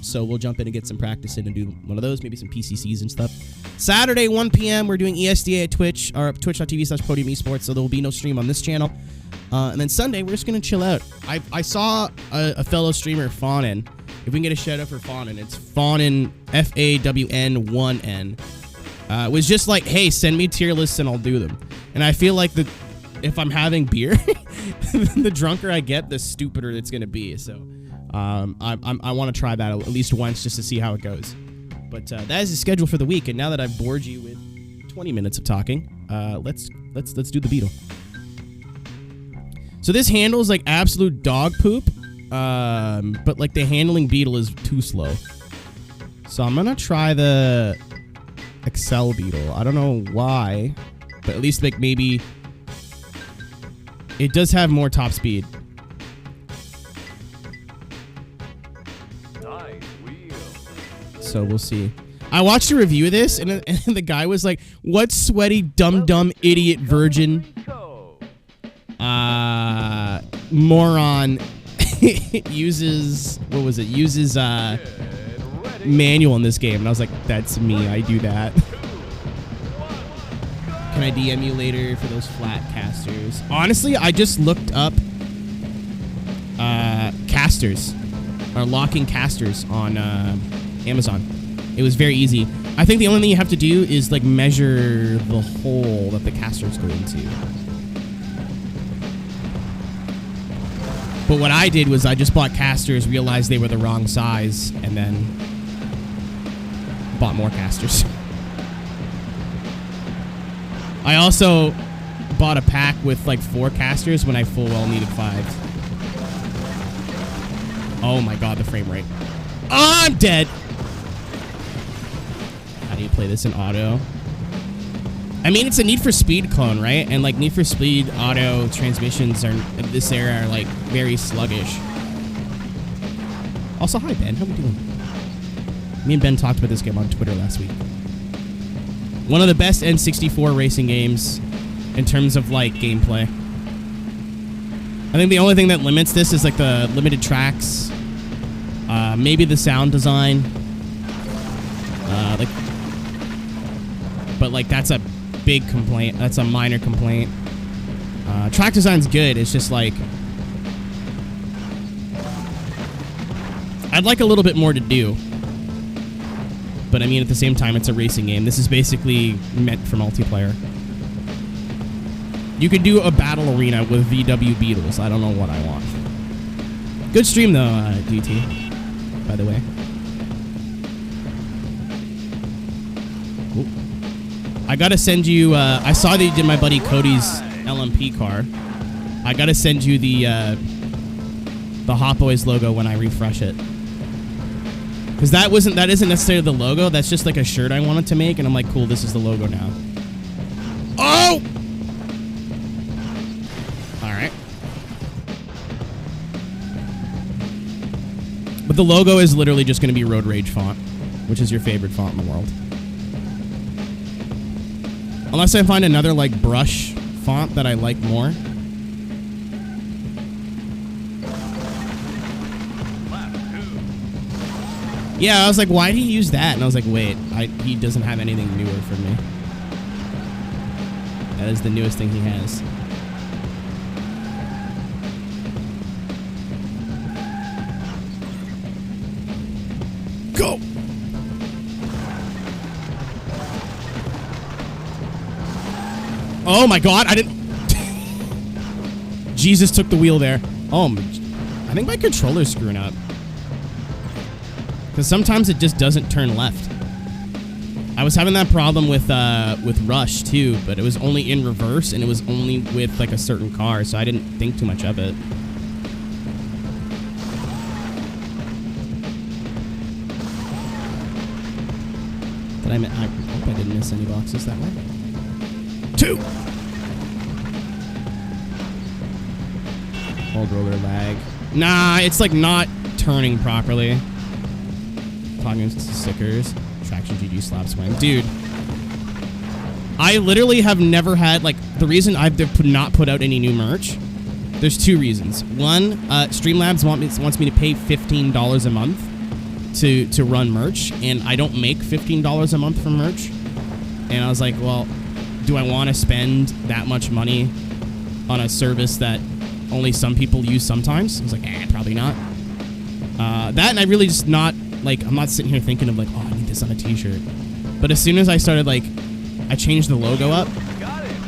So we'll jump in and get some practice in and do one of those, maybe some PCCs and stuff. Saturday, 1 p.m., we're doing ESDA at Twitch, or twitch.tv/Podium Esports, so there will be no stream on this channel. And then Sunday, we're just going to chill out. I saw a fellow streamer, Fawnin. If we can get a shout out for Fawnin, it's Fawnin, F-A-W-N-1-N. Was just like, hey, send me tier lists and I'll do them. And I feel like if I'm having beer, the drunker I get, the stupider it's going to be. So I want to try that at least once just to see how it goes. But that is the schedule for the week. And now that I've bored you with 20 minutes of talking, let's do the Beetle. So this handle is like absolute dog poop, but like the handling Beetle is too slow. So I'm gonna try the Excel Beetle. I don't know why, but at least like maybe it does have more top speed. So we'll see. I watched a review of this, and the guy was like, "What sweaty dumb idiot virgin moron uses manual in this game?" And I was like, "That's me. I do that." Can I DM you later for those flat casters? Honestly, I just looked up casters or locking casters on Amazon. It was very easy. I think the only thing you have to do is like measure the hole that the casters go into. But what I did was I just bought casters, realized they were the wrong size, and then bought more casters. I also bought a pack with like 4 casters when I full well needed 5. Oh my god, the frame rate. Oh, I'm dead. How do you play this in auto? I mean, it's a Need for Speed clone, right? And like Need for Speed auto transmissions are in this era are like very sluggish. Also, hi Ben, how we doing? Me and Ben talked about this game on Twitter last week. One of the best N64 racing games in terms of like gameplay. I think the only thing that limits this is like the limited tracks, maybe the sound design, but like that's a big complaint. That's a minor complaint. Track design's good. It's just like I'd like a little bit more to do. But I mean, at the same time, it's a racing game. This is basically meant for multiplayer. You could do a battle arena with VW Beetles. I don't know what I want. Good stream though, DT. By the way. Ooh. I gotta send you. I saw that you did my buddy Cody's LMP car. I gotta send you the Hot Boys logo when I refresh it. Because that isn't necessarily the logo. That's just like a shirt I wanted to make, and I'm like, cool, this is the logo now. Oh! Alright. But the logo is literally just going to be Road Rage font, which is your favorite font in the world. Unless I find another, like, brush font that I like more. Yeah, I was like, why did he use that? And I was like, wait, he doesn't have anything newer for me. That is the newest thing he has. Go! Oh my god, I didn't... Jesus took the wheel there. Oh, I think my controller's screwing up. Because sometimes it just doesn't turn left. I was having that problem with Rush too, but it was only in reverse and it was only with like a certain car, so I didn't think too much of it. I hope I didn't miss any boxes that way. 2. Hold roller lag. Nah, it's like not turning properly. Talking to stickers. Traction GG slap swing. Dude. I literally have never had, like, the reason I've not put out any new merch, there's 2 reasons. One, Streamlabs wants me to pay $15 a month to run merch, and I don't make $15 a month from merch. And I was like, well, do I want to spend that much money on a service that only some people use sometimes? I was like, probably not. That, and I really just not, like, I'm not sitting here thinking of like, oh, I need this on a t-shirt. But as soon as I started, like, I changed the logo up.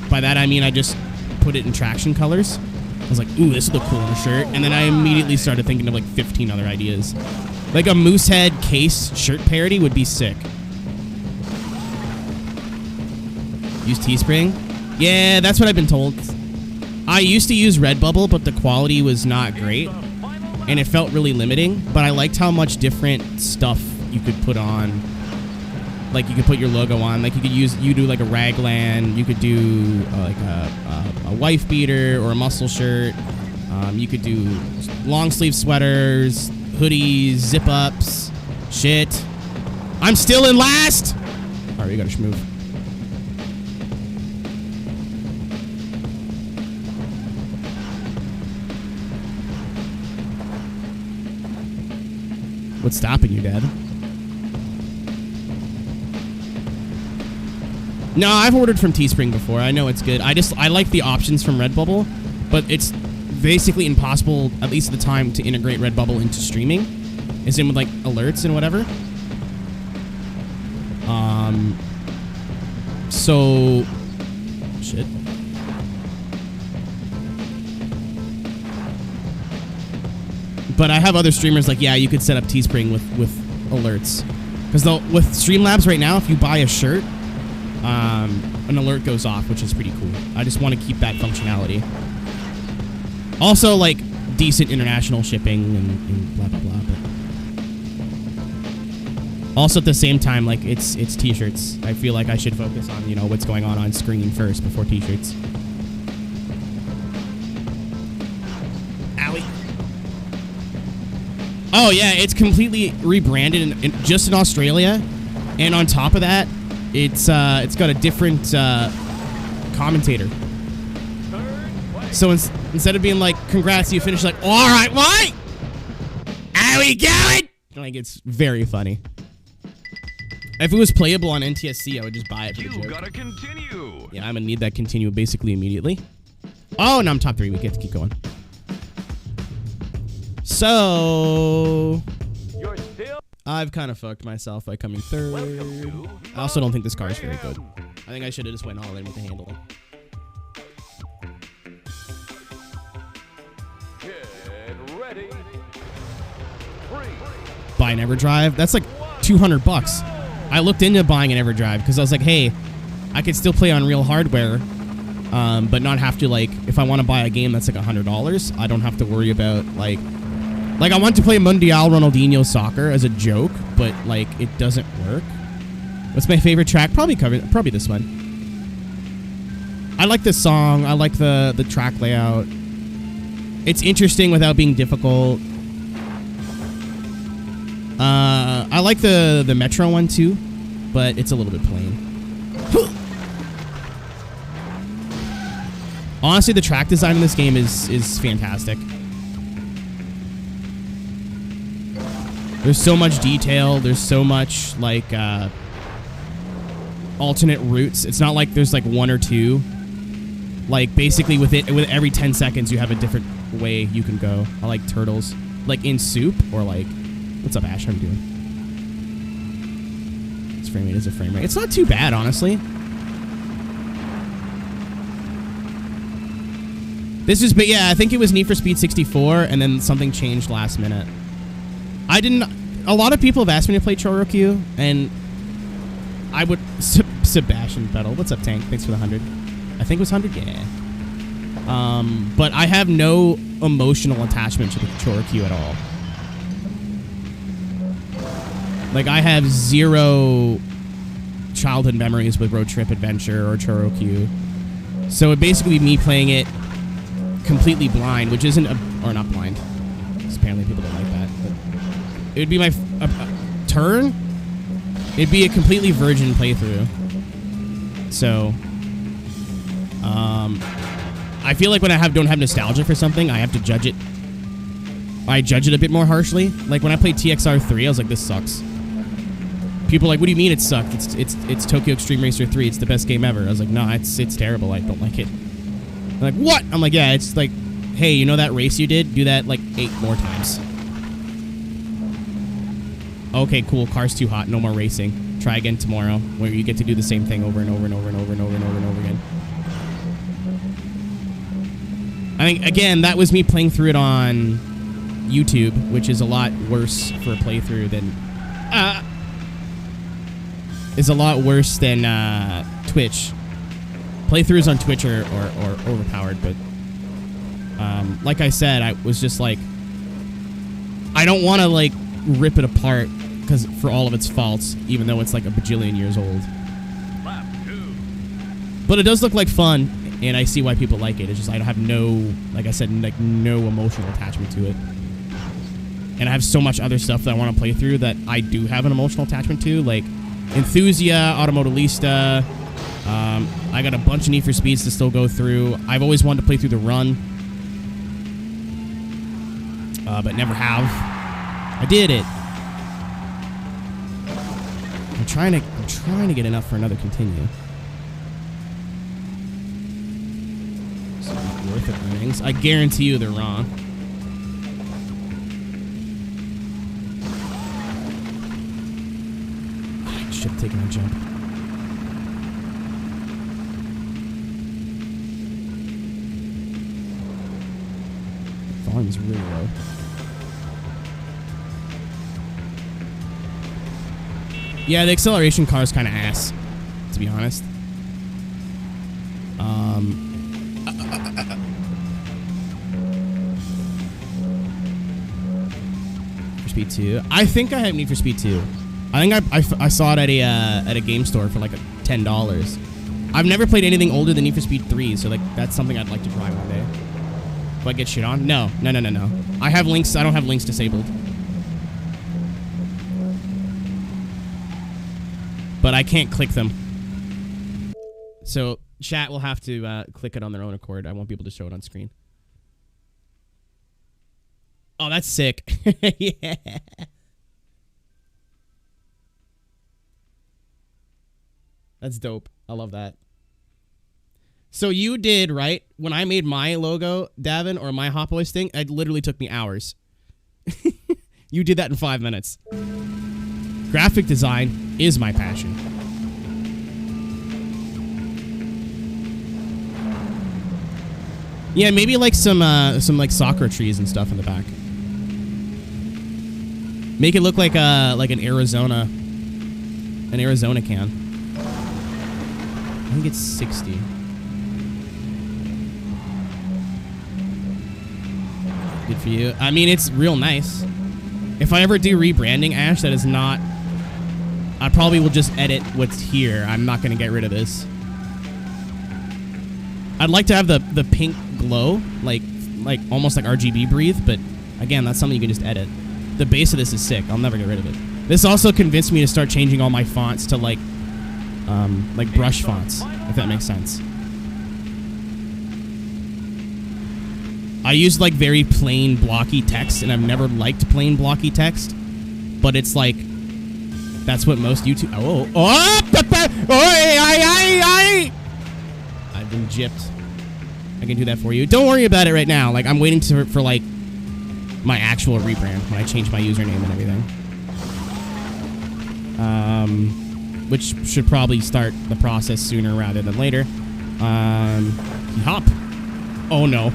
By that, I mean I just put it in traction colors. I was like, ooh, this would look cool on a shirt. And then I immediately started thinking of like 15 other ideas. Like a Moosehead case shirt parody would be sick. Use Teespring? Yeah, that's what I've been told. I used to use Redbubble, but the quality was not great. And it felt really limiting. But I liked how much different stuff you could put on. Like you could put your logo on. Like you do like a raglan. You could do like a wife beater or a muscle shirt. You could do long sleeve sweaters, hoodies, zip ups, shit. I'm still in last. All right, we gotta schmove. What's stopping you, Dad? No, I've ordered from Teespring before. I know it's good. I like the options from Redbubble, but it's basically impossible, at least at the time, to integrate Redbubble into streaming. As in with like alerts and whatever. So shit. But I have other streamers like, yeah, you could set up Teespring with alerts. Because with Streamlabs right now, if you buy a shirt, an alert goes off, which is pretty cool. I just want to keep that functionality. Also, like, decent international shipping and blah, blah, blah. But also, at the same time, like, it's T-shirts. I feel like I should focus on, you know, what's going on screen first before T-shirts. Owie. Oh, yeah, it's completely rebranded just in Australia. And on top of that, it's got a different commentator. So instead of being like, congrats, you finished, like, all right, what? How we going? Like, it's very funny. If it was playable on NTSC, I would just buy it for the joke. You gotta continue. Yeah, I'm gonna need that continue basically immediately. Oh, no, I'm top 3. We get to keep going. So I've kind of fucked myself by coming 3rd. I also don't think this car is very good. I think I should have just went all in with the handling. Get ready. Buy an EverDrive? That's like $200. I looked into buying an EverDrive because I was like, hey, I could still play on real hardware, but not have to, like, if I want to buy a game that's like $100, I don't have to worry about, like, I want to play Mundial Ronaldinho Soccer as a joke, but, like, it doesn't work. What's my favorite track? Probably this one. I like this song. I like the track layout. It's interesting without being difficult. I like the Metro one, too, but it's a little bit plain. Honestly, the track design in this game is fantastic. There's so much detail. There's so much, like, alternate routes. It's not like there's, like, 1 or 2. Like, basically, with every 10 seconds, you have a different way you can go. I like turtles. Like, in Soup, or, like... What's up, Ash? How you doing? This frame rate is a frame rate. It's not too bad, honestly. This is... But, yeah, I think it was Need for Speed 64, and then something changed last minute. I didn't... A lot of people have asked me to play Chorokyu, and I would... Sebastian Vettel. What's up, Tank? Thanks for the 100. I think it was 100? Yeah. But I have no emotional attachment to the Chorokyu at all. Like, I have 0 childhood memories with Road Trip Adventure or Chorokyu. So it basically me playing it completely blind, which isn't or not blind. Apparently people don't like that. But it would be my turn. It'd be a completely virgin playthrough. So, I feel like when I don't have nostalgia for something, I have to judge it I judge it a bit more harshly. Like when I played TXR 3, I was like, this sucks. People are like, what do you mean it sucked? It's Tokyo Extreme Racer 3. It's the best game ever. I was like, no, it's terrible. I don't like it. They're like, what? I'm like, yeah, it's like, hey, you know that race you did? Do that like 8 more times. Okay, cool. Car's too hot. No more racing. Try again tomorrow, where you get to do the same thing over and over and over and over and over and over and over again. I mean, again, that was me playing through it on YouTube, which is a lot worse for a playthrough than Twitch. Playthroughs on Twitch are overpowered, but like I said, I was just like, I don't want to like rip it apart because for all of its faults, even though it's like a bajillion years old. But it does look like fun, and I see why people like it. It's just I have no, like I said, like no emotional attachment to it. And I have so much other stuff that I want to play through that I do have an emotional attachment to, like Enthusia, Automobilista. I got a bunch of Need for Speeds to still go through. I've always wanted to play through the run, but never have. I did it. I'm trying to get enough for another continue. It's not worth it earnings. I guarantee you they're wrong. I should have taken a jump. Volume's really low. Yeah, the acceleration car is kind of ass, to be honest. Need for Speed 2. I think I have Need for Speed 2. I think I saw it at a game store for like $10. I've never played anything older than Need for Speed 3, so like that's something I'd like to try one day. Do I get shit on? No. I have links. I don't have links disabled. But I can't click them. So chat will have to click it on their own accord. I won't be able to show it on screen. Oh, that's sick. Yeah. That's dope. I love that. So you did, right? When I made my logo, Davin, or my Hot Boys thing, it literally took me hours. You did that in 5 minutes. Graphic design is my passion. Yeah, maybe like some like sakura trees and stuff in the back. Make it look like an Arizona can. I think it's 60. Good for you. I mean, it's real nice. If I ever do rebranding, Ash, that is not... I probably will just edit what's here. I'm not going to get rid of this. I'd like to have the pink glow, like almost like RGB breathe, but again, that's something you can just edit. The base of this is sick. I'll never get rid of it. This also convinced me to start changing all my fonts to like brush fonts, if that makes sense. I use like very plain blocky text, and I've never liked plain blocky text, but it's like that's what most YouTube. I've been gypped. I can do that for you. Don't worry about it right now. Like I'm waiting for like my actual rebrand when I change my username and everything. Which should probably start the process sooner rather than later. Hop. Oh no.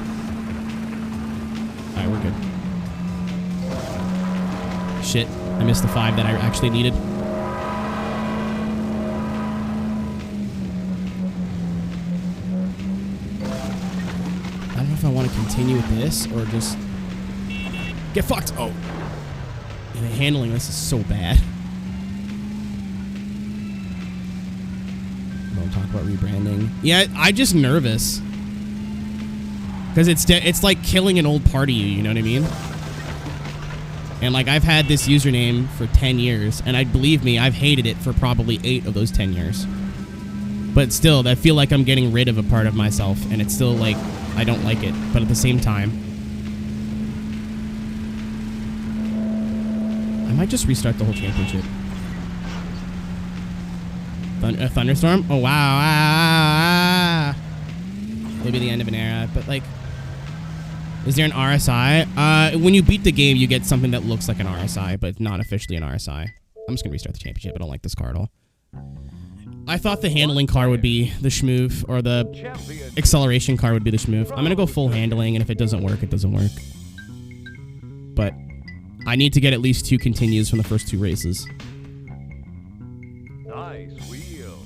Alright, we're good. Shit. I missed the 5 that I actually needed. I don't know if I want to continue with this or just get fucked. Oh. And the handling this is so bad. Don't talk about rebranding. Yeah, I'm just nervous. Because it's like killing an old party, you know what I mean? And like I've had this username for 10 years, and believe me, I've hated it for probably 8 of those 10 years. But still, I feel like I'm getting rid of a part of myself, and it's still like I don't like it. But at the same time, I might just restart the whole championship. A thunderstorm? Oh, wow. Maybe the end of an era, but like, is there an RSI? When you beat the game, you get something that looks like an RSI, but not officially an RSI. I'm just gonna restart the championship. I don't like this car at all. I thought the handling car would be the schmoof, or the acceleration car would be the schmoof. I'm gonna go full handling, and if it doesn't work, it doesn't work. But I need to get at least 2 continues from the first 2 races. Nice wheel.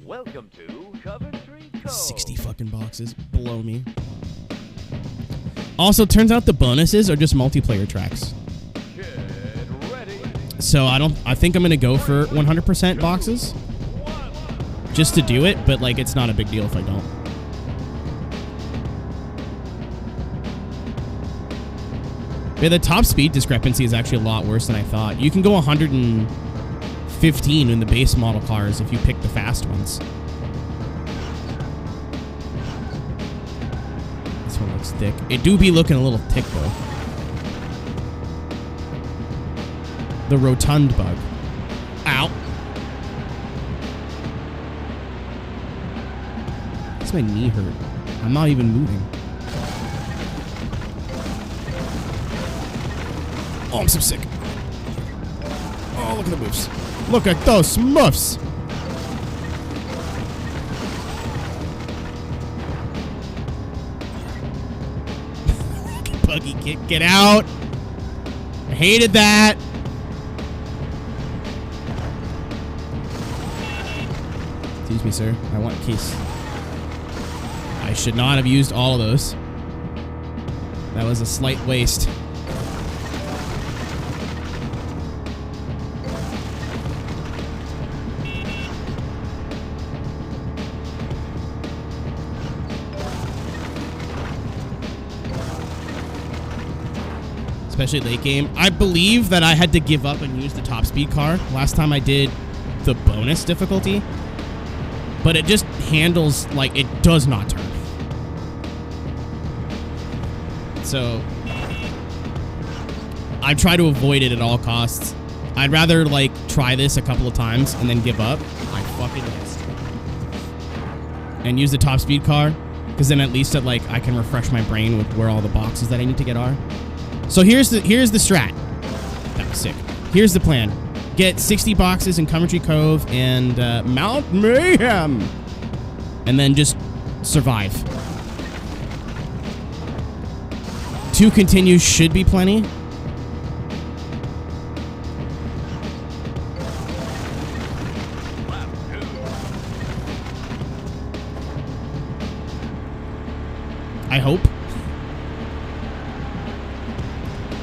Welcome to Coventry Cove. 60 fucking boxes. Blow me. Also, turns out the bonuses are just multiplayer tracks. Get ready. So I think I'm gonna go for 100% boxes. Just to do it, but like it's not a big deal if I don't. Yeah, the top speed discrepancy is actually a lot worse than I thought. You can go 115 in the base model cars if you pick the fast ones. This one looks thick. It do be looking a little thick though. The rotund bug. Ow. Makes my knee hurt. I'm not even moving. Oh, I'm so sick. Oh, look at the moves. Look at those muffs. Buggy kick, get out. I hated that. Excuse me, sir. I want a case. I should not have used all of those. That was a slight waste. Especially late game. I believe that I had to give up and use the top speed car last time I did the bonus difficulty. But it just handles like it does not turn. So I try to avoid it at all costs. I'd rather like try this a couple of times and then give up. I fucking missed. And use the top speed car, because then at least like I can refresh my brain with where all the boxes that I need to get are. So here's the strat. That was sick. Here's the plan. Get 60 boxes in Coventry Cove and Mount Mayhem. And then just survive. 2 continues should be plenty. I hope.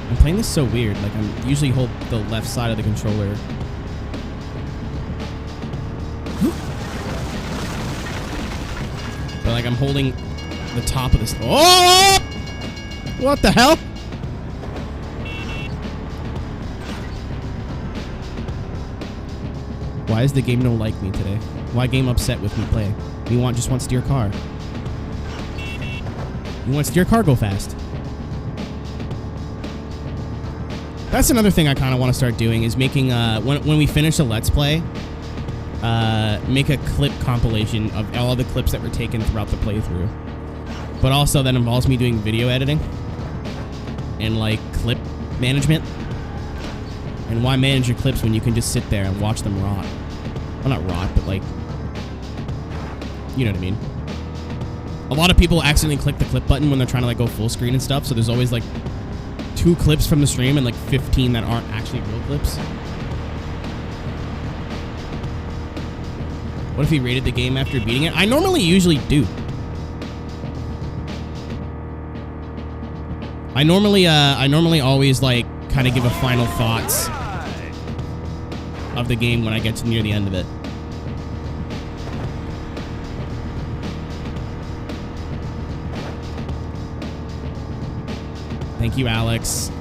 I'm playing this so weird. Like, I'm usually hold the left side of the controller. But, like, I'm holding the top of this. Oh! What the hell? Why is the game no like me today? Why game upset with me playing? You just want steer car. You want steer car, go fast. That's another thing I kind of want to start doing is making, when we finish a Let's Play, make a clip compilation of all the clips that were taken throughout the playthrough. But also that involves me doing video editing and, like, clip management. And why manage your clips when you can just sit there and watch them rot? Well, not rot, but, like, you know what I mean. A lot of people accidentally click the clip button when they're trying to, like, go full screen and stuff, so there's always, like, 2 clips from the stream and like 15 that aren't actually real clips. What if he rated the game after beating it? I normally usually do. I normally always like kind of give a final thoughts of the game when I get to near the end of it. Thank you, Alex.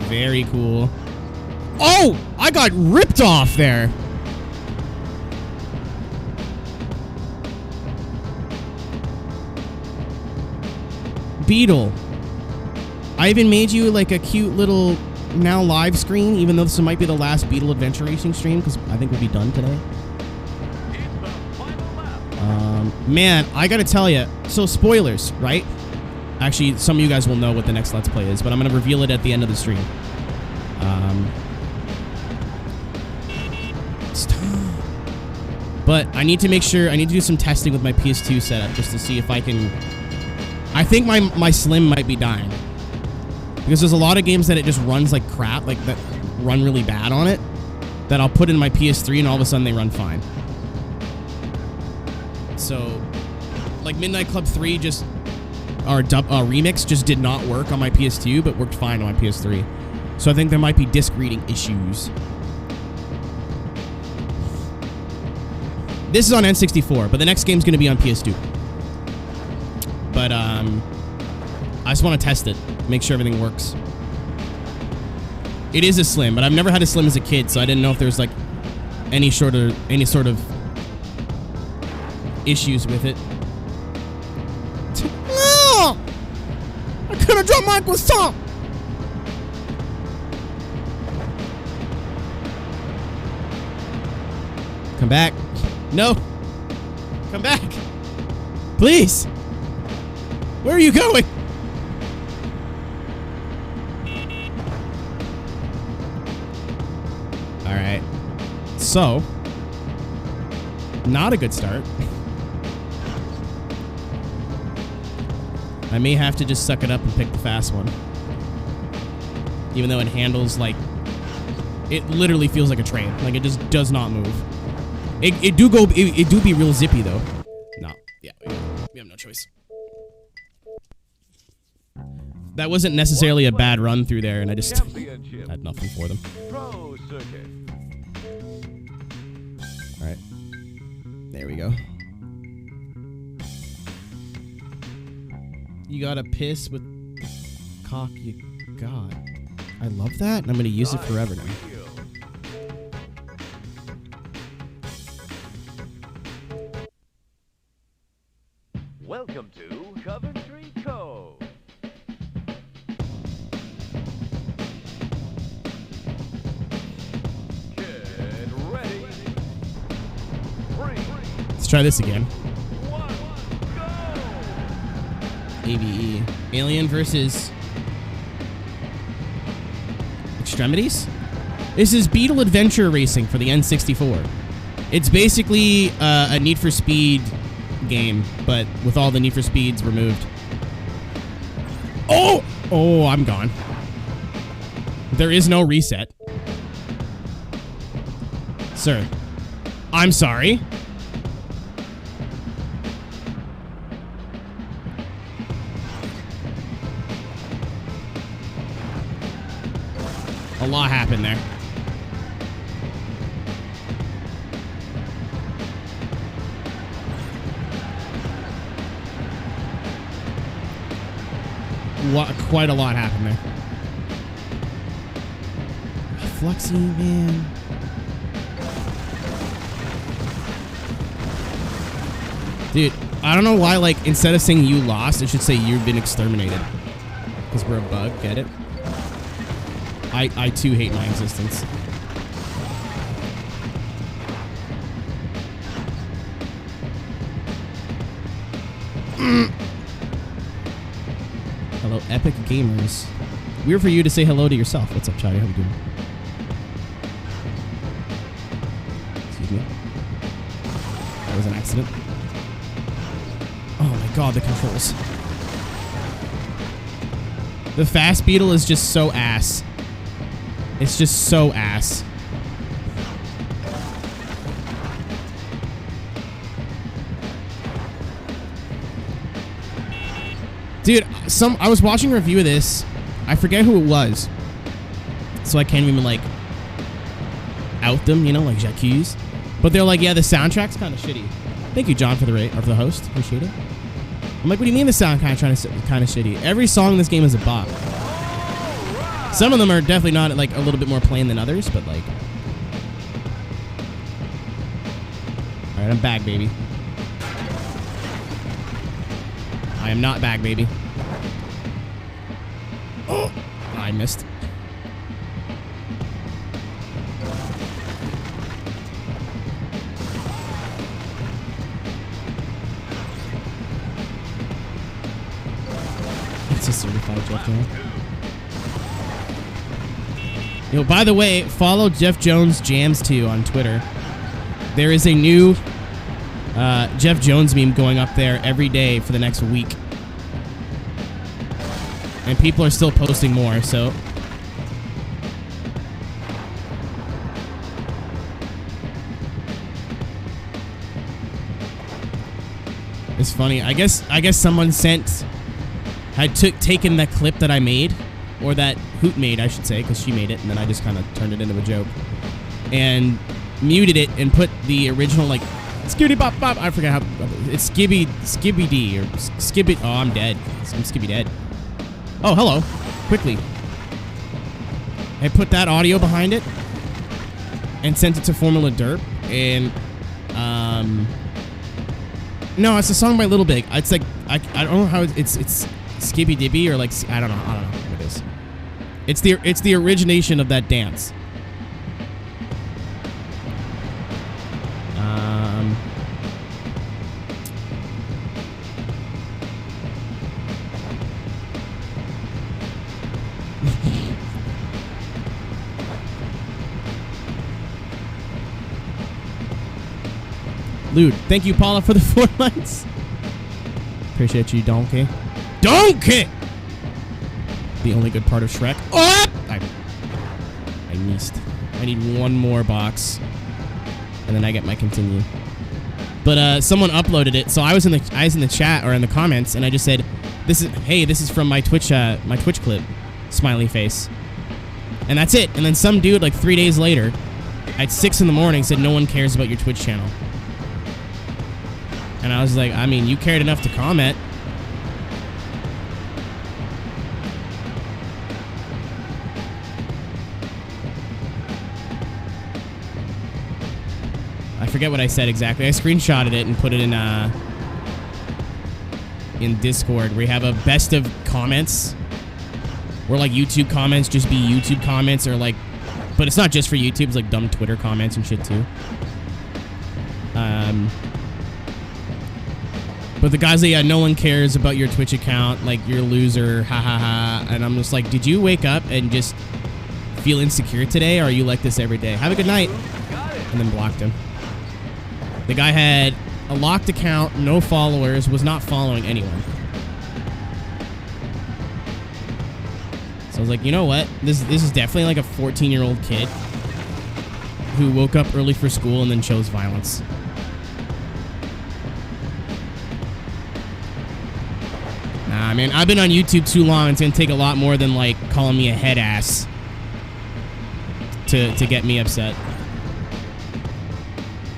Very cool. Oh! I got ripped off there! Beetle. I even made you like a cute little now live screen, even though this might be the last Beetle Adventure Racing stream, because I think we'll be done today. Man, I gotta tell you. So spoilers, right? Actually, some of you guys will know what the next Let's Play is, but I'm gonna reveal it at the end of the stream. Stop. But I need to make sure, I need to do some testing with my PS2 setup just to see if I can... I think my Slim might be dying. Because there's a lot of games that it just runs like crap, like that run really bad on it, that I'll put in my PS3 and all of a sudden they run fine. So, like Midnight Club 3 just... Our remix just did not work on my PS2, but worked fine on my PS3. So I think there might be disc reading issues. This is on N64, but the next game's going to be on PS2. But I just want to test it, make sure everything works. It is a Slim, but I've never had a Slim as a kid, so I didn't know if there's like any sort of issues with it. No! I could have dropped Michael's top. Come back. No. Come back. Please. Where are you going? All right. So, not a good start. I may have to just suck it up and pick the fast one. Even though it handles like... It literally feels like a train. Like, it just does not move. It do be real zippy, though. No. Yeah, we have no choice. That wasn't necessarily a bad run through there, and I just had nothing for them. Alright. There we go. You gotta piss with the cock you got. I love that, and I'm gonna use it forever now. Welcome to Coventry Cove. Get ready. 3, Let's try this again. 1, go! AVE. Alien versus... Extremities? This is Beetle Adventure Racing for the N64. It's basically a Need for Speed game, but with all the Need for Speeds removed. Oh! Oh, I'm gone. There is no reset. Sir, I'm sorry. A lot happened there. Quite a lot happened there. Fluxy, man. Dude, I don't know why, like, instead of saying you lost, it should say you've been exterminated. Because we're a bug, get it? I too hate my existence. Hello, Epic Gamers. Weird for you to say hello to yourself. What's up, Chatty? How you doing? Excuse me. That was an accident. Oh my god, the controls. The fast Beetle is just so ass. It's just so ass. Dude, I was watching a review of this. I forget who it was. So I can't even, like, out them, you know, like Jacques. But they're like, yeah, the soundtrack's kind of shitty. Thank you, John, for the host. Appreciate it. I'm like, what do you mean the sound kind of shitty? Every song in this game is a bop. Some of them are definitely not, like, a little bit more plain than others, but, like... Alright, I'm back, baby. I am not back, baby. Oh! Oh, I missed. It's a certified Jeff Jones. Yo, by the way, follow Jeff Jones Jams 2 on Twitter. There is a new Jeff Jones meme going up there every day for the next week. And people are still posting more, so... It's funny. I guess someone had taken that clip that I made, or that Hoot made, I should say, because she made it, and then I just kind of turned it into a joke, and muted it and put the original, like, Skibby Bop Bop. I forget how it's Skibby D or Skibby. Oh, I'm dead. I'm Skibby dead. Oh, hello. Quickly. I put that audio behind it and sent it to Formula Derp, and no, it's a song by Little Big. It's like I don't know how it's Skibby Dibby or like I don't know what it is. It's the origination of that dance. Lude, thank you, Paula, for the 4 months. Appreciate you, Donkey. Donkey! The only good part of Shrek. Oh! I missed. I need one more box, and then I get my continue. But someone uploaded it, so I was in the chat or in the comments, and I just said, "This is from my Twitch clip." Smiley face, and that's it. And then some dude like 3 days later, at 6 in the morning, said, "No one cares about your Twitch channel." And I was like, I mean, you cared enough to comment. I forget what I said exactly. I screenshotted it and put it in Discord. We have a best of comments. Where like YouTube comments just be YouTube comments, or like, but it's not just for YouTube. It's like dumb Twitter comments and shit too. But the guys that, yeah, no one cares about your Twitch account, like, you're a loser, ha ha ha. And I'm just like, did you wake up and just feel insecure today, or are you like this every day? Have a good night. And then blocked him. The guy had a locked account, no followers, was not following anyone. So I was like, you know what? This is definitely like a 14-year-old kid who woke up early for school and then chose violence. Nah, man, I've been on YouTube too long. It's gonna take a lot more than like calling me a head ass to get me upset.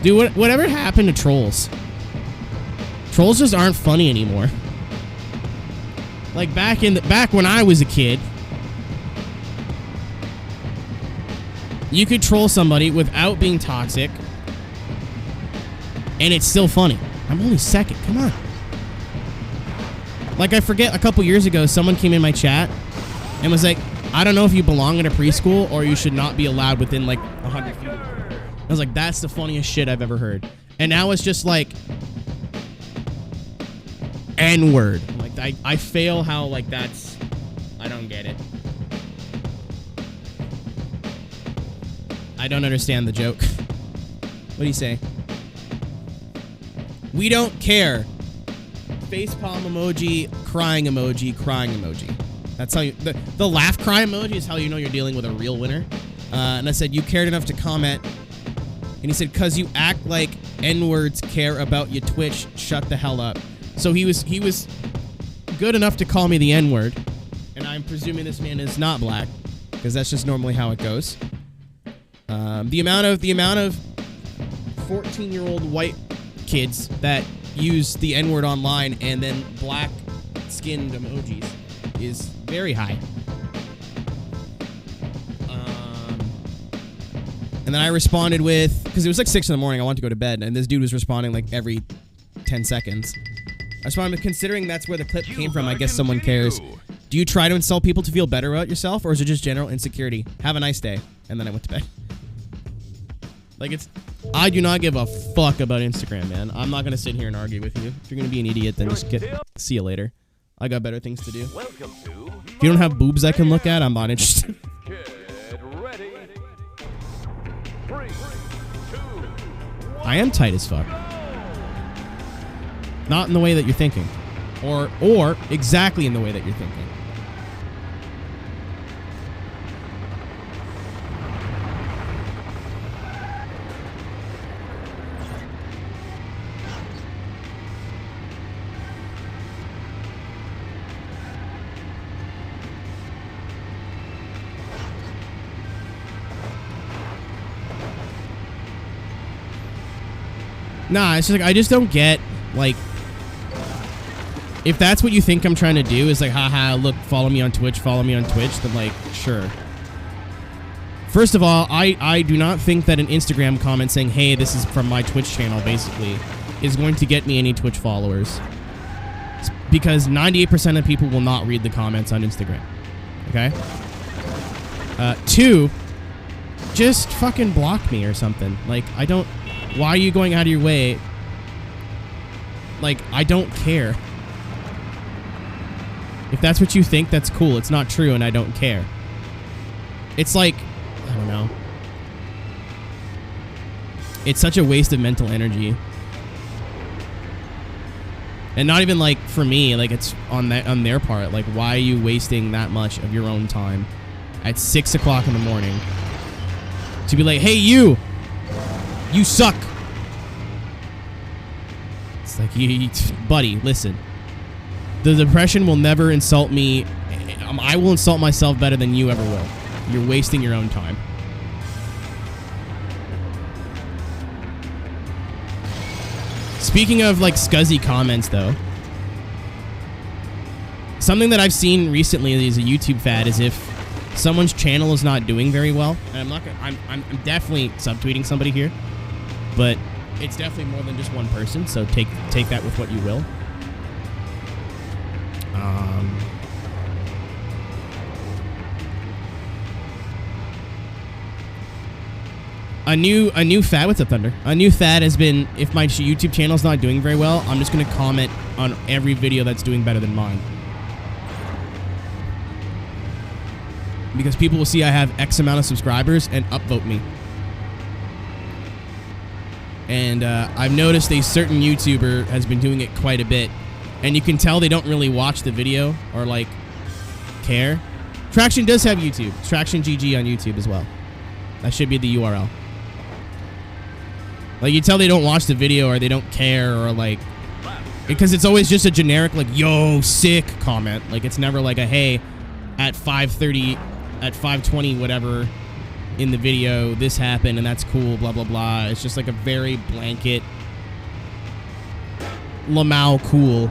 Dude, whatever happened to trolls? Trolls just aren't funny anymore. Like back when I was a kid, you could troll somebody without being toxic, and it's still funny. I'm only second. Come on. Like, I forget, a couple years ago, someone came in my chat and was like, I don't know if you belong in a preschool or you should not be allowed within, like, 100 feet. I was like, that's the funniest shit I've ever heard. And now it's just, like, N-word. Like, I fail how, like, that's... I don't get it. I don't understand the joke. What do you say? We don't care. Facepalm emoji, crying emoji, crying emoji. That's how you... The laugh cry emoji is how you know you're dealing with a real winner. And I said, you cared enough to comment. And he said, cause you act like N-words care about your Twitch, shut the hell up. So he was good enough to call me the N-word. And I'm presuming this man is not black, because that's just normally how it goes. The amount of 14-year-old white kids that use the N-word online and then black-skinned emojis is very high. And then I responded with, because it was like 6 in the morning, I wanted to go to bed, and this dude was responding like every 10 seconds. I responded with, considering that's where the clip came from, I guess someone cares. Do you try to insult people to feel better about yourself, or is it just general insecurity? Have a nice day. And then I went to bed. Like, I do not give a fuck about Instagram, man. I'm not going to sit here and argue with you. If you're going to be an idiot, then just see you later. I got better things to do. Welcome to If you don't have boobs I can look at, I'm not interested. Get ready. 3, 2, 1. I am tight as fuck. Not in the way that you're thinking. Or exactly in the way that you're thinking. Nah, it's just like, I just don't get, like, if that's what you think I'm trying to do, is like, haha, look, follow me on Twitch, then, like, sure. First of all, I do not think that an Instagram comment saying, hey, this is from my Twitch channel, basically, is going to get me any Twitch followers. It's because 98% of people will not read the comments on Instagram. Okay? 2, just fucking block me or something. Like, I don't... Why are you going out of your way? Like, I don't care. If that's what you think, that's cool. It's not true, and I don't care. It's like, I don't know. It's such a waste of mental energy. And not even, like, for me, like, it's on their part. Like, why are you wasting that much of your own time at 6 o'clock in the morning to be like, hey, you suck. It's like, buddy, listen. The depression will never insult me. I will insult myself better than you ever will. You're wasting your own time. Speaking of, like, scuzzy comments, though, something that I've seen recently is a YouTube fad is if someone's channel is not doing very well, and I'm definitely subtweeting somebody here, but it's definitely more than just one person, so take that with what you will. A new fad. What's up, Thunder? A new fad has been, if my YouTube channel's not doing very well, I'm just gonna comment on every video that's doing better than mine. Because people will see I have X amount of subscribers and upvote me. And I've noticed a certain YouTuber has been doing it quite a bit. And you can tell they don't really watch the video or, like, care. Traction does have YouTube. Traction GG on YouTube as well. That should be the URL. Like, you tell they don't watch the video or they don't care or, like... Because it's always just a generic, like, yo, sick comment. Like, it's never like a, hey, at 5:30, at 5:20, whatever, in the video, this happened and that's cool, blah, blah, blah. It's just like a very blanket... Lamau cool.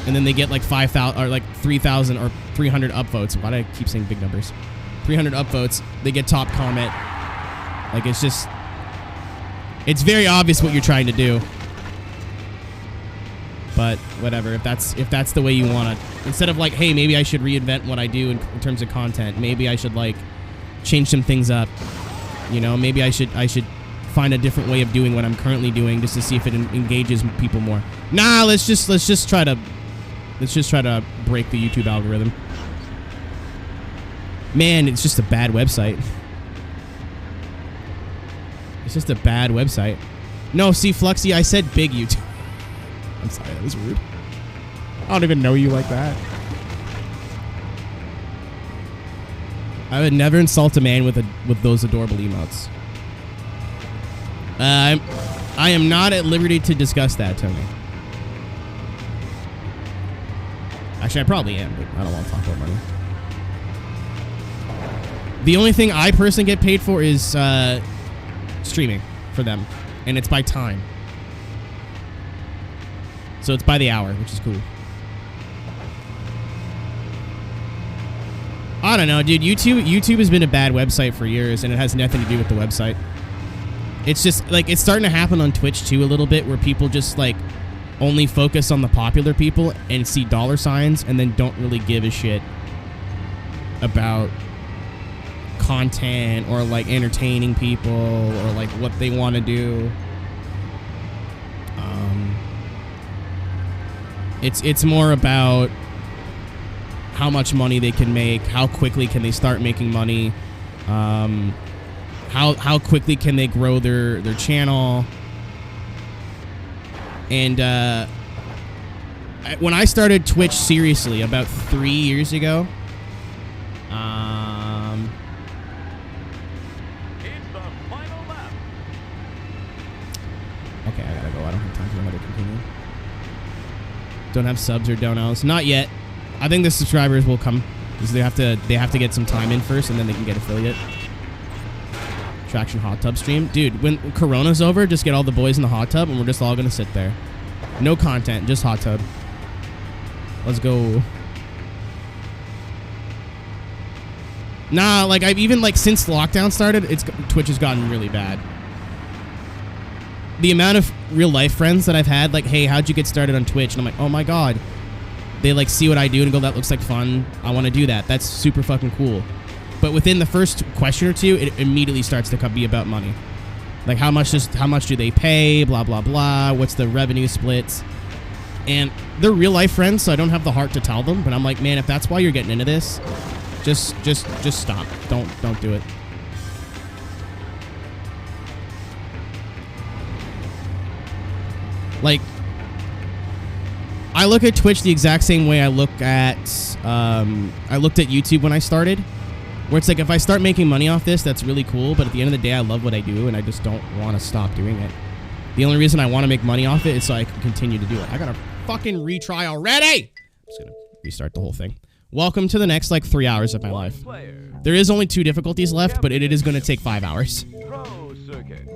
And then they get like 5,000 or like 3,000 or 300 upvotes. Why do I keep saying big numbers? 300 upvotes. They get top comment. Like, it's just... It's very obvious what you're trying to do. But whatever. If that's the way you want to... Instead of like, hey, maybe I should reinvent what I do in terms of content. Maybe I should, like, change some things up. You know, maybe I should find a different way of doing what I'm currently doing just to see if it engages people more. Nah, let's just try to break the YouTube algorithm. Man, it's just a bad website. It's just a bad website. No, see, Fluxy, I said big YouTube. I'm sorry, that was rude. I don't even know you like that. I would never insult a man with those adorable emotes. I am not at liberty to discuss that, Tony. Actually, I probably am, but I don't want to talk about money. The only thing I personally get paid for is streaming for them, and it's by time. So it's by the hour, which is cool. I don't know, dude. YouTube has been a bad website for years, and it has nothing to do with the website. It's just, like, it's starting to happen on Twitch, too, a little bit, where people just, like, only focus on the popular people and see dollar signs and then don't really give a shit about content or like entertaining people or like what they want to do. It's more about how much money they can make, how quickly can they start making money, how quickly can they grow their channel. And when I started Twitch seriously about 3 years ago, It's the final lap. okay, I gotta go. I don't have time for another continue. Don't have subs or donos. Not yet. I think the subscribers will come because they have to get some time in first, and then they can get affiliate. Traction hot tub stream, dude. When Corona's over, just get all the boys in the hot tub, and we're just all gonna sit there. No content, just hot tub. Let's go. Nah, like I've even like since lockdown started, Twitch has gotten really bad. The amount of real life friends that I've had, like, hey, how'd you get started on Twitch? And I'm like, oh my god. They like see what I do and go, that looks like fun. I want to do that. That's super fucking cool. But within the first question or two, it immediately starts to be about money. Like how much do they pay? Blah blah blah. What's the revenue splits? And they're real life friends, so I don't have the heart to tell them. But I'm like, man, if that's why you're getting into this, just stop. Don't do it. Like, I look at Twitch the exact same way I looked at YouTube when I started, where it's like if I start making money off this, that's really cool, but at the end of the day, I love what I do, and I just don't want to stop doing it. The only reason I want to make money off it is so I can continue to do it. I gotta fucking retry already! I'm just gonna restart the whole thing. Welcome to the next, like, 3 hours of my life. There is only 2 difficulties left, but it is gonna take 5 hours. Pro circuit.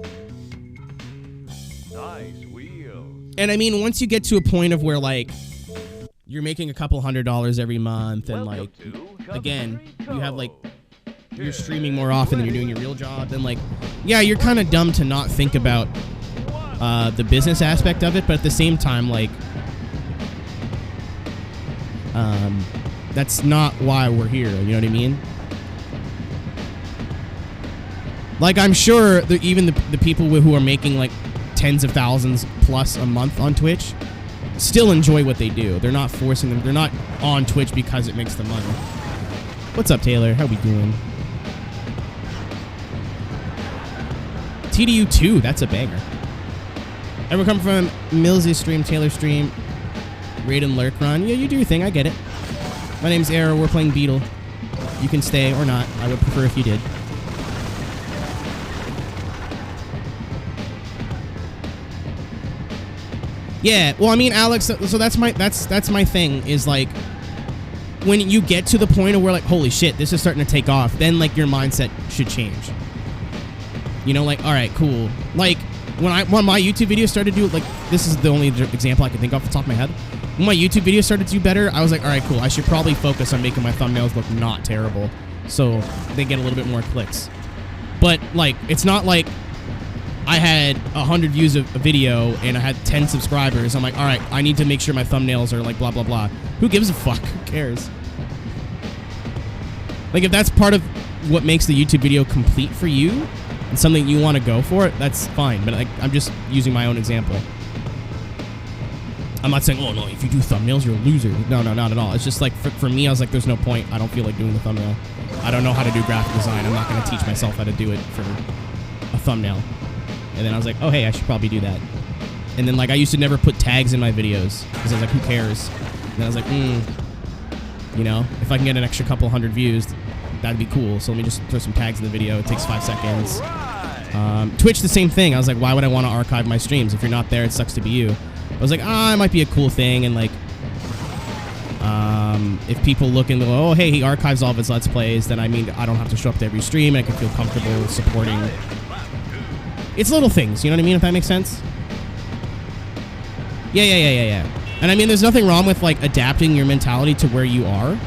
Nice wheels. And I mean, once you get to a point of where, like, you're making a couple $100s every month, and, like, again, you have, like, you're streaming more often than you're doing your real job, then, like, yeah, you're kind of dumb to not think about the business aspect of it, but at the same time, like, that's not why we're here, you know what I mean? Like, I'm sure that even the people who are making, like, tens of thousands plus a month on Twitch still enjoy what they do. They're not forcing them. They're not on Twitch because it makes them money. What's up, Taylor? How we doing? TDU 2, that's a banger. Ever come from Millsy stream, Taylor stream, raid and lurk run? Yeah, you do your thing. I get it. My name's Aero. We're playing Beetle. You can stay or not. I would prefer if you did. Yeah, well, I mean, Alex, so that's my thing, is like, when you get to the point of where, like, holy shit, this is starting to take off, then, like, your mindset should change. You know, like, all right, cool. Like, when my YouTube videos started to do, like, this is the only example I can think off the top of my head. When my YouTube videos started to do better, I was like, all right, cool, I should probably focus on making my thumbnails look not terrible, so they get a little bit more clicks. But, like, it's not like I had 100 views of a video and I had 10 subscribers. I'm like, all right, I need to make sure my thumbnails are like blah, blah, blah. Who gives a fuck? Who cares? Like, if that's part of what makes the YouTube video complete for you and something you want to go for, that's fine. But, like, I'm just using my own example. I'm not saying, oh, no, if you do thumbnails, you're a loser. No, not at all. It's just like, for me, I was like, there's no point. I don't feel like doing the thumbnail. I don't know how to do graphic design. I'm not going to teach myself how to do it for a thumbnail. And then I was like, oh, hey, I should probably do that. And then, like, I used to never put tags in my videos because I was like, who cares? And then I was like, you know, if I can get an extra couple hundred views, that'd be cool. So let me just throw some tags in the video. It takes 5 seconds. Twitch, the same thing. I was like, why would I want to archive my streams? If you're not there, it sucks to be you. I was like, it might be a cool thing. And, like, if people look and go, oh, hey, he archives all of his Let's Plays, then, I mean, I don't have to show up to every stream, and I can feel comfortable supporting. It's little things, you know what I mean, if that makes sense? Yeah. And I mean, there's nothing wrong with, like, adapting your mentality to where you are.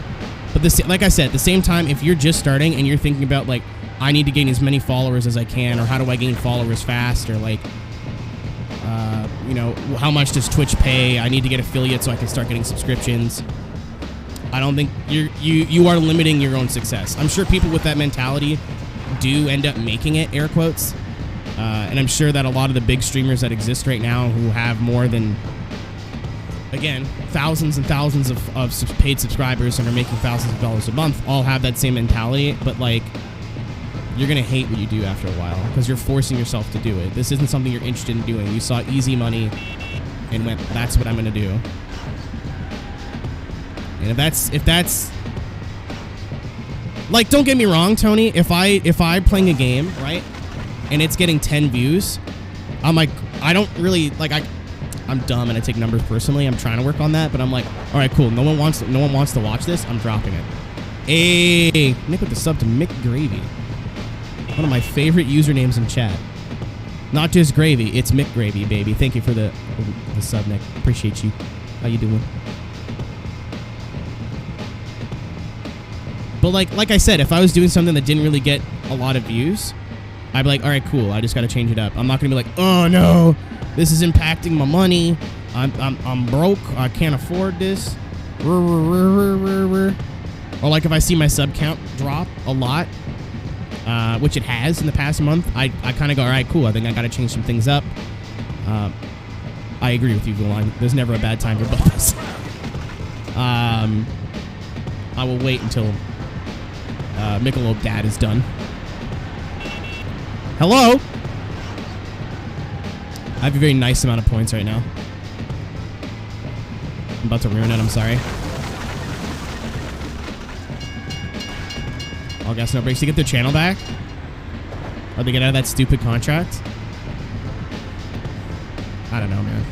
But this, like I said, at the same time, if you're just starting and you're thinking about, like, I need to gain as many followers as I can, or how do I gain followers fast, or, like, You know, how much does Twitch pay? I need to get affiliates so I can start getting subscriptions. I don't think you are limiting your own success. I'm sure people with that mentality do end up making it, air quotes. And I'm sure that a lot of the big streamers that exist right now who have more than, again, thousands and thousands of paid subscribers and are making thousands of dollars a month all have that same mentality. But, like, you're going to hate what you do after a while because you're forcing yourself to do it. This isn't something you're interested in doing. You saw easy money and went, that's what I'm going to do. And if that's like, don't get me wrong, Tony, if I'm playing a game, right, and it's getting 10 views, I'm like, I don't really, like, I'm dumb and I take numbers personally. I'm trying to work on that, but I'm like, all right, cool. No one wants to watch this. I'm dropping it. Hey, Nick with the sub to Mick Gravy. One of my favorite usernames in chat. Not just Gravy, it's Mick Gravy, baby. Thank you for the sub, Nick. Appreciate you. How you doing? But like I said, if I was doing something that didn't really get a lot of views, I'd be like, all right, cool. I just got to change it up. I'm not going to be like, oh no, this is impacting my money. I'm broke. I can't afford this. Or like if I see my sub count drop a lot, which it has in the past month, I kind of go, all right, cool. I think I got to change some things up. I agree with you, Vulan. There's never a bad time for bubbles. I will wait until Michelob Dad is done. Hello? I have a very nice amount of points right now. I'm about to ruin it, I'm sorry. All gas, no brakes. To get their channel back? Or they get out of that stupid contract? I don't know, man.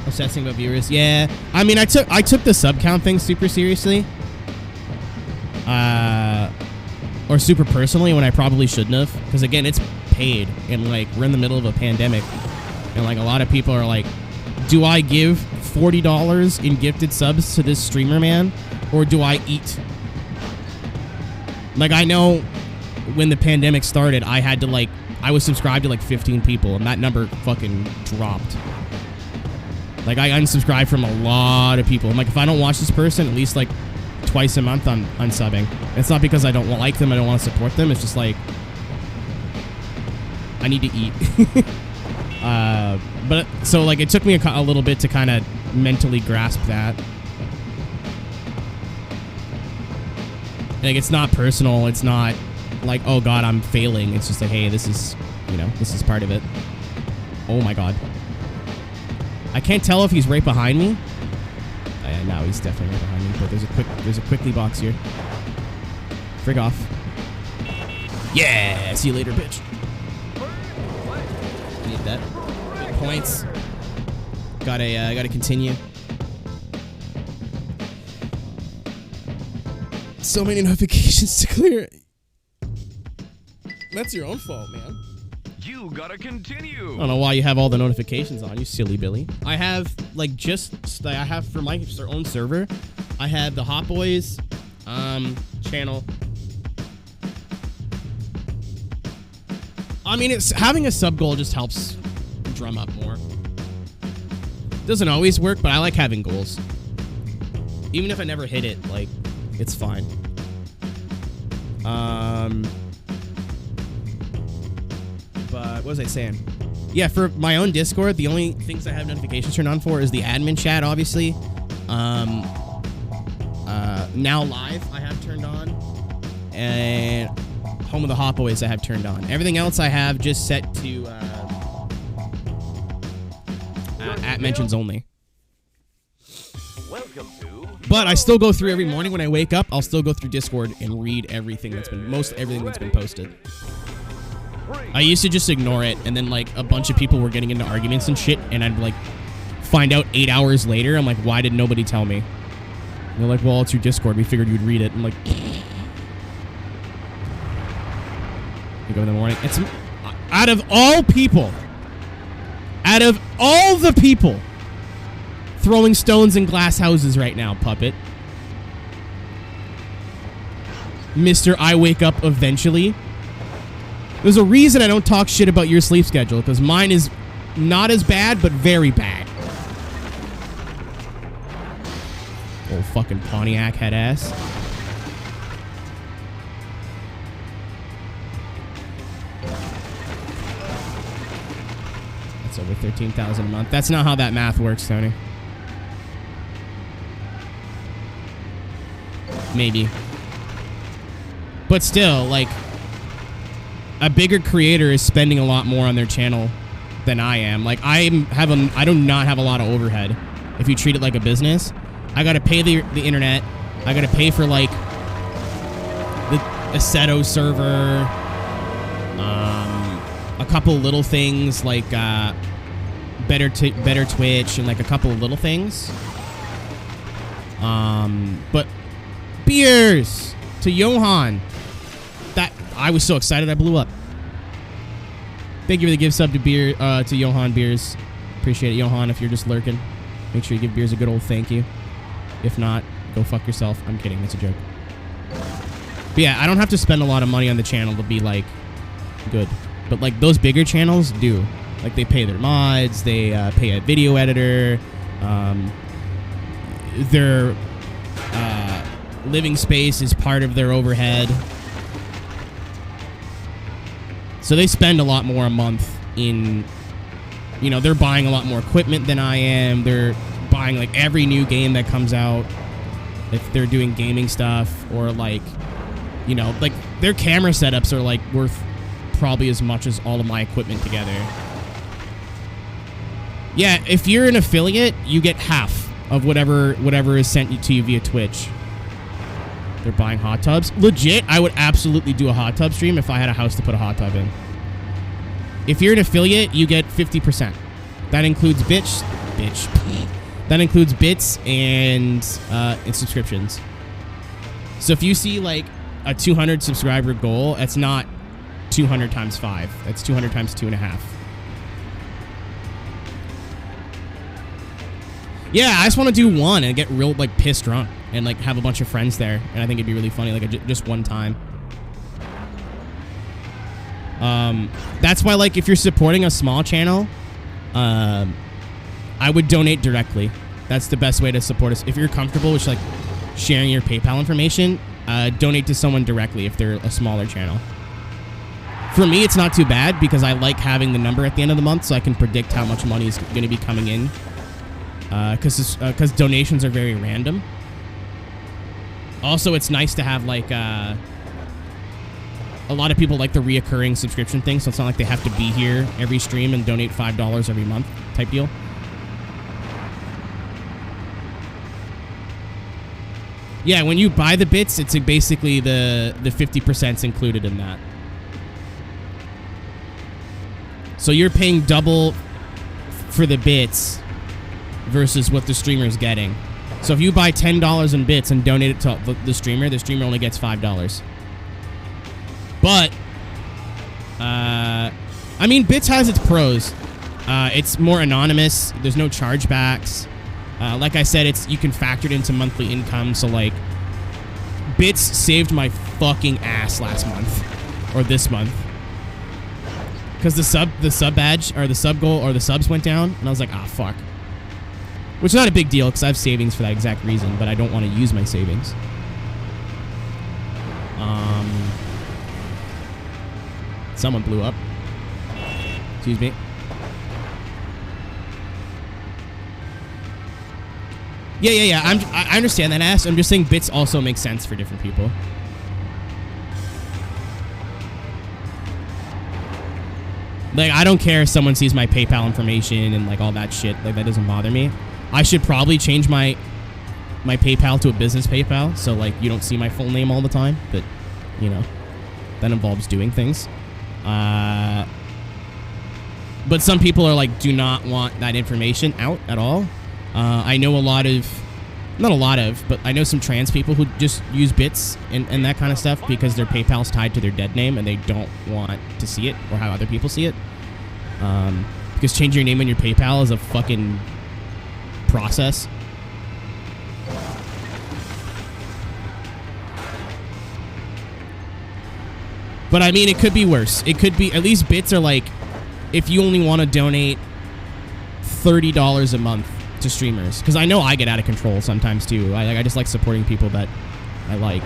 Obsessing about viewers. Yeah. I mean, I took the sub count thing super seriously. Or super personally when I probably shouldn't have. Because, again, it's paid. And, like, we're in the middle of a pandemic. And, like, a lot of people are like, do I give $40 in gifted subs to this streamer, man? Or do I eat? Like, I know when the pandemic started, I had to, like, I was subscribed to, like, 15 people. And that number fucking dropped. Like, I unsubscribed from a lot of people. I'm like, if I don't watch this person, at least, like, twice a month, I'm unsubbing. It's not because I don't like them, I don't want to support them. It's just, like, I need to eat. But, so, like, it took me a little bit to kind of mentally grasp that. Like, it's not personal. It's not like, oh, God, I'm failing. It's just like, hey, this is, you know, this is part of it. Oh, my God. I can't tell if he's right behind me. No, he's definitely right behind me. But there's a quickly box here. Frig off. Yeah, see you later, bitch. Need that. Good points. Gotta continue. So many notifications to clear. That's your own fault, man. You gotta continue. I don't know why you have all the notifications on, you silly Billy. I have, like, I have for my own server, I have the Hot Boys channel. I mean, it's having a sub goal just helps drum up more. Doesn't always work, but I like having goals. Even if I never hit it, like, it's fine. But what was I saying? Yeah, for my own Discord, the only things I have notifications turned on for is the admin chat, obviously. Now Live I have turned on. And Home of the Hot Boys I have turned on. Everything else I have just set to at mentions only. Welcome to. But I still go through every morning when I wake up. I'll still go through Discord and read everything that's been everything that's been posted. I used to just ignore it, and then, like, a bunch of people were getting into arguments and shit, and I'd, like, find out 8 hours later. I'm like, why did nobody tell me? And they're like, well, it's your Discord. We figured you'd read it. I'm like, you go in the morning. It's out of all people, out of all the people throwing stones in glass houses right now, Puppet, Mr. I Wake Up Eventually, There's a reason I don't talk shit about your sleep schedule, because mine is not as bad, but very bad. Old fucking Pontiac head ass. That's over 13,000 a month. That's not how that math works, Tony. Maybe. But still, like, a bigger creator is spending a lot more on their channel than I am. Like, I do not have a lot of overhead. If you treat it like a business, I gotta pay the internet. I gotta pay for, like, the Aceto server, a couple little things like better Twitch and like a couple of little things. But beers to Johan. That I was so excited I blew up. Thank you for the gift sub to Johan Beers. Appreciate it, Johan. If you're just lurking, make sure you give Beers a good old thank you. If not, go fuck yourself. I'm kidding. That's a joke. But yeah, I don't have to spend a lot of money on the channel to be like good. But like those bigger channels do. Like they pay their mods, they pay a video editor, their living space is part of their overhead. So they spend a lot more a month in, you know, they're buying a lot more equipment than I am. They're buying like every new game that comes out. If they're doing gaming stuff or like, you know, like their camera setups are like worth probably as much as all of my equipment together. Yeah, if you're an affiliate, you get half of whatever is sent to you via Twitch. They're buying hot tubs. Legit, I would absolutely do a hot tub stream if I had a house to put a hot tub in. If you're an affiliate, you get 50%. That includes bitch. That includes bits and subscriptions. So if you see like a 200 subscriber goal, that's not 200 times 5. That's 200 times 2.5. Yeah, I just want to do one and get real like pissed drunk and like have a bunch of friends there, and I think it'd be really funny, like just one time. That's why, like, if you're supporting a small channel, I would donate directly. That's the best way to support us. If you're comfortable with like sharing your PayPal information, donate to someone directly if they're a smaller channel. For me, it's not too bad because I like having the number at the end of the month so I can predict how much money is going to be coming in. Because donations are very random. Also, it's nice to have like a lot of people like the reoccurring subscription thing, so it's not like they have to be here every stream and donate $5 every month type deal. Yeah, when you buy the bits, it's basically the 50% included in that. So you're paying double for the bits versus what the streamer is getting. So if you buy $10 in bits and donate it to the streamer only gets $5. But, I mean, bits has its pros. It's more anonymous. There's no chargebacks. Like I said, you can factor it into monthly income. So, like, bits saved my fucking ass last month or this month. Because the sub badge or the sub goal or the subs went down, and I was like, ah, fuck. Which is not a big deal because I have savings for that exact reason, but I don't want to use my savings. Someone blew up. Excuse me. Yeah. I understand that, ass. I'm just saying bits also make sense for different people. Like, I don't care if someone sees my PayPal information and like all that shit. Like, that doesn't bother me. I should probably change my PayPal to a business PayPal, so like you don't see my full name all the time. But you know, that involves doing things. But some people are like, do not want that information out at all. I know but I know some trans people who just use bits and that kind of stuff because their PayPal's tied to their dead name and they don't want to see it or have other people see it. Because changing your name on your PayPal is a fucking process. But I mean, it could be worse. It could be, at least bits are like, if you only want to donate $30 a month to streamers. Because I know I get out of control sometimes too. I just like supporting people that I like.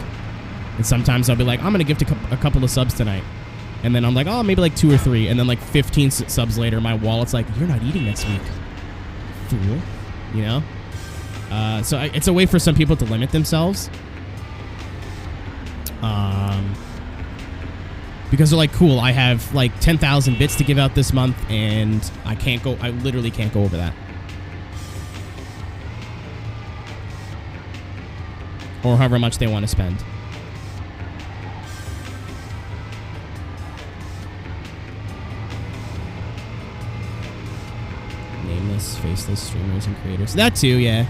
And sometimes I'll be like, I'm going to gift a couple of subs tonight. And then I'm like, oh, maybe like 2 or 3. And then like 15 subs later, my wallet's like, you're not eating next week, fool. You know? So it's a way for some people to limit themselves. Because they're like, cool, I have like 10,000 bits to give out this month, and I literally can't go over that. Or however much they want to spend. Nameless, faceless streamers and creators. That too, yeah.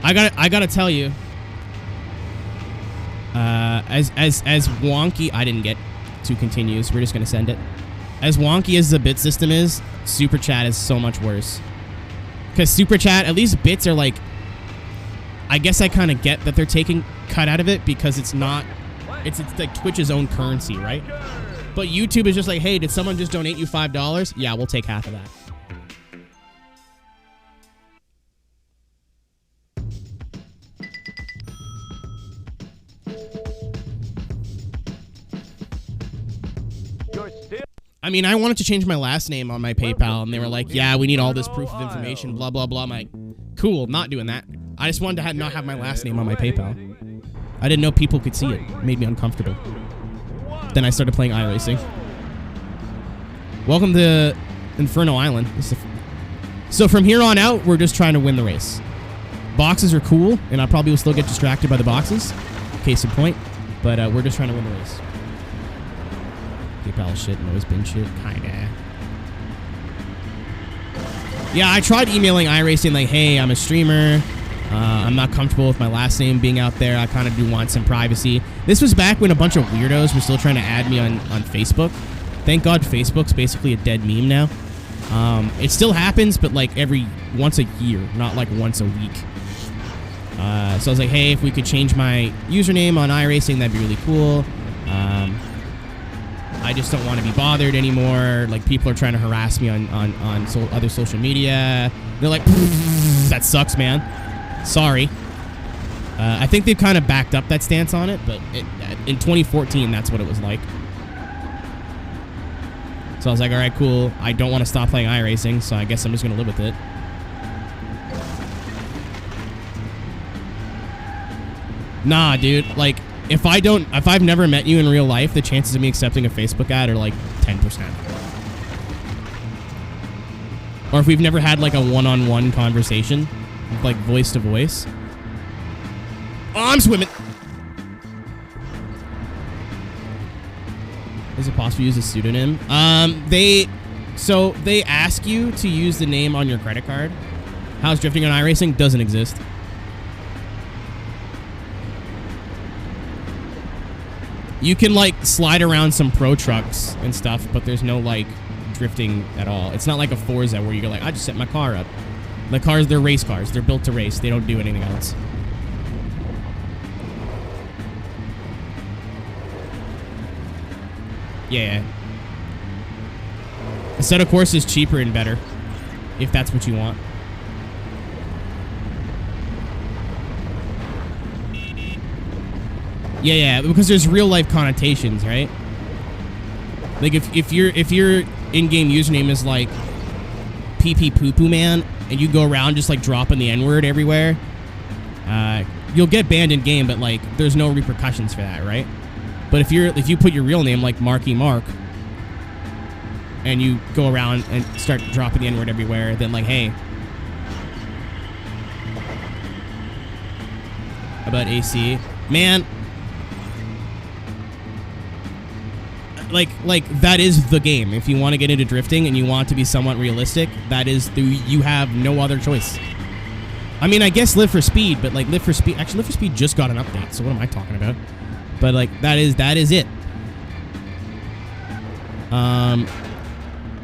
I gotta tell you, as wonky, I didn't get 2 continues. We're just gonna send it. As wonky as the bit system is, Super Chat is so much worse. Because Super Chat, at least bits are like, I guess I kind of get that they're taking cut out of it because it's not, it's like Twitch's own currency, right? But YouTube is just like, hey, did someone just donate you $5? Yeah, we'll take half of that. I mean, I wanted to change my last name on my PayPal, and they were like, yeah, we need all this proof of information, blah, blah, blah. I'm like, cool, not doing that. I just wanted to not have my last name on my PayPal. I didn't know people could see it. It made me uncomfortable. Then I started playing iRacing. Welcome to Inferno Island. So from here on out, we're just trying to win the race. Boxes are cool, and I probably will still get distracted by the boxes. Case in point. But we're just trying to win the race. PayPal shit, nose bin shit, kinda. Yeah, I tried emailing iRacing like, hey, I'm a streamer. I'm not comfortable with my last name being out there. I kind of do want some privacy. This was back when a bunch of weirdos were still trying to add me on Facebook. Thank God Facebook's basically a dead meme now. It still happens, but like once a year, not like once a week. So I was like, hey, if we could change my username on iRacing, that'd be really cool. I just don't want to be bothered anymore. Like, people are trying to harass me on other social media. They're like, that sucks, man. Sorry. I think they've kind of backed up that stance on it, but in 2014, that's what it was like. So I was like, all right, cool. I don't want to stop playing iRacing, so I guess I'm just going to live with it. Nah, dude. Like, if I've never met you in real life, the chances of me accepting a Facebook ad are like 10%. Or if we've never had like a one-on-one conversation, like voice to voice. Oh, I'm swimming. Is it possible to use a pseudonym? They ask you to use the name on your credit card. How's drifting on iRacing? Doesn't exist. You can like slide around some pro trucks and stuff, but there's no like drifting at all. It's not like a Forza where you're like, I just set my car up. The cars, they're race cars. They're built to race. They don't do anything else. Yeah. A set of course is cheaper and better, if that's what you want. Yeah, because there's real life connotations, right? Like if your in-game username is like PP Poo Poo Man, and you go around just like dropping the N-word everywhere, you'll get banned in game, but like there's no repercussions for that, right? But if you put your real name like Marky Mark, and you go around and start dropping the N-word everywhere, then like, hey, about AC, man. Like that is the game. If you want to get into drifting and you want to be somewhat realistic, you have no other choice. I mean, I guess Live for Speed, but like Live for Speed just got an update, so what am I talking about? But like that is it.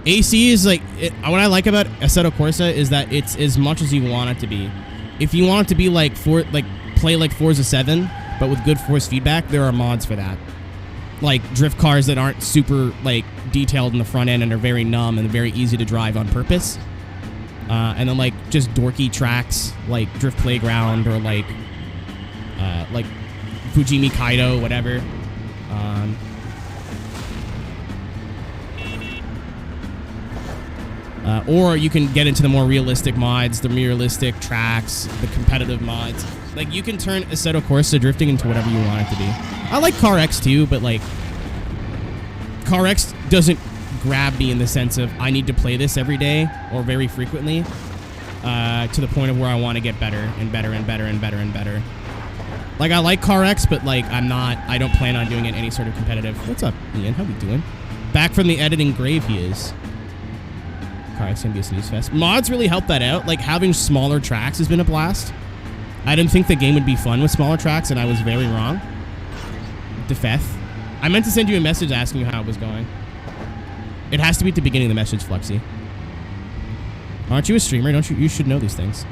AC is like what I like about Assetto Corsa is that it's as much as you want it to be. If you want it to be like play like Forza 7, but with good force feedback, there are mods for that. like drift cars that aren't super like detailed in the front end and are very numb and very easy to drive on purpose. And then like just dorky tracks like Drift Playground or like Fujimi Kaido, whatever. Or you can get into the more realistic mods, the realistic tracks, the competitive mods. Like, you can turn Assetto Corsa drifting into whatever you want it to be. I like Car X too, but like, Car X doesn't grab me in the sense of I need to play this every day or very frequently to the point of where I want to get better and better and better and better and better. Like, I like Car X, but like, I don't plan on doing it any sort of competitive. What's up, Ian? How we doing? Back from the editing grave he is. Car X can be a snooze fest. Mods really help that out. Like, having smaller tracks has been a blast. I didn't think the game would be fun with smaller tracks, and I was very wrong. Defeth. I meant to send you a message asking you how it was going. It has to be at the beginning of the message, Fluxy. Aren't you a streamer? Don't you? You should know these things.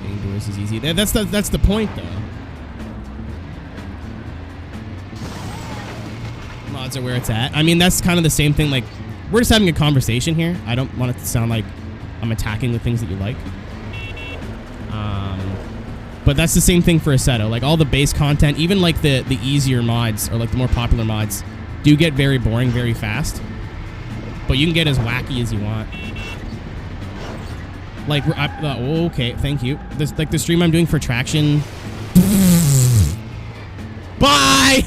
Getting doors is easy. That's the point, though. Mods are where it's at. I mean, that's kind of the same thing. Like, we're just having a conversation here. I don't want it to sound like I'm attacking the things that you like. But that's the same thing for Assetto. Like, all the base content, even like the easier mods or like the more popular mods, do get very boring very fast. But you can get as wacky as you want. Like, okay, thank you. This, like, the stream I'm doing for Traction. Bye!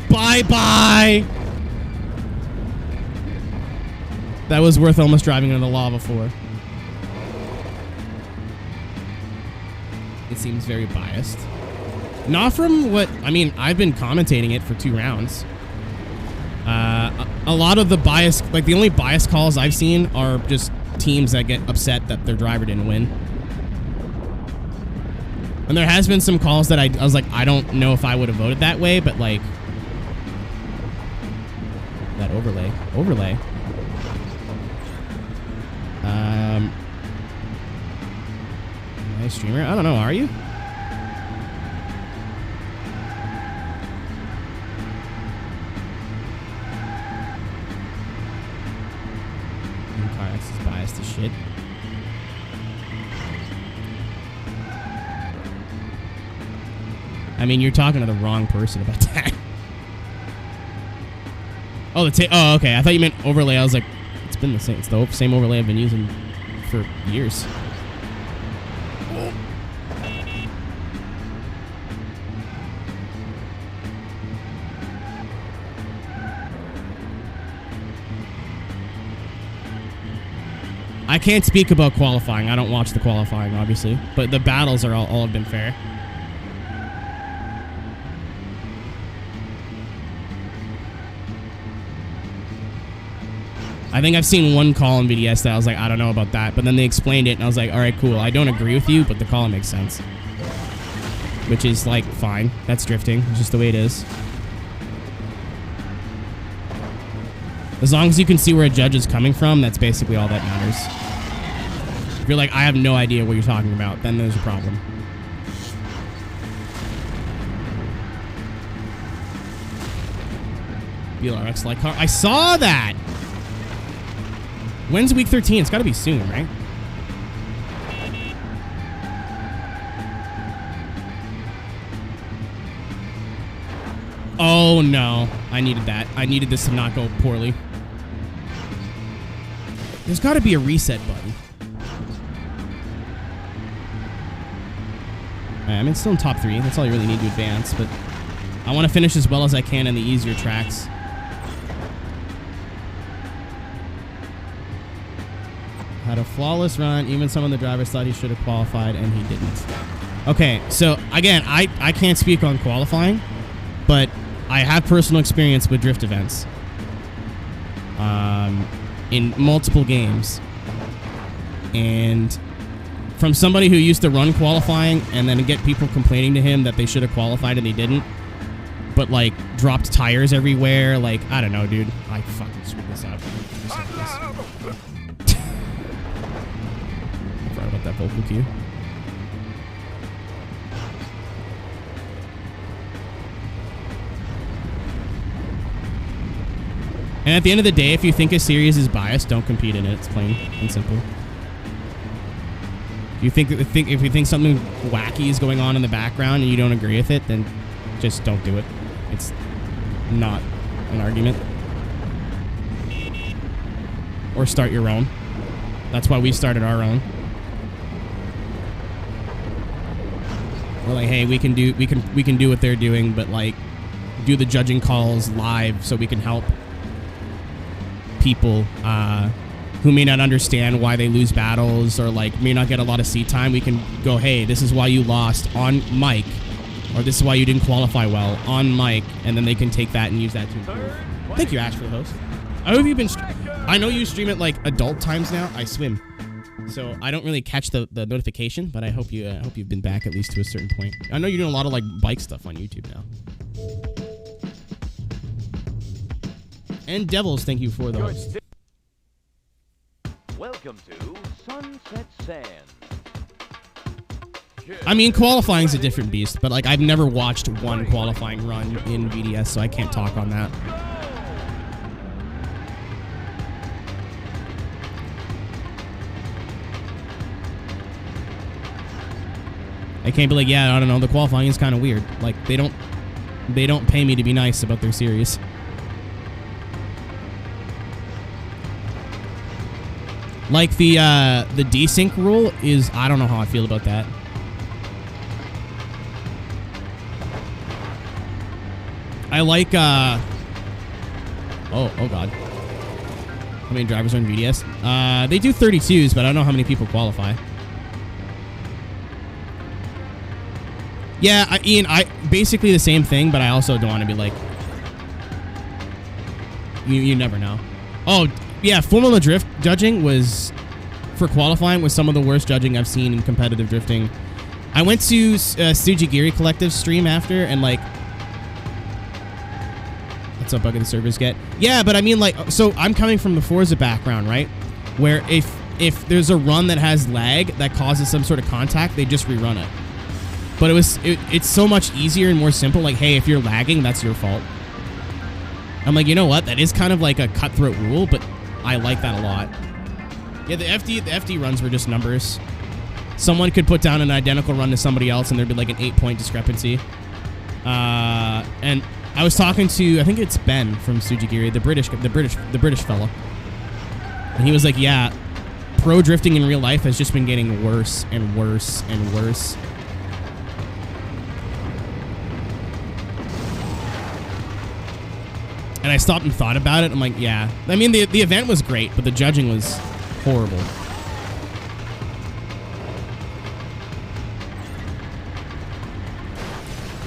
Bye-bye! That was worth almost driving into the lava for. It seems very biased. Not from what... I mean, I've been commentating it for 2 rounds. A lot of the bias... Like, the only bias calls I've seen are just teams that get upset that their driver didn't win. And there has been some calls that I was like, I don't know if I would have voted that way, but, like... That overlay. Overlay. Am I a streamer? I don't know. Are you? Car X is biased as shit. I mean, you're talking to the wrong person about that. Oh, oh, okay. I thought you meant overlay. I was like, it's been the same. It's the same overlay I've been using for years. I can't speak about qualifying. I don't watch the qualifying, obviously, but the battles are all have been fair. I think I've seen one call in BDS that I was like, I don't know about that. But then they explained it, and I was like, all right, cool. I don't agree with you, but the call makes sense. Which is, like, fine. That's drifting. It's just the way it is. As long as you can see where a judge is coming from, that's basically all that matters. If you're like, I have no idea what you're talking about, then there's a problem. BLRX like car. I saw that! When's week 13? It's got to be soon, right? Oh, no. I needed that. I needed this to not go poorly. There's got to be a reset button. I mean, still in top 3. That's all you really need to advance, but I want to finish as well as I can in the easier tracks. Had a flawless run. Even some of the drivers thought he should have qualified, and he didn't. Okay, so again, I can't speak on qualifying, but I have personal experience with drift events in multiple games. And from somebody who used to run qualifying and then get people complaining to him that they should have qualified and they didn't, but like dropped tires everywhere, like, I don't know, dude. I fucking screwed this up. Sorry about that vocal cue. And at the end of the day, if you think a series is biased, don't compete in it. It's plain and simple. If you think something wacky is going on in the background and you don't agree with it, then just don't do it. It's not an argument. Or start your own. That's why we started our own. We're like, hey, we can do what they're doing, but like do the judging calls live so we can help people who may not understand why they lose battles or like may not get a lot of seat time. We can go, hey, this is why you lost on mic, or this is why you didn't qualify well on mic, and then they can take that and use that to improve. Thank you, Ash, for the host. I hope you've been. I know you stream at like adult times now. I swim, so I don't really catch the notification, but I hope you've been back at least to a certain point. I know you're doing a lot of like bike stuff on YouTube now. And Devils, thank you for the host. Welcome to Sunset Sand. I mean, qualifying's a different beast, but like I've never watched one qualifying run in VDS, so I can't talk on that. I can't be like, yeah, I don't know, the qualifying is kind of weird. Like they don't pay me to be nice about their series. Like the desync rule is, I don't know how I feel about that. I like oh god. How many drivers are in VDS? They do 32s, but I don't know how many people qualify. Yeah, Ian, I basically the same thing, but I also don't want to be like, you never know. Oh, yeah, Formula Drift judging was, for qualifying, was some of the worst judging I've seen in competitive drifting. I went to Sujigiri Collective stream after, and like, what's up, bug of the servers get? Yeah, but I mean, like, so I'm coming from the Forza background, right? Where if there's a run that has lag that causes some sort of contact, they just rerun it. But it's so much easier and more simple. Like, hey, if you're lagging, that's your fault. I'm like, you know what? That is kind of like a cutthroat rule, but I like that a lot. Yeah, the FD runs were just numbers. Someone could put down an identical run to somebody else, and there'd be like an 8-point discrepancy. And I was talking to, I think it's Ben from Sujigiri, the British fella, and he was like, yeah, pro drifting in real life has just been getting worse and worse and worse. And I stopped and thought about it. I'm like, yeah. I mean, the event was great, but the judging was horrible.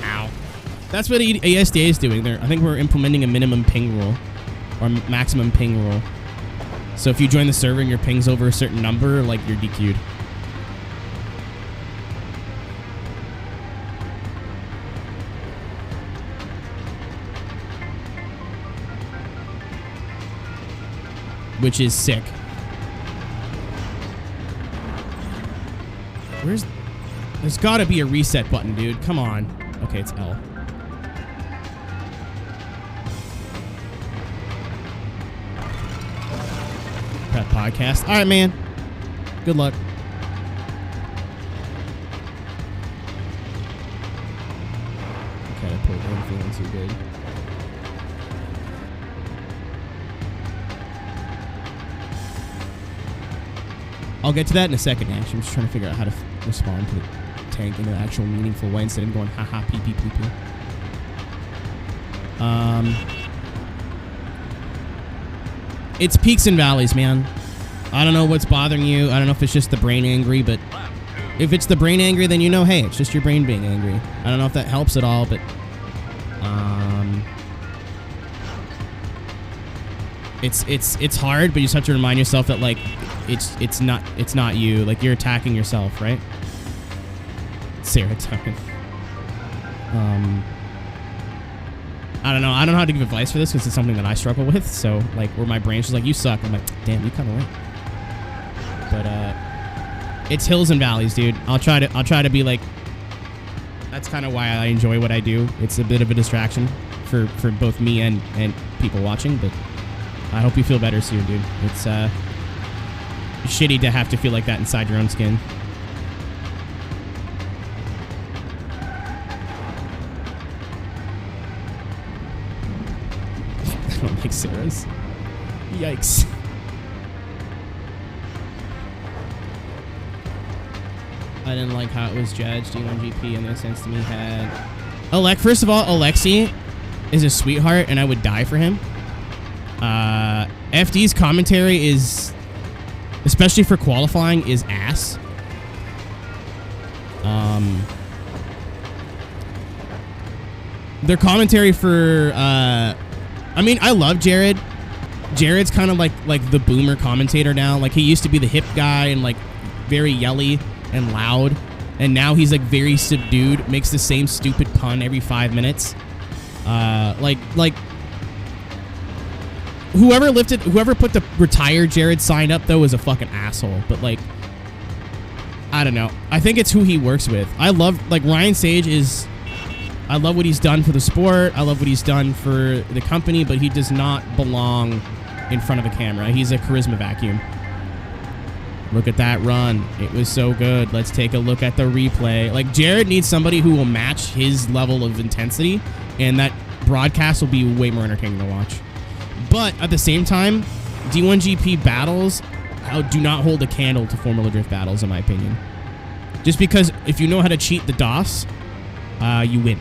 Ow. That's what ASDA is doing. I think we're implementing a minimum ping rule, or maximum ping rule. So if you join the server and your ping's over a certain number, like, you're DQ'd. Which is sick. There's gotta be a reset button, dude. Come on. Okay, it's L. Prep podcast. All right, man. Good luck. Okay, I pulled one feeling too good. I'll get to that in a second, actually. I'm just trying to figure out how to respond to the tank in an actual meaningful way instead of going, haha, pee, pee, pee, pee. It's peaks and valleys, man. I don't know what's bothering you. I don't know if it's just the brain angry, but if it's the brain angry, then you know, hey, it's just your brain being angry. I don't know if that helps at all, but it's hard, but you just have to remind yourself that like it's not you. Like, you're attacking yourself, right? Serotonin. I don't know. I don't know how to give advice for this because it's something that I struggle with. So like, where my brain's just like, you suck. I'm like, damn, you kind of right. But it's hills and valleys, dude. I'll try to be like. That's kind of why I enjoy what I do. It's a bit of a distraction for both me and people watching, but I hope you feel better soon, dude. It's shitty to have to feel like that inside your own skin. I don't like Sarah's. Yikes. I didn't like how it was judged. D1GP in no sense to me had... First of all, Alexi is a sweetheart, and I would die for him. FD's commentary is, especially for qualifying, is ass. Their commentary for, I mean, I love Jared. Jared's kind of like the boomer commentator now. Like, he used to be the hip guy and like very yelly and loud, and now he's like very subdued, makes the same stupid pun every 5 minutes. Like whoever put the retired Jared sign up though is a fucking asshole. But like, I don't know. I think it's who he works with. I love, like, Ryan Sage is, I love what he's done for the sport. I love what he's done for the company, but he does not belong in front of a camera. He's a charisma vacuum. Look at that run. It was so good. Let's take a look at the replay. Like, Jared needs somebody who will match his level of intensity, and that broadcast will be way more entertaining to watch. But at the same time, D1GP battles do not hold a candle to Formula Drift battles, in my opinion. Just because if you know how to cheat the DOS, you win.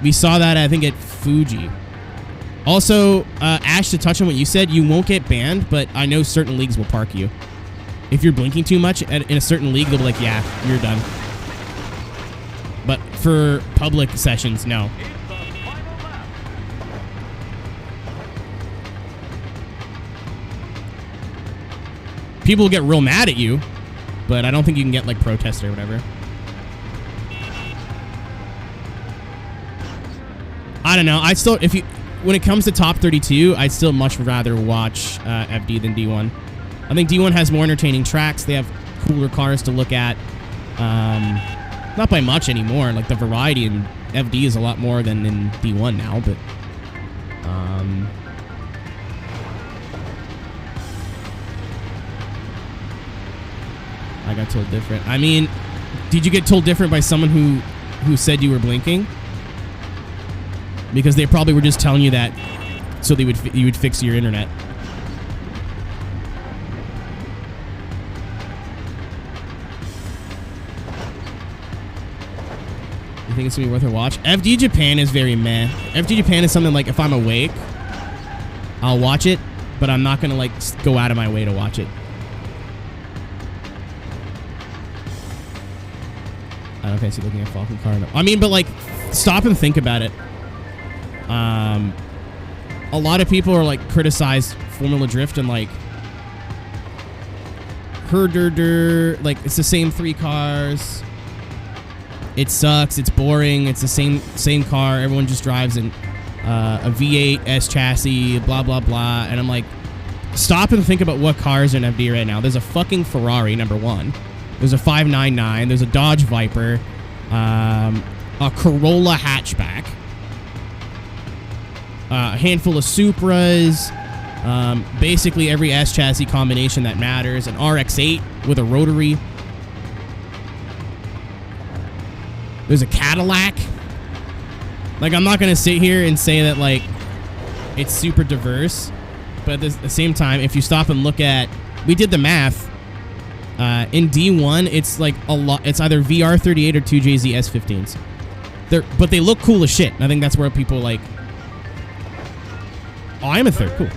We saw that, I think, at Fuji. Also, Ash, to touch on what you said, you won't get banned, but I know certain leagues will park you. If you're blinking too much in a certain league, they'll be like, yeah, you're done. But for public sessions, no. People will get real mad at you, but I don't think you can get, like, protest or whatever. I don't know. When it comes to top 32, I'd still much rather watch FD than D1. I think D1 has more entertaining tracks. They have cooler cars to look at. Not by much anymore. Like, the variety in FD is a lot more than in D1 now, but... I got told different. I mean, did you get told different by someone who said you were blinking? Because they probably were just telling you that so you would fix your internet. You think it's gonna be worth a watch? FD Japan is very meh. FD Japan is something like, if I'm awake, I'll watch it, but I'm not gonna like go out of my way to watch it. I don't fancy looking at Falcon Car. No. I mean, but like, stop and think about it. A lot of people are like criticize Formula Drift and like herder, like it's the same 3 cars. It sucks. It's boring. It's the same car. Everyone just drives in a V8 S chassis. Blah blah blah. And I'm like, stop and think about what cars are in FD right now. There's a fucking Ferrari, number 1. There's a 599. There's a Dodge Viper. A Corolla hatchback. A handful of Supras. Basically every S chassis combination that matters. An RX-8 with a rotary. There's a Cadillac. Like, I'm not going to sit here and say that, like, it's super diverse. But at the same time, if you stop and look at... We did the math. In D1, it's like a lot. It's either VR38 or 2JZ S15s. But they look cool as shit. And I think that's where people like... Oh, I'm a third. Cool.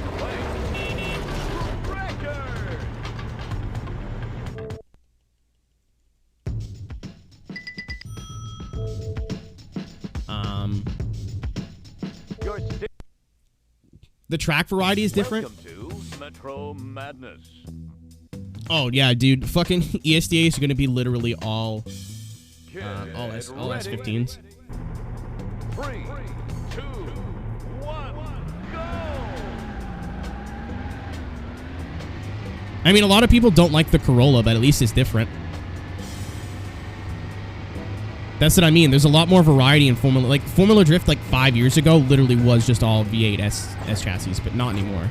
The track variety is different. Welcome to Metro Madness. Oh yeah, dude. Fucking ESDA is going to be literally all S15s. 3, 2, 1, go! I mean, a lot of people don't like the Corolla, but at least it's different. That's what I mean. There's a lot more variety in Formula... Like, Formula Drift, like, 5 years ago, literally was just all V8 S chassis, but not anymore.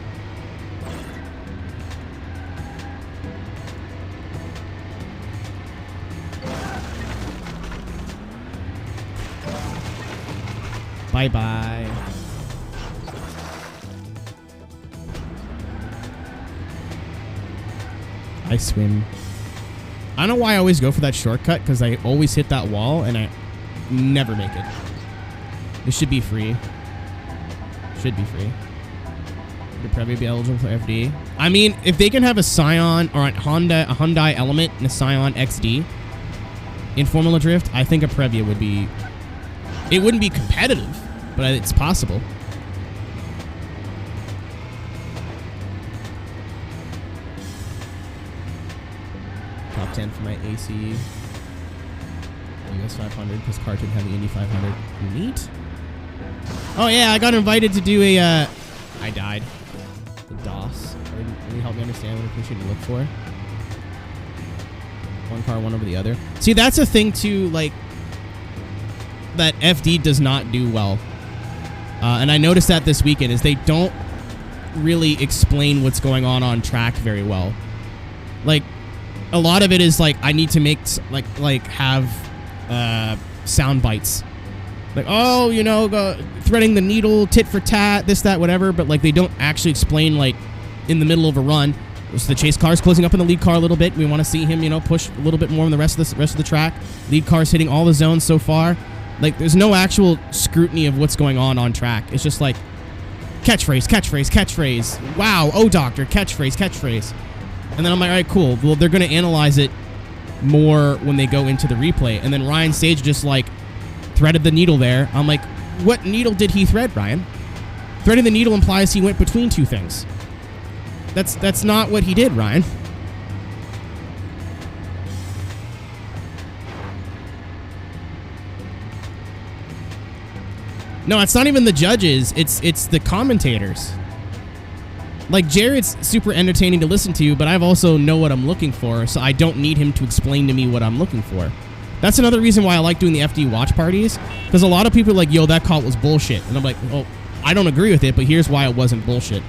Bye-bye. I swim. I don't know why I always go for that shortcut, because I always hit that wall, and I never make it. This should be free. Should be free. Could probably be eligible for FD. I mean, if they can have a Scion or a Hyundai Element and a Scion XD in Formula Drift, I think a Previa would be... It wouldn't be competitive, but it's possible. Top 10 for my AC. US 500 because Cartoon had the Indy 500. Neat. Oh yeah, I got invited to do a... I died. The DOS. Can you help me understand what we should look for? One car, one over the other. See, that's a thing too, like, that FD does not do well. And I noticed that this weekend, is they don't really explain what's going on track very well. Like, a lot of it is like, I need to make, have sound bites. Like, oh, you know, threading the needle, tit for tat, this, that, whatever. But, like, they don't actually explain, like, in the middle of a run. So the chase car's closing up in the lead car a little bit. We want to see him, you know, push a little bit more in the rest of the track. Lead car's hitting all the zones so far. Like, there's no actual scrutiny of what's going on track. It's just like, catchphrase, catchphrase, catchphrase. Wow, oh, doctor, catchphrase, catchphrase. And then I'm like, all right, cool. Well, they're going to analyze it more when they go into the replay. And then Ryan Sage just, like, threaded the needle there. I'm like, what needle did he thread, Ryan? Threading the needle implies he went between two things. That's not what he did, Ryan. No, it's not even the judges. It's the commentators. Like, Jared's super entertaining to listen to, but I've also know what I'm looking for, so I don't need him to explain to me what I'm looking for. That's another reason why I like doing the FD watch parties, because a lot of people are like, yo, that call was bullshit. And I'm like, well, I don't agree with it, but here's why it wasn't bullshit.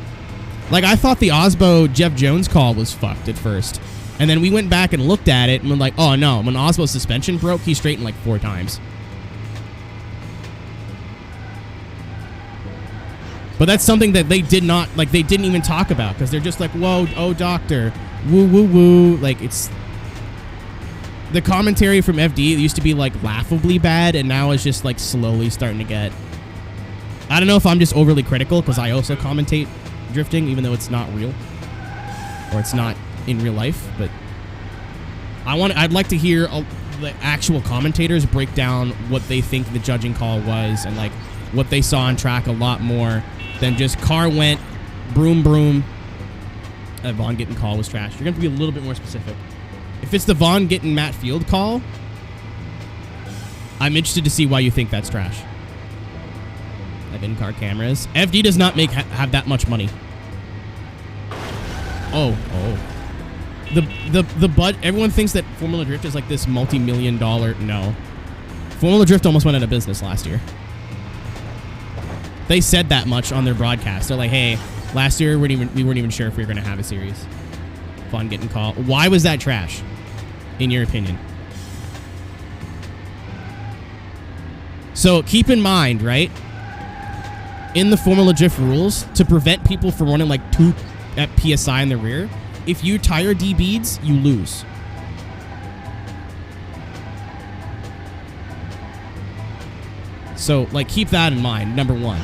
Like, I thought the Osbo Jeff Jones call was fucked at first. And then we went back and looked at it and we're like, oh no, when Osbo's suspension broke, he straightened like 4 times. But that's something that they did not, like, they didn't even talk about, because they're just like, whoa, oh, doctor, woo, woo, woo. Like, it's... The commentary from FD used to be, like, laughably bad, and now it's just, like, slowly starting to get... I don't know if I'm just overly critical, because I also commentate drifting, even though it's not real. Or it's not in real life, but... I'd like to hear the actual commentators break down what they think the judging call was, and, like, what they saw on track a lot more than just car went, broom, broom. Vaughn Gittin call was trash. You're going to be a little bit more specific. If it's the Vaughn Gittin Matt Field call, I'm interested to see why you think that's trash. Have in-car cameras. FD does not have that much money. Oh. Everyone thinks that Formula Drift is like this multi-million dollar. No. Formula Drift almost went out of business last year. They said that much on their broadcast. They're like, hey, last year we weren't even sure if we were going to have a series. Vaughn Gittin call. Why was that trash, in your opinion? So keep in mind, right? In the Formula Drift rules, to prevent people from running like 2 at PSI in the rear, if you tire D-beads, you lose. So, like, keep that in mind, number 1.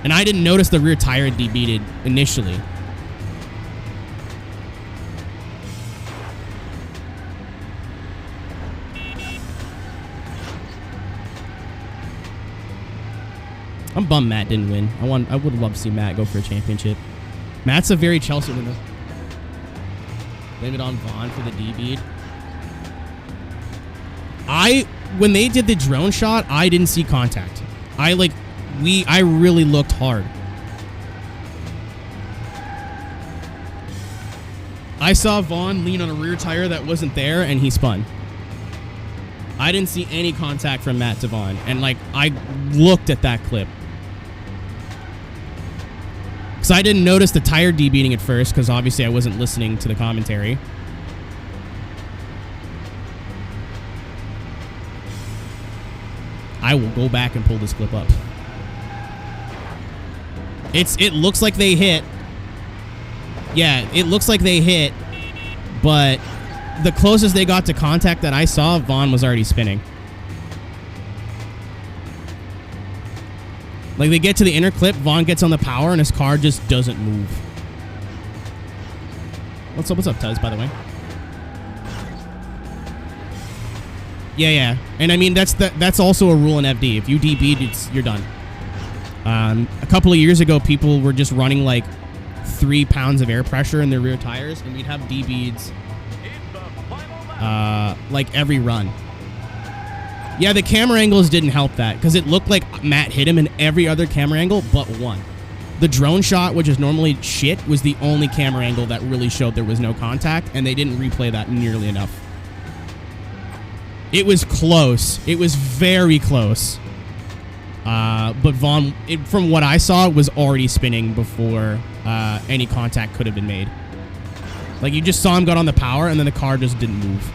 And I didn't notice the rear tire D-beaded initially. I'm bummed Matt didn't win. I would love to see Matt go for a championship. Matt's a very Chelsea winner. Blame it on Vaughn for the D-bead. When they did the drone shot, I didn't see contact. I really looked hard. I saw Vaughn lean on a rear tire that wasn't there, and he spun. I didn't see any contact from Matt to Vaughn, and, like, I looked at that clip. Because I didn't notice the tire D-beating at first, because obviously I wasn't listening to the commentary. I will go back and pull this clip up. It looks like they hit. Yeah, it looks like they hit, but the closest they got to contact that I saw, Vaughn was already spinning. Like, they get to the inner clip, Vaughn gets on the power, and his car just doesn't move. What's up, Tuz, by the way? Yeah. And I mean, that's also a rule in FD. If you DB'd, you're done. A couple of years ago, people were just running like 3 pounds of air pressure in their rear tires, and we'd have DB'd like every run. Yeah, the camera angles didn't help that, because it looked like Matt hit him in every other camera angle but one. The drone shot, which is normally shit, was the only camera angle that really showed there was no contact, and they didn't replay that nearly enough. It was close. It was very close. But Vaughn, from what I saw, was already spinning before any contact could have been made. Like, you just saw him got on the power, and then the car just didn't move.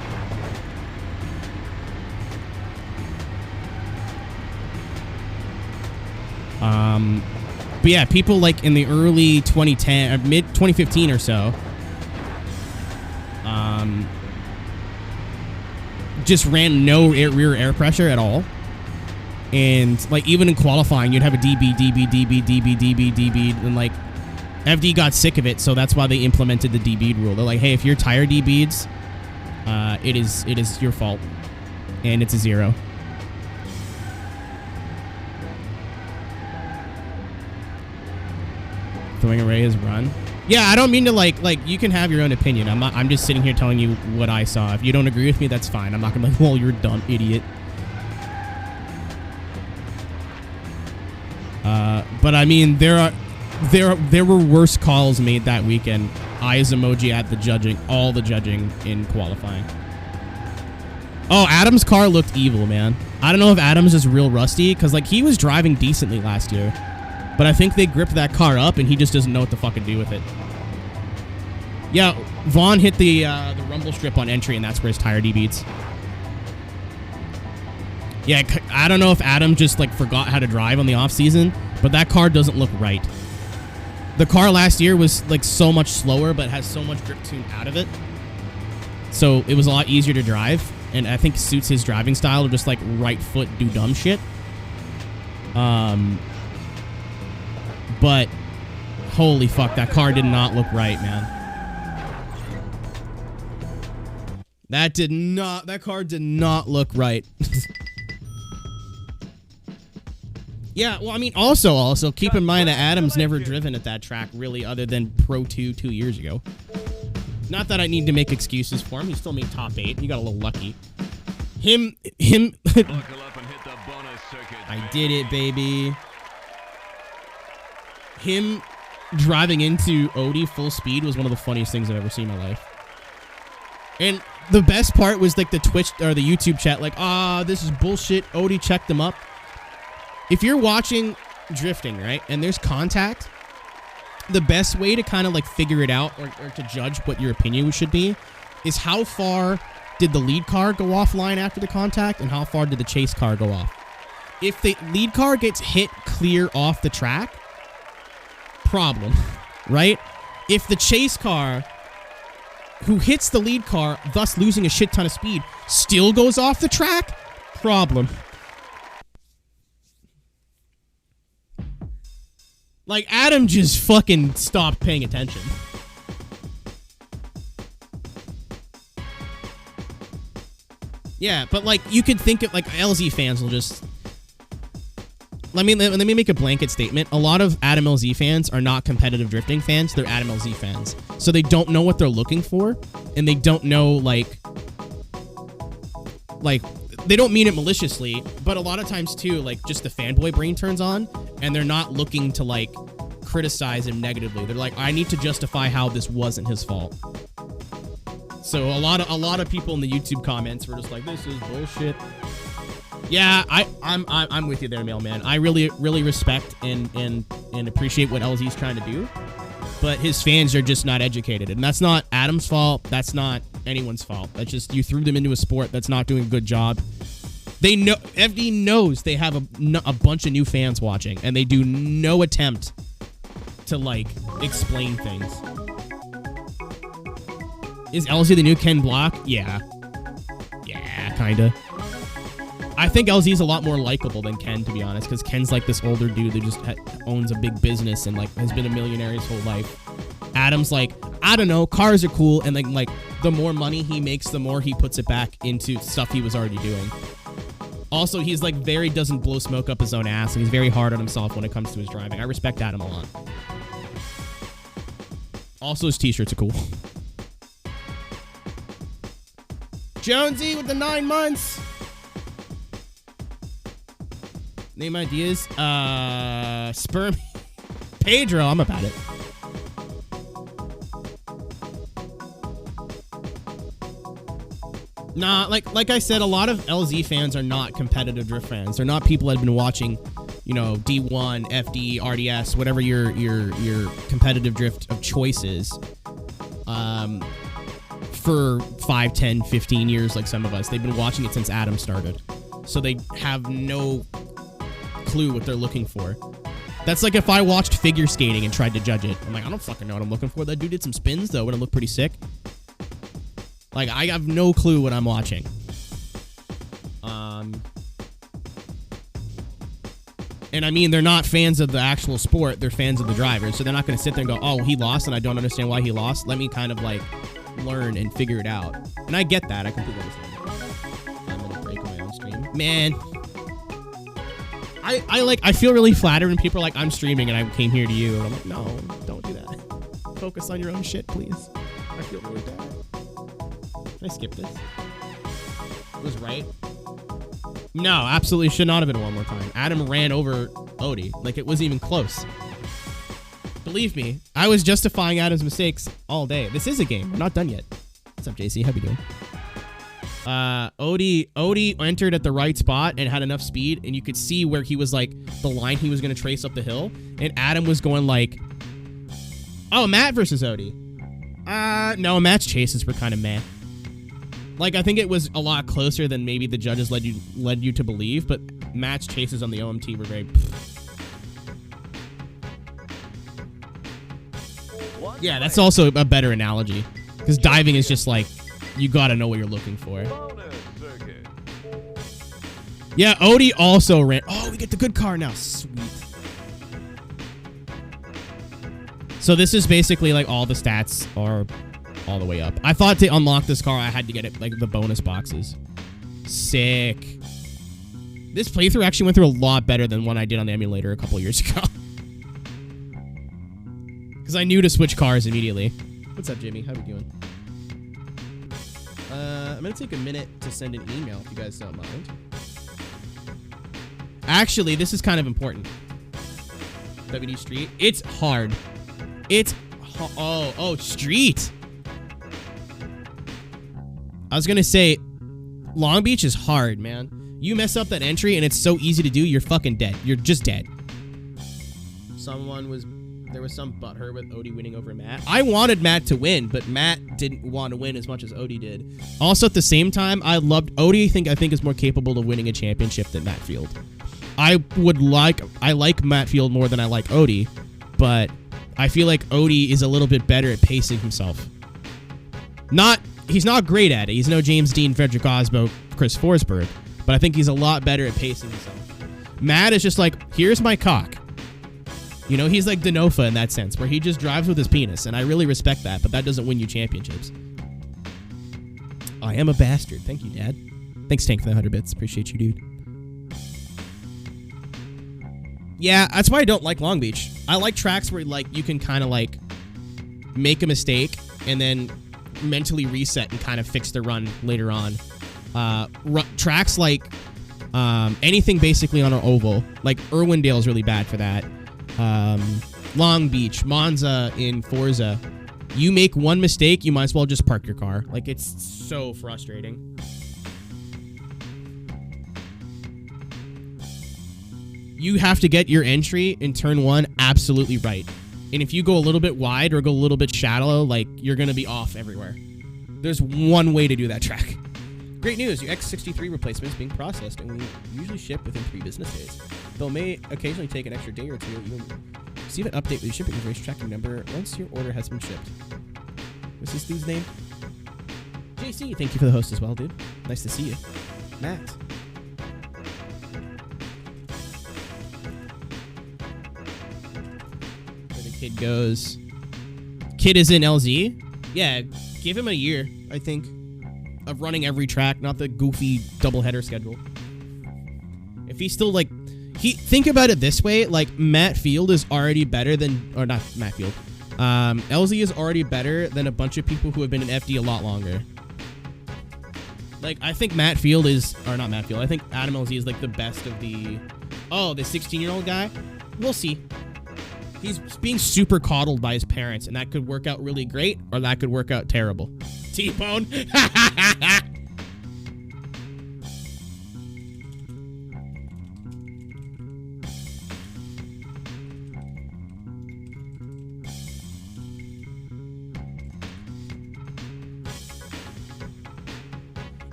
But yeah, people like in the early 2010, or mid 2015 or so, just ran no rear air pressure at all. And like, even in qualifying, you'd have a DB, and like, FD got sick of it, so that's why they implemented the DB rule. They're like, hey, if your tire DB'd, it is your fault, and it's a 0. Throwing away his run. Yeah, I don't mean to like you can have your own opinion. I'm just sitting here telling you what I saw. If you don't agree with me, that's fine. I'm not gonna be like, well, you're a dumb idiot. But I mean, there were worse calls made that weekend. Eyes emoji at the judging, all the judging in qualifying. Oh, Adam's car looked evil, man. I don't know if Adam's is real rusty, because like, he was driving decently last year, but I think they gripped that car up and he just doesn't know what to fucking do with it. Yeah, Vaughn hit the rumble strip on entry, and that's where his tire DB'd. Yeah, I don't know if Adam just like forgot how to drive on the off season, but that car doesn't look right. The car last year was like so much slower, but has so much grip tune out of it, so it was a lot easier to drive, and I think suits his driving style to just like right foot do dumb shit. But holy fuck, that car did not look right, man. That car did not look right. Yeah, well, I mean, also, keep in mind that Adam's never driven at that track, really, other than Pro 2 years ago. Not that I need to make excuses for him. He still made top 8. He got a little lucky. Him. Buckle up and hit the bonus circuit. I did it, baby. Him driving into Odie full speed was one of the funniest things I've ever seen in my life. And the best part was like the Twitch or the YouTube chat, like, this is bullshit. Odie checked him up. If you're watching drifting, right, and there's contact, the best way to kind of like figure it out or to judge what your opinion should be is how far did the lead car go offline after the contact and how far did the chase car go off. If the lead car gets hit clear off the track, problem, right? If the chase car, who hits the lead car, thus losing a shit ton of speed, still goes off the track, problem. Like, Adam just fucking stopped paying attention. Yeah, but like, you could think of like LZ fans will just... Let me make a blanket statement. A lot of Adam LZ fans are not competitive drifting fans. They're Adam LZ fans. So they don't know what they're looking for, and they don't know, like, they don't mean it maliciously, but a lot of times too, like, just the fanboy brain turns on, and they're not looking to like criticize him negatively. They're like, I need to justify how this wasn't his fault. So a lot of people in the YouTube comments were just like, this is bullshit. Yeah, I'm with you there, Mailman. I really respect and appreciate what LZ's trying to do, but his fans are just not educated, and that's not Adam's fault. That's not anyone's fault. That's just, you threw them into a sport that's not doing a good job. They know, FD knows they have a bunch of new fans watching, and they do no attempt to, like, explain things. Is LZ the new Ken Block? Yeah. Yeah, kinda. I think LZ is a lot more likable than Ken, to be honest, because Ken's like this older dude that just owns a big business and, like, has been a millionaire his whole life. Adam's like, I don't know, cars are cool, and then, like, the more money he makes, the more he puts it back into stuff he was already doing. Also, he's, like, doesn't blow smoke up his own ass, and he's very hard on himself when it comes to his driving. I respect Adam a lot. Also, his t-shirts are cool. Jonesy with the 9 months. Name ideas. Sperm. Pedro, I'm about it. Nah, like I said, a lot of LZ fans are not competitive drift fans. They're not people that have been watching, you know, D1, FD, RDS, whatever your competitive drift of choice is, for 5, 10, 15 years, like some of us. They've been watching it since Adam started. So they have no clue what they're looking for. That's like if I watched figure skating and tried to judge it. I'm like, I don't fucking know what I'm looking for. That dude did some spins, though, and it looked pretty sick. Like, I have no clue what I'm watching. And I mean, they're not fans of the actual sport. They're fans of the driver. So they're not going to sit there and go, oh, he lost, and I don't understand why he lost. Let me kind of, like, learn and figure it out. And I get that. I completely understand it. I'm going to break my own stream. Man. I feel really flattered when people are like, I'm streaming and I came here to you. And I'm like, no, don't do that. Focus on your own shit, please. I feel really bad. Can I skip this? It was right. No, absolutely should not have been one more time. Adam ran over Odie. Like, it wasn't even close. Believe me, I was justifying Adam's mistakes all day. This is a game. We're not done yet. What's up, JC? How you doing? Odie entered at the right spot and had enough speed, and you could see where he was, like, the line he was going to trace up the hill, and Adam was going, like, oh, Matt versus Odie. No, Matt's chases were kind of meh. Like, I think it was a lot closer than maybe the judges led you to believe, but Matt's chases on the OMT were very... Yeah, that's also a better analogy. Because diving is just like, you gotta know what you're looking for. Yeah, Odie also ran... Oh, we get the good car now. Sweet. So this is basically like all the stats are all the way up. I thought to unlock this car, I had to get it like the bonus boxes. Sick. This playthrough actually went through a lot better than one I did on the emulator a couple years ago. Because I knew to switch cars immediately. What's up, Jimmy? How we doing? I'm going to take a minute to send an email if you guys don't mind. Actually, this is kind of important. WD Street. It's hard. It's... Oh, Street. I was going to say, Long Beach is hard, man. You mess up that entry and it's so easy to do, you're fucking dead. You're just dead. There was some butthurt with Odie winning over Matt. I wanted Matt to win, but Matt didn't want to win as much as Odie did. Also, at the same time, I loved Odie. I think is more capable of winning a championship than Matt Field. I like Matt Field more than I like Odie, but I feel like Odie is a little bit better at pacing himself. He's not great at it. He's no James Dean, Frederick Osbo, Chris Forsberg, but I think he's a lot better at pacing himself. Matt is just like, here's my cock. You know, he's like Denofa in that sense, where he just drives with his penis, and I really respect that, but that doesn't win you championships. I am a bastard. Thank you, Dad. Thanks, Tank, for the 100 bits. Appreciate you, dude. Yeah, that's why I don't like Long Beach. I like tracks where, like, you can kind of, like, make a mistake and then mentally reset and kind of fix the run later on. Tracks like anything basically on an oval, like Irwindale is really bad for that. Long Beach, Monza in Forza. You make one mistake, you might as well just park your car. Like, it's so frustrating. You have to get your entry in turn one absolutely right. And if you go a little bit wide or go a little bit shallow, like, you're going to be off everywhere. There's one way to do that track. Great news, your X63 replacement is being processed and we usually ship within 3 business days. Though it may occasionally take an extra day or two, you'll receive an update with your shipping information tracking number once your order has been shipped. What's this dude's name? JC, thank you for the host as well, dude. Nice to see you. Matt. Where the kid goes. Kid is in LZ? Yeah, give him a year, I think, of running every track, not the goofy doubleheader schedule. If he's still like, think about it this way, like Matt Field is already better than, or not Matt Field, LZ is already better than a bunch of people who have been in FD a lot longer. Like, I think Matt Field is, or not Matt Field, I think Adam LZ is like the best of the 16-year-old guy. We'll see. He's being super coddled by his parents, and that could work out really great, or that could work out terrible. T-Bone.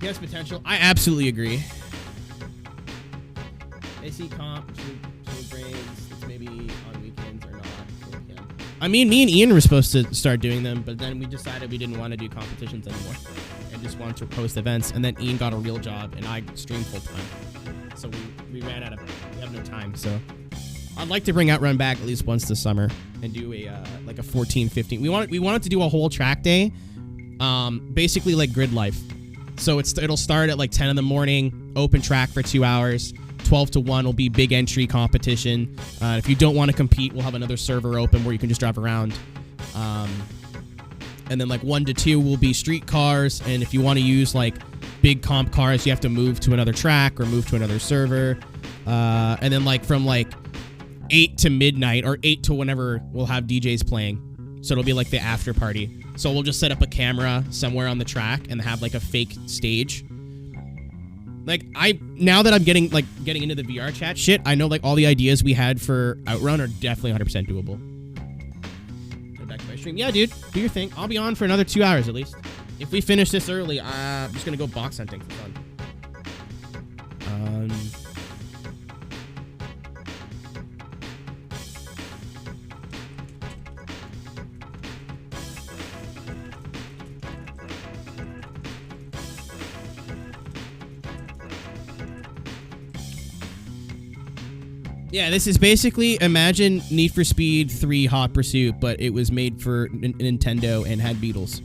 He has potential. I absolutely agree. AC comp, two brains, maybe on weekends or not. I mean, me and Ian were supposed to start doing them, but then we decided we didn't want to do competitions anymore and just wanted to host events. And then Ian got a real job, and I streamed full time. So we ran out of, we have no time. So I'd like to bring Outrun back at least once this summer and do a like a 14, 15. We wanted to do a whole track day, basically like Grid Life. So it'll start at like 10 in the morning, open track for 2 hours. 12 to 1 will be big entry competition. If you don't want to compete, we'll have another server open where you can just drive around. And then like 1 to 2 will be street cars. And if you want to use like big comp cars, you have to move to another track or move to another server. And then like from like 8 to midnight or 8 to whenever we'll have DJs playing. So it'll be like the after party. So we'll just set up a camera somewhere on the track and have like a fake stage. Like now that I'm getting into the VR chat shit, I know like all the ideas we had for Outrun are definitely 100% doable. Go back to my stream. Yeah, dude, do your thing. I'll be on for another 2 hours at least. If we finish this early, I'm just gonna go box hunting for fun. Yeah, this is basically, imagine Need for Speed 3 Hot Pursuit, but it was made for Nintendo and had Beetles.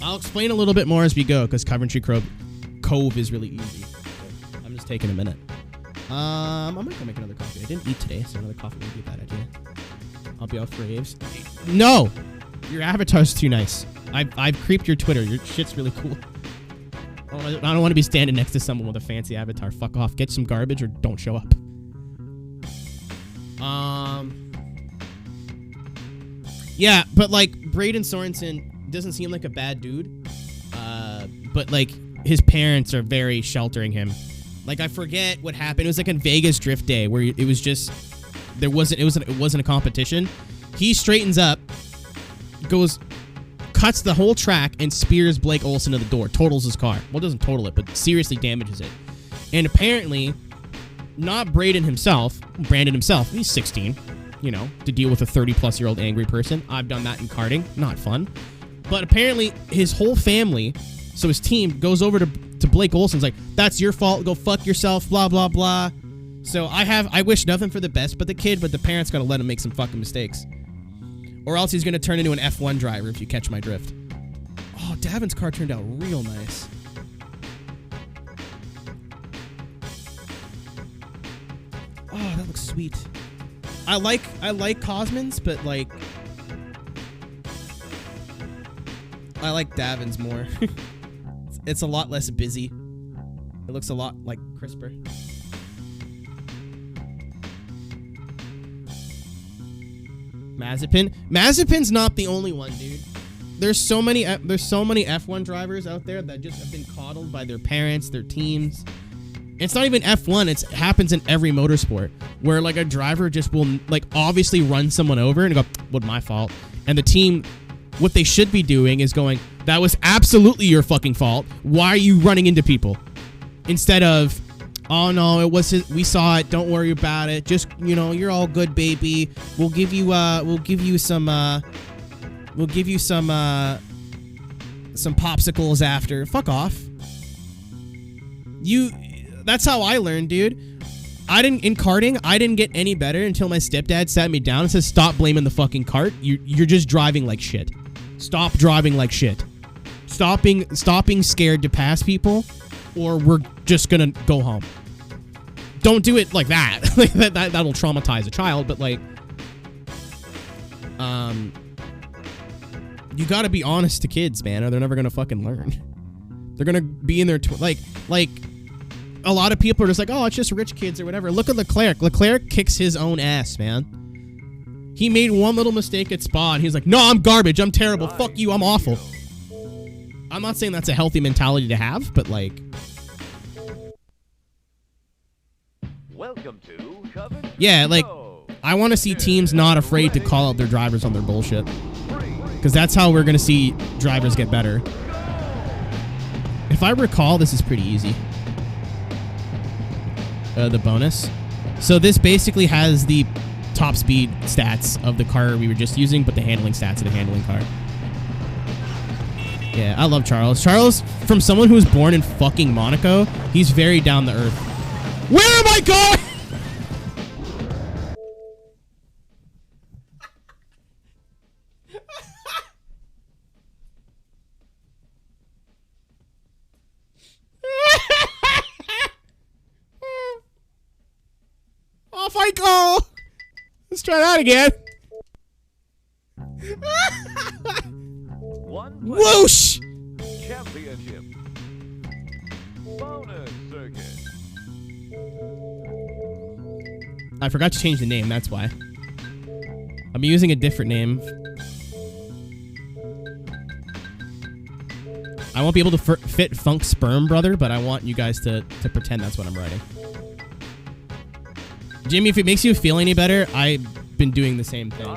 I'll explain a little bit more as we go, because Coventry Cove is really easy. So I'm just taking a minute. I might go make another coffee. I didn't eat today, so another coffee would be a bad idea. I'll be out for Aves. No! Your avatar's too nice. I've creeped your Twitter. Your shit's really cool. I don't want to be standing next to someone with a fancy avatar. Fuck off. Get some garbage or don't show up. Yeah, but like Braden Sorensen doesn't seem like a bad dude. But like his parents are very sheltering him. Like I forget what happened. It was like a Vegas Drift Day where it was just it wasn't a competition. He straightens up, cuts the whole track and spears Blake Olsen to the door. Totals his car. Well, doesn't total it, but seriously damages it. And apparently, not Brandon himself, he's 16, to deal with a 30-plus-year-old angry person. I've done that in karting. Not fun. But apparently, his whole family, so his team, goes over to Blake Olsen's like, that's your fault. Go fuck yourself, blah, blah, blah. So I wish nothing for the best but the kid, but the parents got to let him make some fucking mistakes. Or else he's going to turn into an F1 driver, if you catch my drift. Oh, Davin's car turned out real nice. Oh, that looks sweet. I like Cosman's, but like I like Davin's more. It's a lot less busy. It looks a lot like crisper. Mazepin's not the only one, dude. There's so many F1 drivers out there that just have been coddled by their parents, their teams. It's not even F1, it happens in every motorsport where like a driver just will like obviously run someone over and go, "What, my fault?" And the team what they should be doing is going, that was absolutely your fucking fault. Why are you running into people? Instead of, oh no, it was his, we saw it. Don't worry about it. Just, you know, you're all good, baby. We'll give you some popsicles after. Fuck off. That's how I learned, dude. In karting, I didn't get any better until my stepdad sat me down and said, stop blaming the fucking cart. You're just driving like shit. Stop driving like shit. Stop being scared to pass people, or we're just gonna go home. Don't do it like that. Like that'll traumatize a child, but like, you gotta be honest to kids, man, or they're never gonna fucking learn. They're gonna be in their like a lot of people are just like, oh, it's just rich kids or whatever. Look at Leclerc. Leclerc kicks his own ass, man. He made one little mistake at Spa, and he's like, no, I'm garbage. I'm terrible. Fuck you. I'm awful. I'm not saying that's a healthy mentality to have, but like... Welcome to Coventry. Yeah, like, I want to see teams not afraid to call out their drivers on their bullshit. Because that's how we're going to see drivers get better. If I recall, this is pretty easy. The bonus. So this basically has the top speed stats of the car we were just using, but the handling stats of the handling car. Yeah, I love Charles. Charles, from someone who was born in fucking Monaco, he's very down to earth. Where am I going? Off I go! Let's try that again. Whoosh! Championship. Bonus circuit. I forgot to change the name, that's why. I'm using a different name. I won't be able to fit Funk Sperm Brother, but I want you guys to pretend that's what I'm writing. Jimmy, if it makes you feel any better, I've been doing the same thing.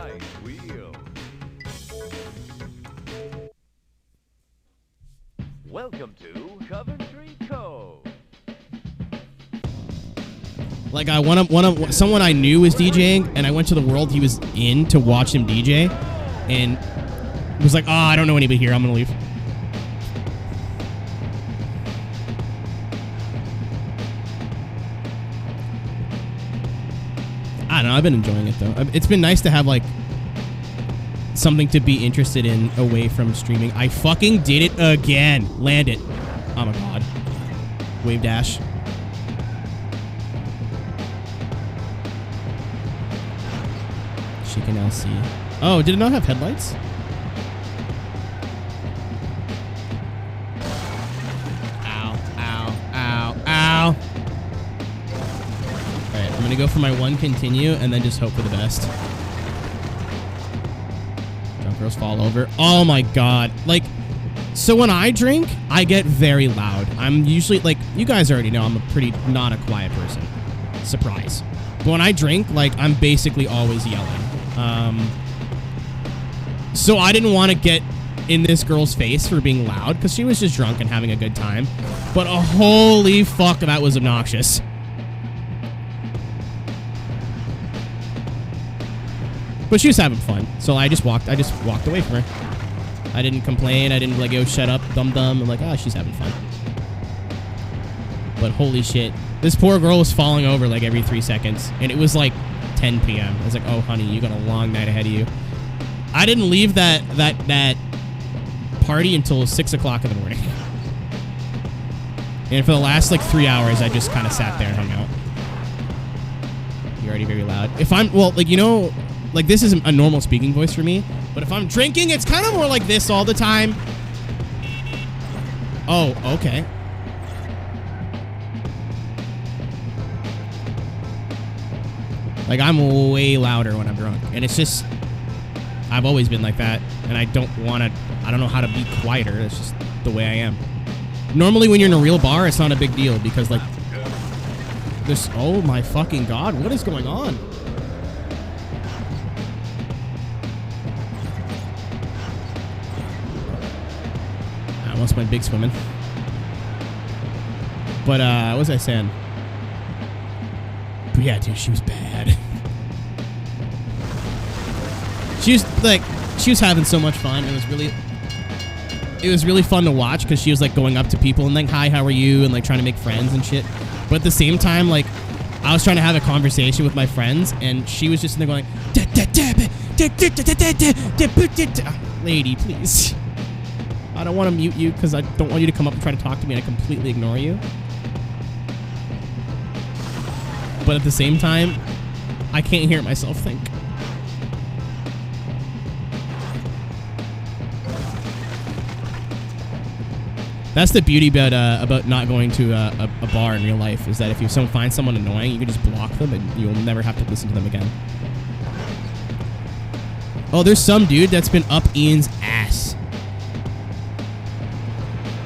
Welcome to Coventry Cove. Like someone I knew was DJing, and I went to the world he was in to watch him DJ, and was like, oh, I don't know anybody here. I'm gonna leave. I don't know. I've been enjoying it, though. It's been nice to have, like, something to be interested in away from streaming. I fucking did it again. Land it. Oh, my God. Wave dash. She can now see. Oh, did it not have headlights? Ow, ow, ow, ow. I'm gonna go for my one continue and then just hope for the best. Drunk girls fall over. Oh my God. Like, so when I drink, I get very loud. I'm usually, like, you guys already know I'm a pretty not a quiet person. Surprise. But when I drink, like, I'm basically always yelling. So I didn't want to get in this girl's face for being loud because she was just drunk and having a good time. But holy fuck, that was obnoxious. But she was having fun, so I just walked away from her. I didn't complain. I didn't like, oh, shut up, dum-dum. I'm like, oh, she's having fun. But holy shit, this poor girl was falling over like every 3 seconds, and it was like 10 p.m. I was like, oh, honey, you got a long night ahead of you. I didn't leave that party until 6 o'clock in the morning. And for the last like 3 hours, I just kind of sat there and hung out. You're already very loud. If I'm, well, like, you know, like, this isn't a normal speaking voice for me, but if I'm drinking, it's kind of more like this all the time. Oh, okay. Like, I'm way louder when I'm drunk, and it's just, I've always been like that, and I don't know how to be quieter. That's just the way I am. Normally, when you're in a real bar, it's not a big deal, because, like, there's, oh my fucking God, what is going on? almost went big swimming. But what was I saying? But yeah, dude, she was bad. She was having so much fun. It was really fun to watch because she was like going up to people and like, hi, how are you? And like trying to make friends and shit. But at the same time, like, I was trying to have a conversation with my friends and she was just in there going, lady, please. I don't want to mute you because I don't want you to come up and try to talk to me and I completely ignore you. But at the same time, I can't hear myself think. That's the beauty about not going to a bar in real life, is that if you find someone annoying, you can just block them and you'll never have to listen to them again. Oh, there's some dude that's been up Ian's ass.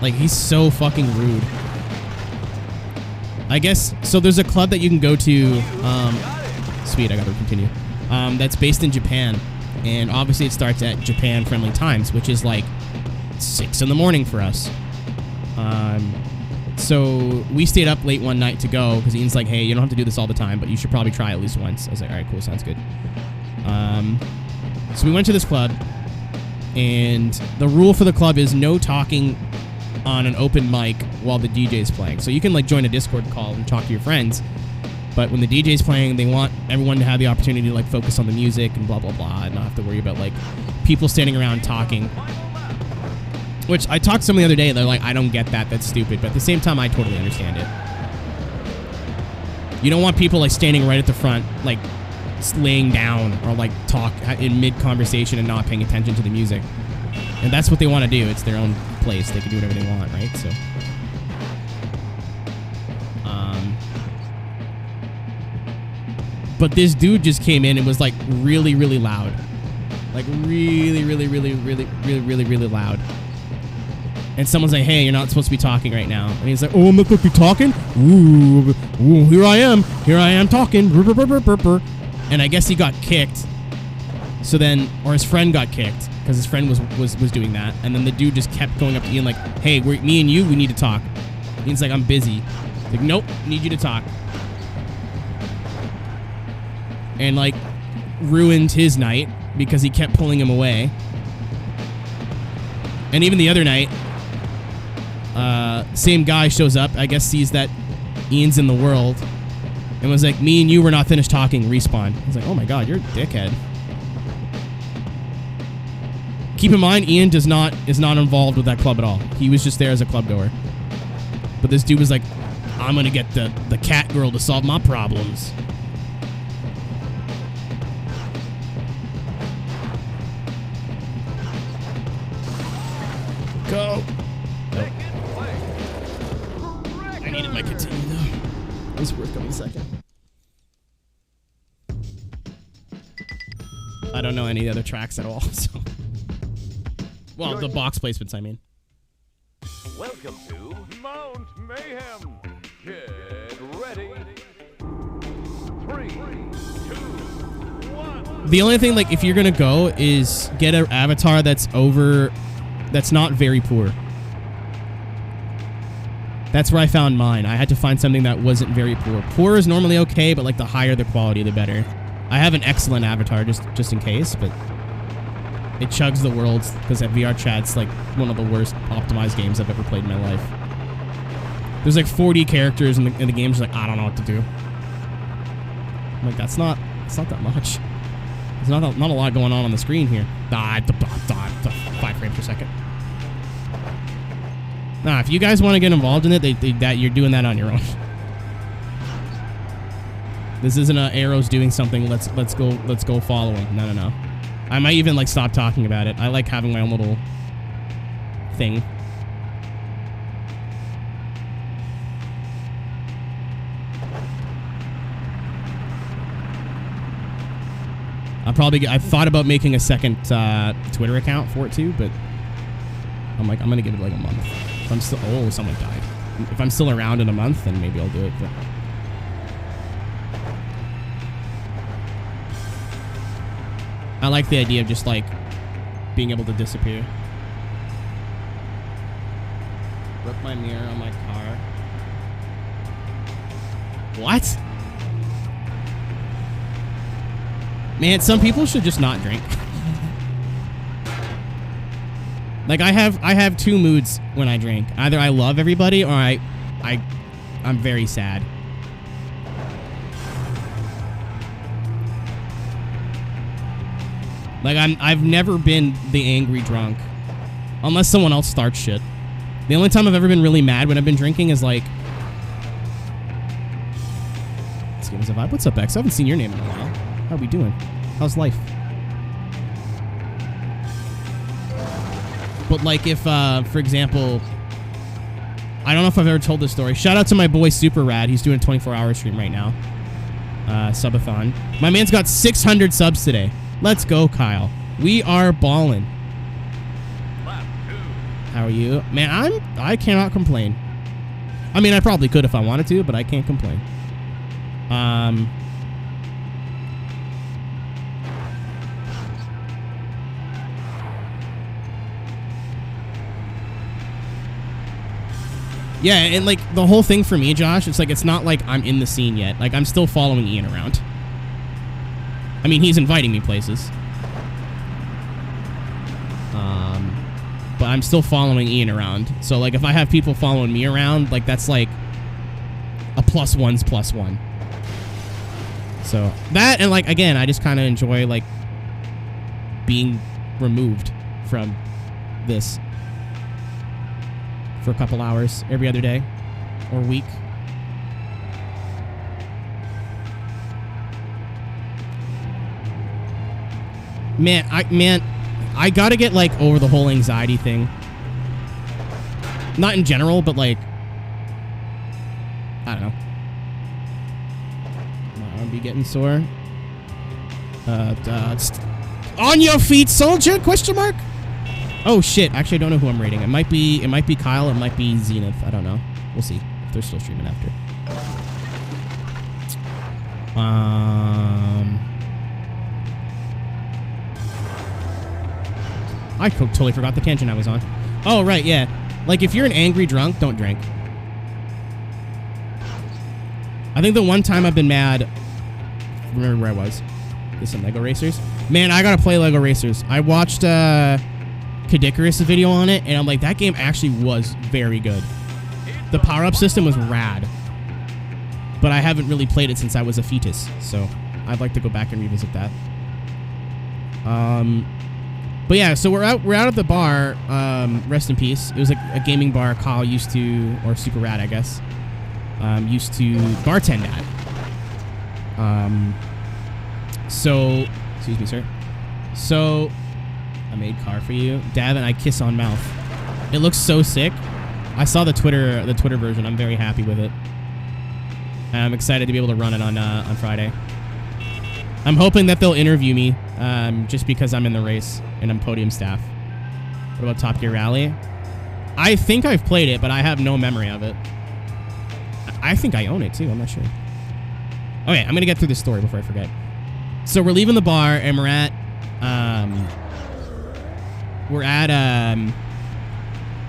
Like, he's so fucking rude. I guess, so there's a club that you can go to, sweet, I gotta continue, that's based in Japan. And obviously it starts at Japan friendly times, which is like 6 in the morning for us. So we stayed up late one night to go because Ian's like, hey, you don't have to do this all the time, but you should probably try at least once. I was like, all right, cool, sounds good. So we went to this club, and the rule for the club is no talking on an open mic while the DJ's playing. So you can like join a Discord call and talk to your friends, but when the DJ's playing, they want everyone to have the opportunity to like focus on the music and blah, blah, blah, and not have to worry about like people standing around talking. Which I talked to someone the other day, they're like, I don't get that, that's stupid. But at the same time, I totally understand it. You don't want people like standing right at the front, like laying down or like talk in mid-conversation and not paying attention to the music. And that's what they want to do. It's their own place. They can do whatever they want, right? So, but this dude just came in and was like really, really loud. Like really, really, really, really, really, really, really loud. And someone's like, hey, you're not supposed to be talking right now. And he's like, oh, I'm not supposed to be talking? Ooh, here I am. Here I am talking. And I guess he got kicked. So then, or his friend got kicked because his friend was doing that. And then the dude just kept going up to Ian like, hey, me and you, we need to talk. Ian's like, I'm busy. Like, nope, need you to talk. And like, ruined his night because he kept pulling him away. And even the other night, same guy shows up, I guess sees that Ian's in the world, and was like, me and you were not finished talking, respawn. He's like, oh my god, you're a dickhead. Keep in mind, Ian is not involved with that club at all. He was just there as a club goer. But this dude was like, I'm gonna get the cat girl to solve my problems. Go. Nope. I needed my continue though. It was worth going second. I don't know any other tracks at all, so. Well, the box placements, I mean. Welcome to Mount Mayhem. Get ready. 3, 2, 1. The only thing, like, if you're gonna go, is get an avatar that's not very poor. That's where I found mine. I had to find something that wasn't very poor. Poor is normally okay, but like the higher the quality, the better. I have an excellent avatar just in case, but it chugs the world because at VR Chat's like one of the worst optimized games I've ever played in my life. There's like 40 characters in the game. Just like, I don't know what to do. I'm like, it's not that much. There's not a lot going on the screen here. 5 frames per second. Nah, if you guys want to get involved in it, that you're doing that on your own. This isn't Arrow's doing something. Let's go follow him. No. I might even like stop talking about it. I like having my own little thing. I've thought about making a second Twitter account for it too, but I'm like, I'm gonna give it like a month. If I'm still, oh, someone died. If I'm still around in a month, then maybe I'll do it. But I like the idea of just like being able to disappear. my mirror on my car. What? Man, some people should just not drink. Like I have two moods when I drink. Either I love everybody or I'm very sad. Like I've never been the angry drunk. Unless someone else starts shit. The only time I've ever been really mad when I've been drinking is like... Let's give us a vibe. What's up, X? I haven't seen your name in a while. How are we doing? How's life? But like if, for example... I don't know if I've ever told this story. Shout out to my boy Super Rad. He's doing a 24-hour stream right now. Subathon. My man's got 600 subs today. Let's go, Kyle. We are ballin'. How are you? Man, I cannot complain. I mean, I probably could if I wanted to, but I can't complain. Yeah, and like the whole thing for me, Josh, it's like it's not like I'm in the scene yet. Like I'm still following Ian around. I mean, he's inviting me places. But I'm still following Ian around. So, like, if I have people following me around, like, that's, like, a +1's +1. So, that, and, like, again, I just kind of enjoy, like, being removed from this for a couple hours every other day or week. Man, I gotta get, like, over the whole anxiety thing. Not in general, but, like, I don't know. My arm be getting sore. On your feet, soldier? Question mark? Oh, shit. Actually, I don't know who I'm rating. It might be Kyle. It might be Zenith. I don't know. We'll see if they're still streaming after. I totally forgot the tangent I was on. Oh, right, yeah. Like, if you're an angry drunk, don't drink. I think the one time I've been mad... Remember where I was. There's some Lego Racers. Man, I gotta play Lego Racers. I watched Kadikarus' video on it, and I'm like, that game actually was very good. The power-up system was rad. But I haven't really played it since I was a fetus, so I'd like to go back and revisit that. But yeah, so we're out at the bar. Rest in peace. It was like a gaming bar Kyle used to, or Super Rad, I guess, used to bartend at. So, excuse me, sir. So, I made car for you, Davin. I kiss on mouth. It looks so sick. I saw the Twitter version. I'm very happy with it. I'm excited to be able to run it on Friday. I'm hoping that they'll interview me, just because I'm in the race and I'm podium staff. What about Top Gear Rally? I think I've played it, but I have no memory of it. I think I own it too. I'm not sure. Okay, I'm gonna get through this story before I forget. So we're leaving the bar and we're at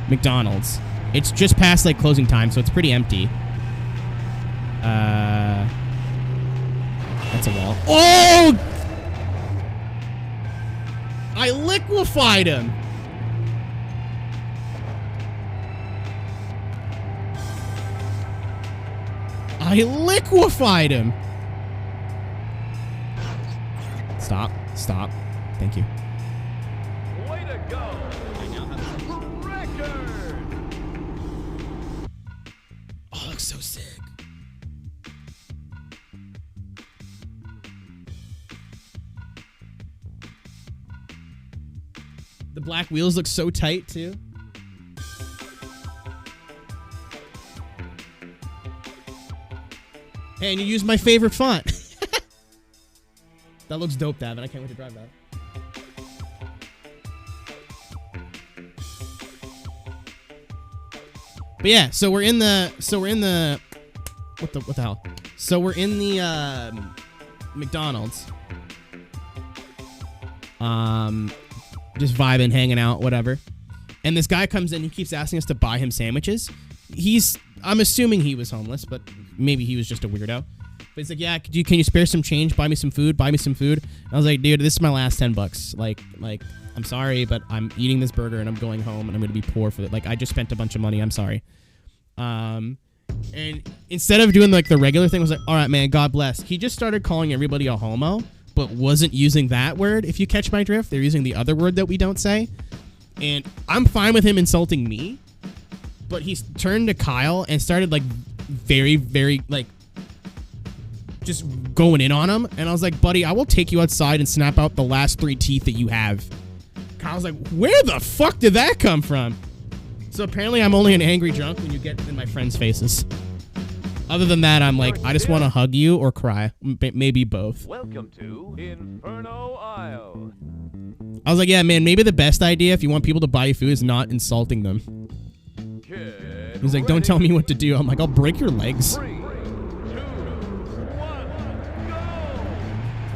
McDonald's. It's just past like closing time, so it's pretty empty. That's a wall. Oh! I liquefied him. I liquefied him. Stop. Stop. Thank you. Way to go! Record! Oh, it looks so sick. The black wheels look so tight, too. Hey, and you used my favorite font. That looks dope, Davin. I can't wait to drive that. But yeah, so we're in the what the hell? So we're in the McDonald's. Just vibing, hanging out, whatever. And this guy comes in, he keeps asking us to buy him sandwiches. I'm assuming he was homeless, but maybe he was just a weirdo. But he's like, yeah, can you spare some change? Buy me some food. And I was like, dude, this is my last $10. Like, I'm sorry, but I'm eating this burger and I'm going home and I'm going to be poor for it. Like, I just spent a bunch of money. I'm sorry. And instead of doing like the regular thing, I was like, all right, man, God bless. He just started calling everybody a homo, but wasn't using that word. If you catch my drift, they're using the other word that we don't say. And I'm fine with him insulting me, but he turned to Kyle and started like very, very like just going in on him. And I was like, buddy, I will take you outside and snap out the last 3 teeth that you have. Kyle's like, where the fuck did that come from? So apparently I'm only an angry drunk when you get in my friends' faces. Other than that, I'm like, I just want to hug you or cry. Maybe both. Welcome to Inferno Isle. I was like, yeah, man, maybe the best idea if you want people to buy you food is not insulting them. He's like, don't tell me what to do. I'm like, I'll break your legs. 3, 2, 1, go!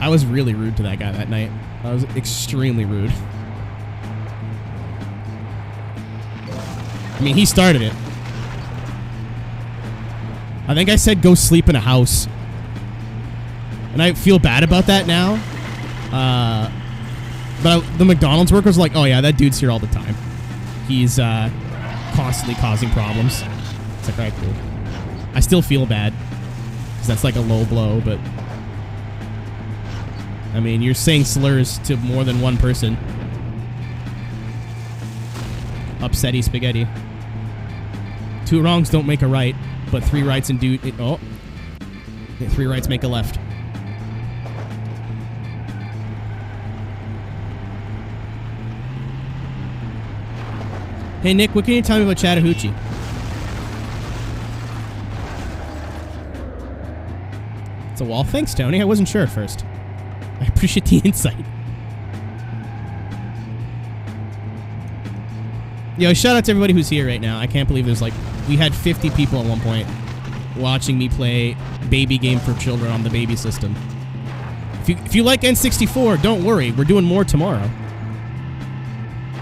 I was really rude to that guy that night. I was extremely rude. I mean, he started it. I think I said go sleep in a house. And I feel bad about that now. But the McDonald's workers were like, oh yeah, that dude's here all the time. He's constantly causing problems. It's like, all right, cool. I still feel bad. Because that's like a low blow, but... I mean, you're saying slurs to more than one person. Upsetty spaghetti. 2 wrongs don't make a right, but 3 rights and do... 3 rights make a left. Hey, Nick, what can you tell me about Chattahoochee? It's a wall? Thanks, Tony. I wasn't sure at first. I appreciate the insight. Yo, shout out to everybody who's here right now. I can't believe there's like... We had 50 people at one point watching me play baby game for children on the baby system. If you like N64, don't worry. We're doing more tomorrow.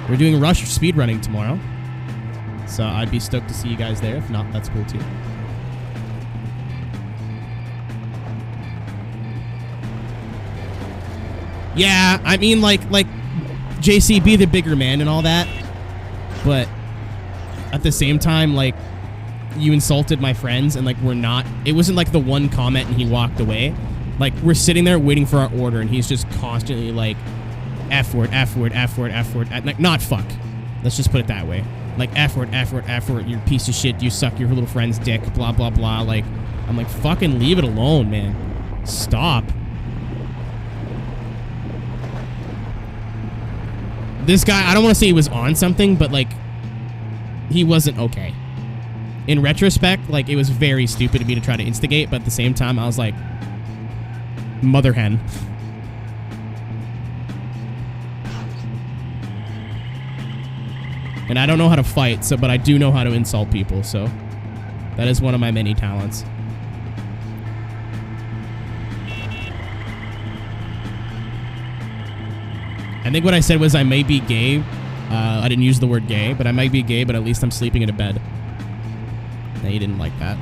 We're doing Rush speedrunning tomorrow. So I'd be stoked to see you guys there. If not, that's cool too. Yeah, I mean, like JC, be the bigger man and all that. But at the same time, like, you insulted my friends and, like, we're not... It wasn't, like, the one comment and he walked away. Like, we're sitting there waiting for our order and he's just constantly, like, F word, F word, F word, F word. Like, not fuck. Let's just put it that way. Like, F word, F word, F word, you're a piece of shit, you suck your little friend's dick, blah, blah, blah. Like, I'm like, fucking leave it alone, man. Stop. This guy, I don't want to say he was on something, but, like, he wasn't okay. In retrospect, like, it was very stupid of me to try to instigate, but at the same time, I was like, mother hen. And I don't know how to fight, but I do know how to insult people, so that is one of my many talents. I think what I said was I may be gay. I didn't use the word gay, but I might be gay, but at least I'm sleeping in a bed. No, you didn't like that.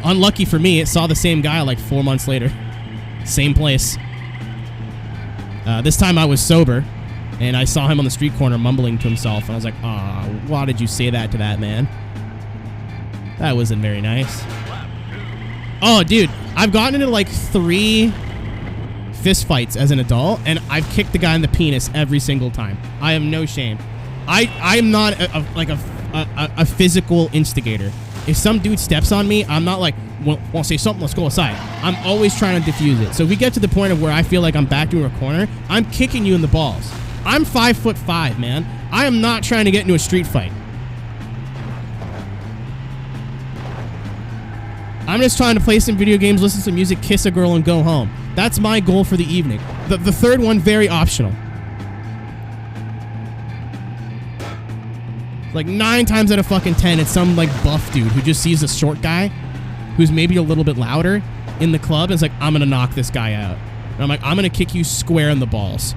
Unlucky for me, it saw the same guy like 4 months later. Same place. This time I was sober, and I saw him on the street corner mumbling to himself, and I was like, "Aw, why did you say that to that man? That wasn't very nice." Oh, dude, I've gotten into like 3 fist fights as an adult, and I've kicked the guy in the penis every single time. I am no shame. I'm not a physical instigator. If some dude steps on me, I'm not like, want to say something, let's go aside. I'm always trying to diffuse it. So if we get to the point of where I feel like I'm backed into a corner, I'm kicking you in the balls. I'm 5'5", man. I am not trying to get into a street fight. I'm just trying to play some video games, listen to some music, kiss a girl, and go home. That's my goal for the evening. The third one, very optional. Like 9 times out of fucking 10, it's some like buff dude who just sees a short guy who's maybe a little bit louder in the club and is like, I'm gonna knock this guy out. And I'm like, I'm gonna kick you square in the balls.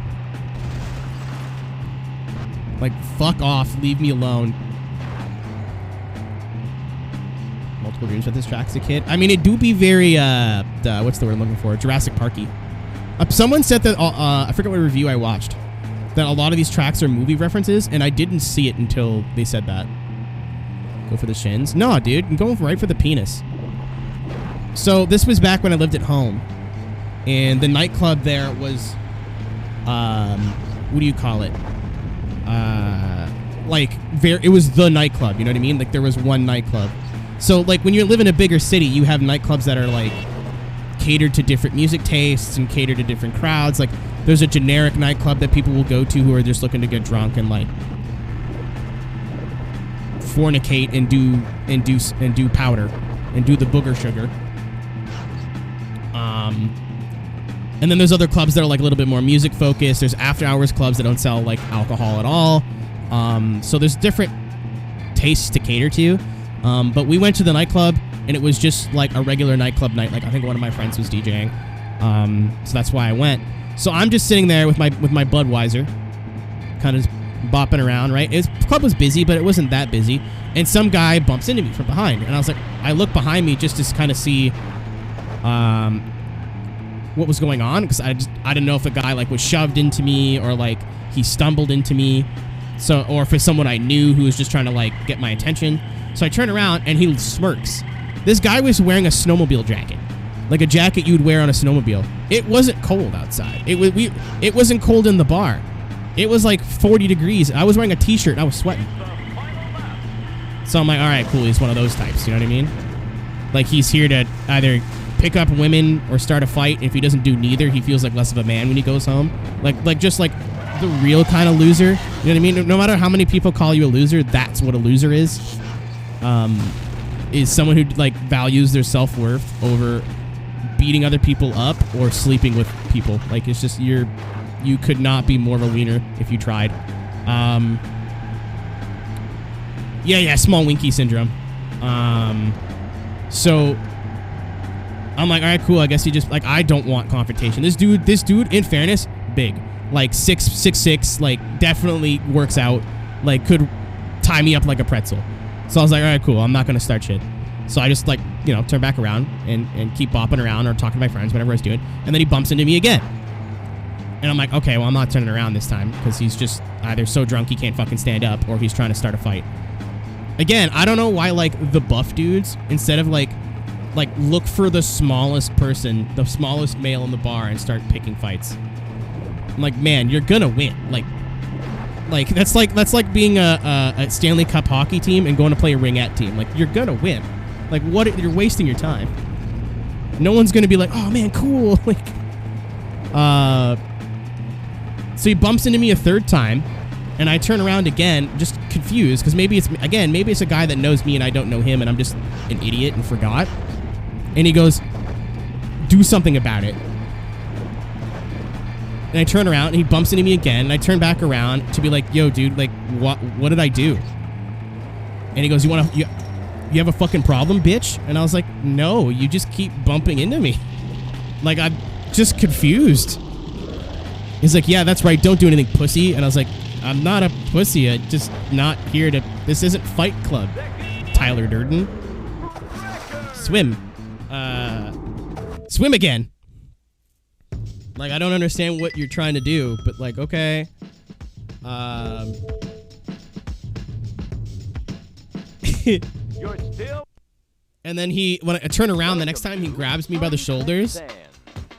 Like, fuck off. Leave me alone. Multiple dreams with this track as a kid. I mean, it do be very, what's the word I'm looking for? Jurassic Parky. Someone said that, I forget what review I watched, that a lot of these tracks are movie references, and I didn't see it until they said that. Go for the shins? No, dude. I'm going right for the penis. So, this was back when I lived at home. And the nightclub there was, what do you call it? It was the nightclub, you know what I mean? Like, there was one nightclub. So, like, when you live in a bigger city, you have nightclubs that are, like, catered to different music tastes and catered to different crowds. Like, there's a generic nightclub that people will go to who are just looking to get drunk and, like, fornicate and do powder and do the booger sugar. And then there's other clubs that are like a little bit more music focused. There's after hours clubs that don't sell like alcohol at all. So there's different tastes to cater to. But we went to the nightclub and it was just like a regular nightclub night. Like I think one of my friends was DJing. So that's why I went. So I'm just sitting there with my Budweiser, kind of bopping around, right? The club was busy, but it wasn't that busy. And some guy bumps into me from behind. And I was like, I look behind me just to kind of see what was going on, because I didn't know if the guy like was shoved into me or like he stumbled into me, so or if it's someone I knew who was just trying to like get my attention. So I turn around and he smirks. This guy was wearing a snowmobile jacket, like a jacket you'd wear on a snowmobile. It wasn't cold outside. It wasn't cold in the bar. It was like 40 degrees. I was wearing a t-shirt and I was sweating. So I'm like, all right, cool. He's one of those types. You know what I mean? Like he's here to either pick up women or start a fight. If he doesn't do neither, he feels like less of a man when he goes home. Like just like the real kind of loser. You know what I mean? No matter how many people call you a loser, that's what a loser is. Is someone who like values their self-worth over beating other people up or sleeping with people. Like it's just you could not be more of a wiener if you tried. Yeah, small winky syndrome. So I'm like, all right, cool. I guess he just like, I don't want confrontation. This dude, in fairness, big, like 6'6", like definitely works out, like could tie me up like a pretzel. So I was like, all right, cool. I'm not gonna start shit. So I just like, turn back around and keep bopping around or talking to my friends, whatever I was doing. And then he bumps into me again. And I'm like, okay, well, I'm not turning around this time because he's just either so drunk he can't fucking stand up or he's trying to start a fight. Again, I don't know why like the buff dudes, instead of like look for the smallest person, the smallest male in the bar and start picking fights. I'm like, man, you're gonna win. Like that's like being a Stanley Cup hockey team and going to play a ringette team. Like you're gonna win. Like what? You're wasting your time. No one's gonna be like, oh man, cool. Like, so he bumps into me a third time, and I turn around again, just confused because maybe it's a guy that knows me and I don't know him, and I'm just an idiot and forgot. And he goes, do something about it. And I turn around and he bumps into me again, and I turn back around to be like, yo, dude, like, what did I do? And he goes, you have a fucking problem, bitch? And I was like, no, you just keep bumping into me. Like, I'm just confused. He's like, yeah, that's right, don't do anything, pussy. And I was like, I'm not a pussy, I'm just not here to, this isn't Fight Club, Tyler Durden. Swim. Swim again. Like, I don't understand what you're trying to do, but like, okay. You're still. And then when I turn around, the next time he grabs me by the shoulders,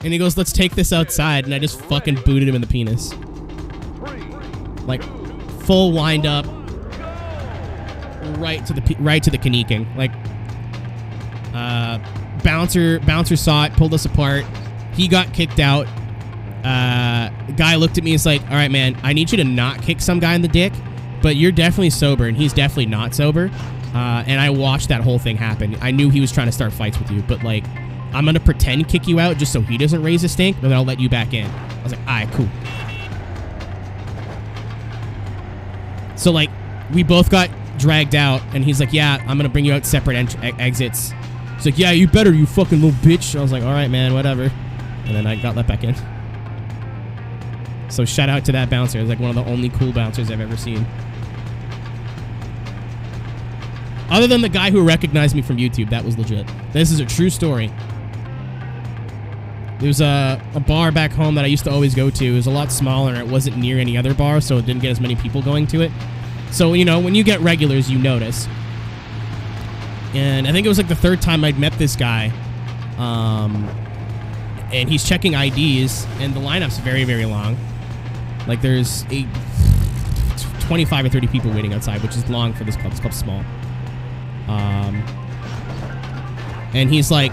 and he goes, let's take this outside, and I just fucking booted him in the penis. Like, full wind up, right to the kneeking. Like, bouncer saw it, pulled us apart. He got kicked out. Guy looked at me and was like, all right, man, I need you to not kick some guy in the dick, but you're definitely sober, and he's definitely not sober. And I watched that whole thing happen. I knew he was trying to start fights with you, but like, I'm going to pretend kick you out just so he doesn't raise a stink, but then I'll let you back in. I was like, all right, cool. So like, we both got dragged out, and he's like, yeah, I'm going to bring you out separate exits. He's like, yeah, you better, you fucking little bitch. I was like, all right, man, whatever. And then I got let back in. So shout out to that bouncer. It's like one of the only cool bouncers I've ever seen. Other than the guy who recognized me from YouTube, that was legit. This is a true story. There's a bar back home that I used to always go to. It was a lot smaller. It wasn't near any other bar, so it didn't get as many people going to it. So, you know, when you get regulars, you notice. And I think it was like the third time I'd met this guy. And he's checking IDs, and the lineup's very, very long. Like, there's 25 or 30 people waiting outside, which is long for this club. This club's small. And he's like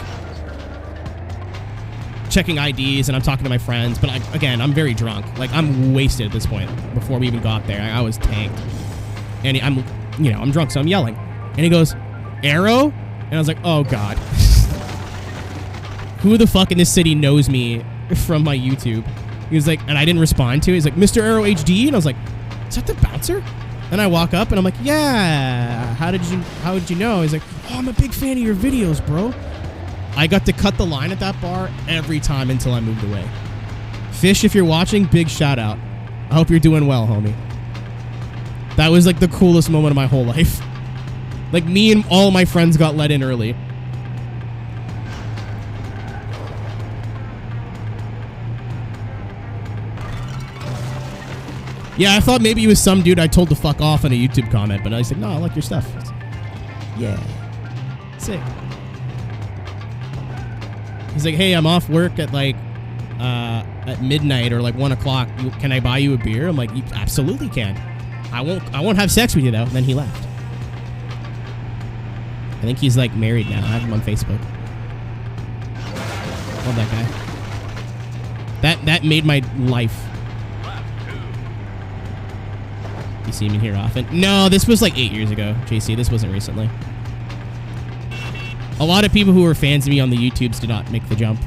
checking IDs, and I'm talking to my friends, but again, I'm very drunk. Like, I'm wasted at this point. Before we even got there, I was tanked, and I'm drunk, so I'm yelling, and he goes, "Aero?" And I was like, oh god. Who the fuck in this city knows me from my YouTube? He was like, and I didn't respond to it. He's like, Mr. Aero HD? And I was like, is that the bouncer? And I walk up and I'm like, yeah, how did you know? He's like, oh, I'm a big fan of your videos, bro. I got to cut the line at that bar every time until I moved away. Fish, if you're watching, big shout out. I hope you're doing well, homie. That was like the coolest moment of my whole life. Like, me and all my friends got let in early. Yeah, I thought maybe he was some dude I told to fuck off in a YouTube comment, but I said, no, I like your stuff. Yeah. Sick. He's like, hey, I'm off work at like at midnight or like 1 o'clock. Can I buy you a beer? I'm like, you absolutely can. I won't have sex with you though. And then he left. I think he's like married now. I have him on Facebook. Love that guy. That made my life. You see me here often? No, this was like 8 years ago, JC. This wasn't recently. A lot of people who were fans of me on the YouTubes did not make the jump.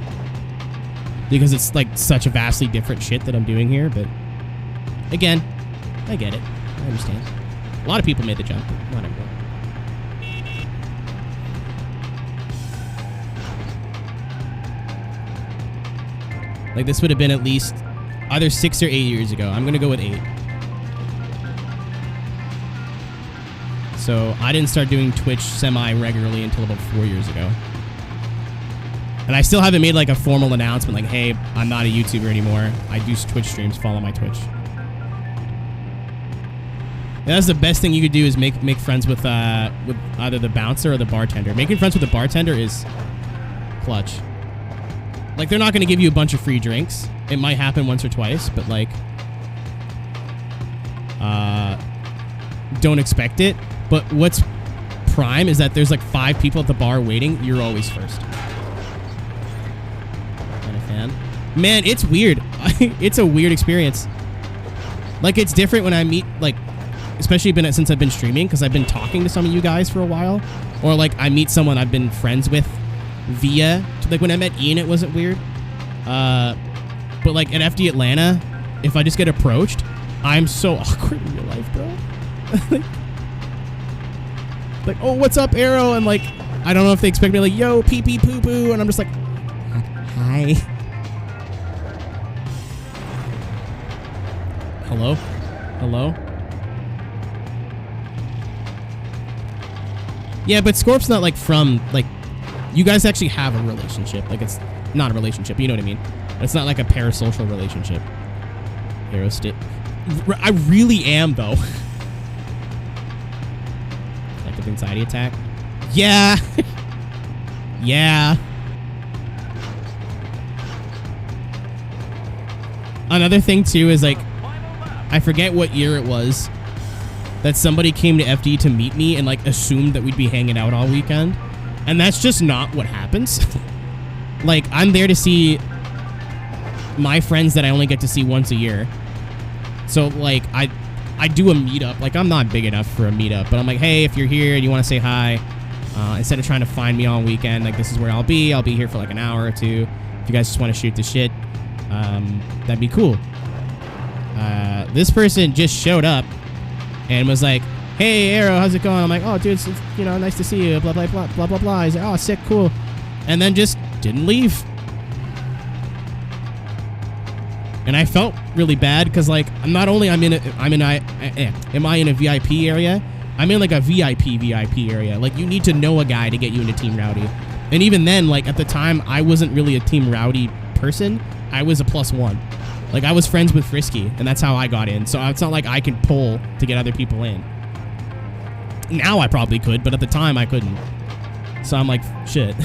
Because it's like such a vastly different shit that I'm doing here, but again, I get it. I understand. A lot of people made the jump, but not everyone. Like, this would have been at least either 6 or 8 years ago. I'm going to go with 8. So I didn't start doing Twitch semi-regularly until about 4 years ago. And I still haven't made like a formal announcement like, hey, I'm not a YouTuber anymore. I do Twitch streams. Follow my Twitch. And that's the best thing you could do is make friends with either the bouncer or the bartender. Making friends with the bartender is clutch. Like, they're not going to give you a bunch of free drinks. It might happen once or twice, but like, don't expect it. But what's prime is that there's like 5 people at the bar waiting. You're always first. Kind of fan. Man, it's weird. It's a weird experience. Like, it's different when I meet, like, especially since I've been streaming, because I've been talking to some of you guys for a while. Or like, I meet someone I've been friends with via, like when I met Ian, it wasn't weird. But like at FD Atlanta, if I just get approached, I'm so awkward in real life, bro. Like, oh, what's up, Aero? And like, I don't know if they expect me like, yo, pee pee poo poo, and I'm just like, hi. Hello? Hello? Yeah, but Scorp's not like from, like, you guys actually have a relationship. Like, it's not a relationship, you know what I mean? It's not like a parasocial relationship. Aerostit. I really am, though. Collective anxiety attack? Yeah. Yeah. Another thing, too, is like, I forget what year it was that somebody came to FD to meet me and like assumed that we'd be hanging out all weekend. And that's just not what happens. Like, I'm there to see my friends that I only get to see once a year. So like, I do a meetup. Like, I'm not big enough for a meetup, but I'm like, hey, if you're here and you want to say hi, instead of trying to find me all weekend, like, this is where I'll be here for like an hour or two. If you guys just want to shoot the shit, that'd be cool. This person just showed up and was like, hey, Aero, how's it going? I'm like, oh, dude, it's you know, nice to see you, blah, blah, blah, blah, blah, blah. He's like, oh, sick, cool. And then just didn't leave. And I felt really bad because, like, not only am I in a VIP area, I'm in, like, a VIP area. Like, you need to know a guy to get you into Team Rowdy. And even then, like, at the time, I wasn't really a Team Rowdy person. I was a +1. Like, I was friends with Frisky, and that's how I got in. So it's not like I could pull to get other people in. Now I probably could, but at the time, I couldn't. So I'm like, shit.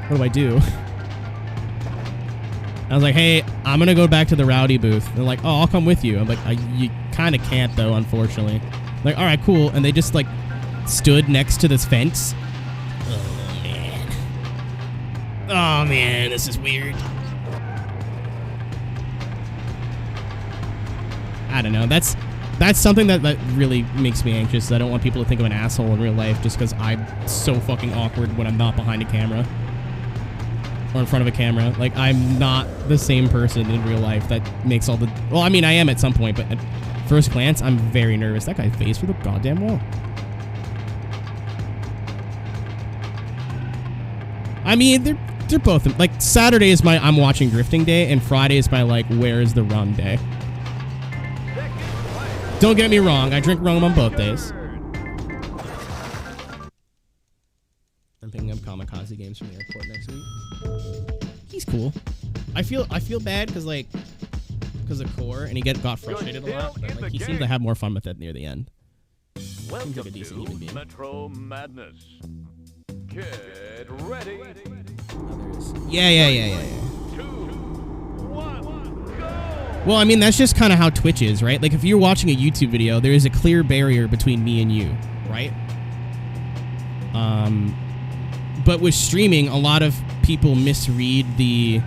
What do I do? I was like, hey, I'm going to go back to the Rowdy booth. They're like, oh, I'll come with you. I'm like, you kind of can't, though, unfortunately. Like, all right, cool. And they just, like, stood next to this fence. Oh, man. Oh, man, this is weird. I don't know. That's something that really makes me anxious. I don't want people to think I'm an asshole in real life just because I'm so fucking awkward when I'm not behind a camera. Or in front of a camera. Like, I'm not the same person in real life that makes all the... Well, I mean, I am at some point, but at first glance, I'm very nervous. That guy phased for the goddamn wall. I mean, they're both... Like, Saturday is my I'm watching drifting day, and Friday is my, like, where is the rum day. Don't get me wrong, I drink rum on both days. I'm picking up Kamikaze games from the airport next week. He's cool. I feel bad because of Core, and he got frustrated a lot. But, like, he seemed to have more fun with it near the end. Seems like a decent human being. Metro Madness. Get ready. Yeah. 2, 1, go. Well, I mean, that's just kind of how Twitch is, right? Like, if you're watching a YouTube video, there is a clear barrier between me and you, right? But with streaming, a lot of people misread the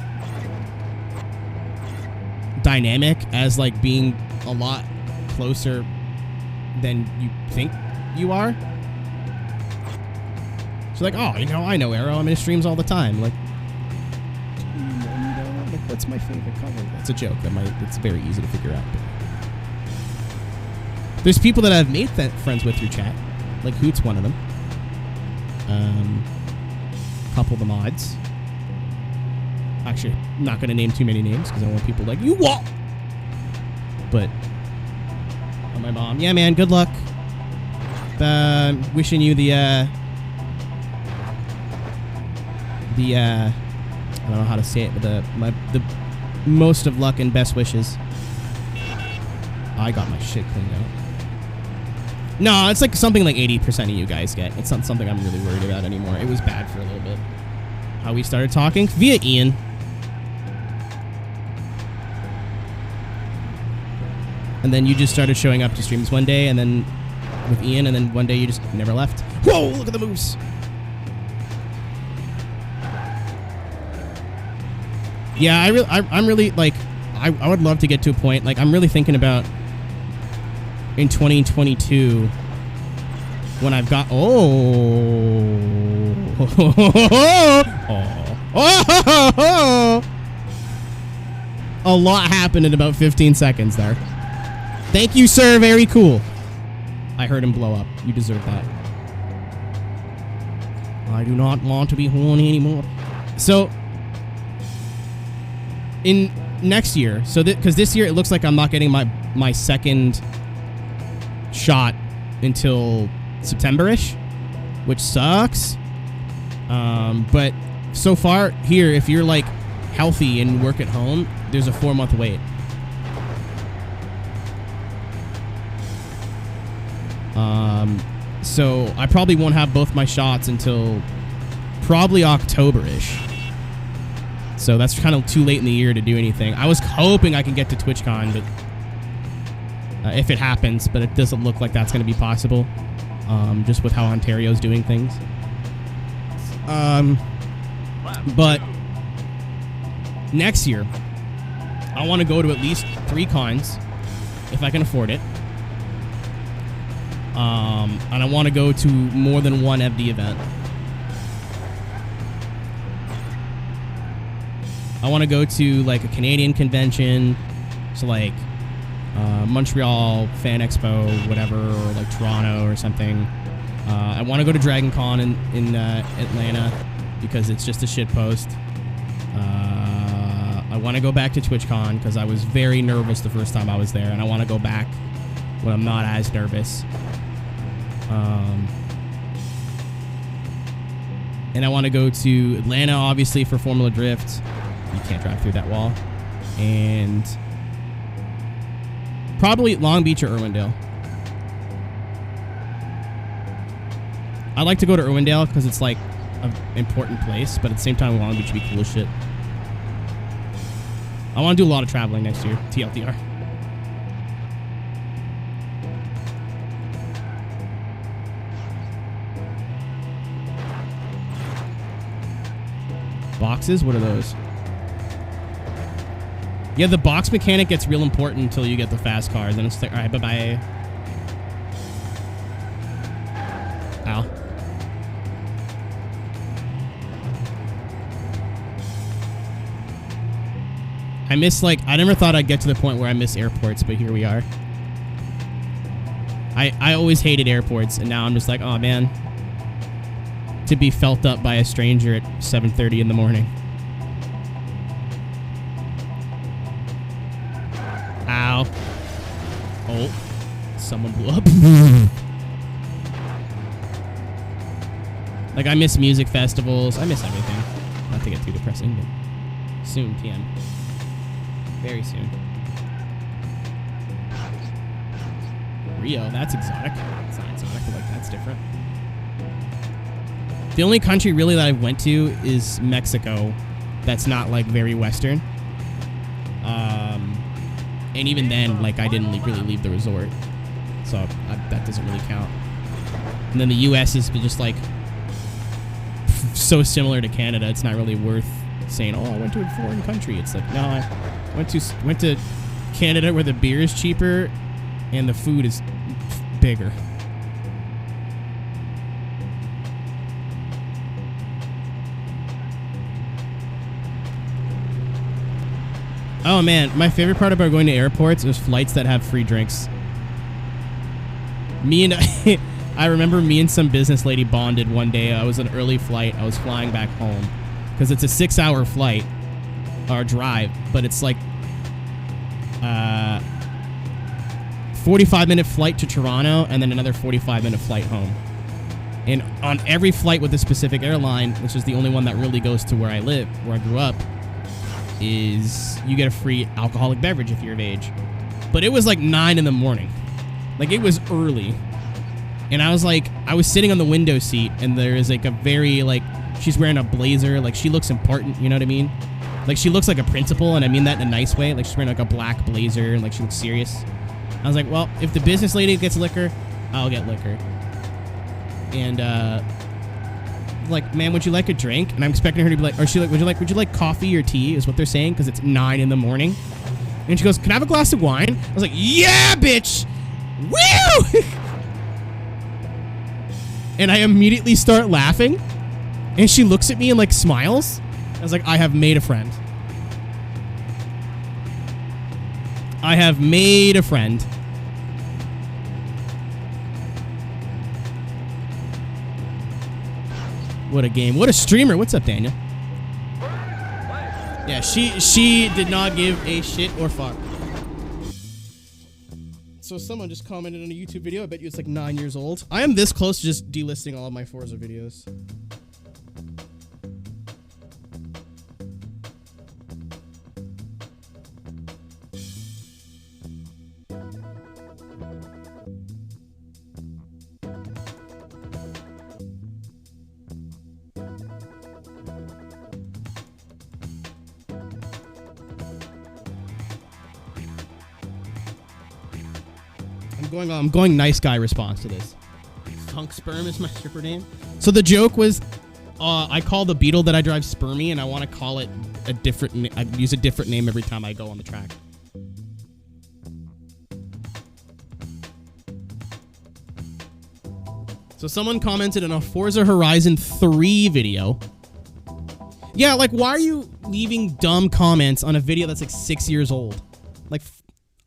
dynamic as, like, being a lot closer than you think you are. So, like, oh, I know Aero. I'm in streams all the time. Like, like, what's my favorite color? That's a joke. It's very easy to figure out. There's people that I've made friends with through chat. Like, Hoot's one of them. Couple of the mods. Actually, I'm not going to name too many names because I don't want people like, you what? But, oh, my mom. Yeah, man, good luck. Wishing you the I don't know how to say it, but the most of luck and best wishes. I got my shit cleaned out. No, it's like something like 80% of you guys get. It's not something I'm really worried about anymore. It was bad for a little bit. How we started talking? Via Ian. And then you just started showing up to streams one day, and then with Ian, and then one day you just never left. Whoa, look at the moves. Yeah, I'm really, like, I would love to get to a point, like, I'm really thinking about in 2022 when I've got a lot happened in about 15 seconds there. Thank you, sir. Very cool. I heard him blow up. You deserve that. I do not want to be horny anymore. So in next year, so because this year it looks like I'm not getting my second shot until September-ish, which sucks. But so far here, if you're like healthy and work at home, there's a 4-month wait. So I probably won't have both my shots until probably October-ish. So that's kind of too late in the year to do anything. I was hoping I can get to TwitchCon, but if it happens, but it doesn't look like that's going to be possible, just with how Ontario's doing things. But next year, I want to go to at least 3 cons, if I can afford it. And I want to go to more than one FD event. I want to go to, like, a Canadian convention, so, like, Montreal Fan Expo, whatever, or, like, Toronto or something. I want to go to Dragon Con in Atlanta, because it's just a shitpost. I I want to go back to TwitchCon because I was very nervous the first time I was there, and I want to go back when I'm not as nervous. And I want to go to Atlanta, obviously, for Formula Drift. You can't drive through that wall. And probably Long Beach or Irwindale. I like to go to Irwindale because it's like an important place, but at the same time, Long Beach would be cool as shit. I want to do a lot of traveling next year, TLDR. Boxes? What are those? Yeah, the box mechanic gets real important until you get the fast cars, and it's like, all right, bye-bye. Ow. I miss, like, I never thought I'd get to the point where I miss airports, but here we are. I always hated airports, and now I'm just like, oh, man. To be felt up by a stranger at 7:30 in the morning. Ow. Oh. Someone blew up. Like, I miss music festivals. I miss everything. Not to get too depressing, but soon, PM. Very soon. Rio, that's exotic. It's not exotic, but like that's different. The only country really that I went to is Mexico. That's not like very Western. And even then, like I didn't really leave the resort, so that doesn't really count. And then the U.S. is just like so similar to Canada. It's not really worth saying, "Oh, I went to a foreign country." It's like, no, I went to Canada where the beer is cheaper and the food is bigger. Oh man, my favorite part about going to airports is flights that have free drinks. I remember me and some business lady bonded one day. I was an early flight. I was flying back home because it's a 6-hour flight or drive, but it's like 45-minute flight to Toronto and then another 45-minute flight home. And on every flight with a specific airline, which is the only one that really goes to where I live, where I grew up, is you get a free alcoholic beverage if you're of age. But it was like 9 in the morning. Like, it was early. And I was sitting on the window seat, and there is like a very, like, she's wearing a blazer. Like, she looks important, you know what I mean? Like, she looks like a principal, and I mean that in a nice way. Like, she's wearing like a black blazer, and like she looks serious. I was like, well, if the business lady gets liquor, I'll get liquor. And like, ma'am, would you like a drink? And I'm expecting her to be like, or she like, would you like coffee or tea? Is what they're saying, because it's 9 in the morning. And she goes, can I have a glass of wine? I was like, yeah, bitch! Woo! And I immediately start laughing, and she looks at me and like smiles. I was like, I have made a friend. I have made a friend. What a game. What a streamer. What's up, Daniel? Yeah, she did not give a shit or fuck. So someone just commented on a YouTube video. I bet you it's like 9 years old. I am this close to just delisting all of my Forza videos. I'm going nice guy response to this. Funk Sperm is my stripper name. So the joke was, I call the Beetle that I drive Spermy, and I want to call it a different. I use a different name every time I go on the track. So someone commented on a Forza Horizon 3 video. Yeah, like, why are you leaving dumb comments on a video that's like 6 years old? Like,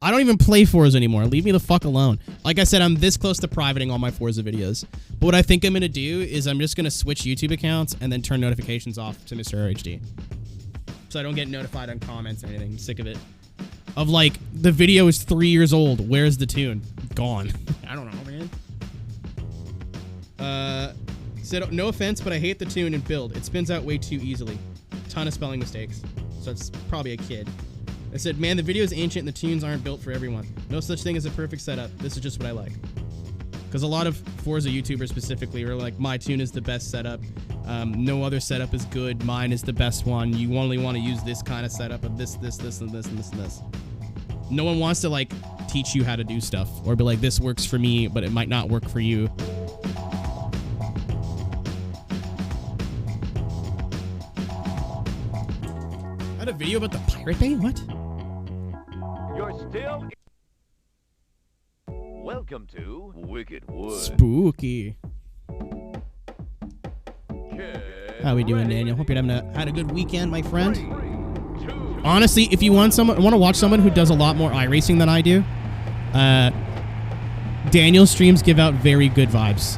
I don't even play Forza anymore. Leave me the fuck alone. Like I said, I'm this close to privating all my Forza videos. But what I think I'm going to do is I'm just going to switch YouTube accounts and then turn notifications off to Mr. RHD. so I don't get notified on comments or anything. I'm sick of it. Of like, the video is 3 years old. Where's the tune? Gone. I don't know, man. Said, no offense, but I hate the tune and build. It spins out way too easily. Ton of spelling mistakes. So it's probably a kid. I said, man, the video is ancient and the tunes aren't built for everyone. No such thing as a perfect setup. This is just what I like. Because a lot of Forza YouTubers specifically are like, my tune is the best setup. No other setup is good. Mine is the best one. You only want to use this kind of setup of this, and this, and this, and this. No one wants to like teach you how to do stuff or be like, this works for me, but it might not work for you. I had a video about the Pirate Bay? What? You're still. Welcome to Wicked Wood. Spooky. Get How we doing, ready. Daniel? Hope you're had a good weekend, my friend. 3, 2, Honestly, if you want to watch someone who does a lot more iRacing than I do, Daniel's streams give out very good vibes.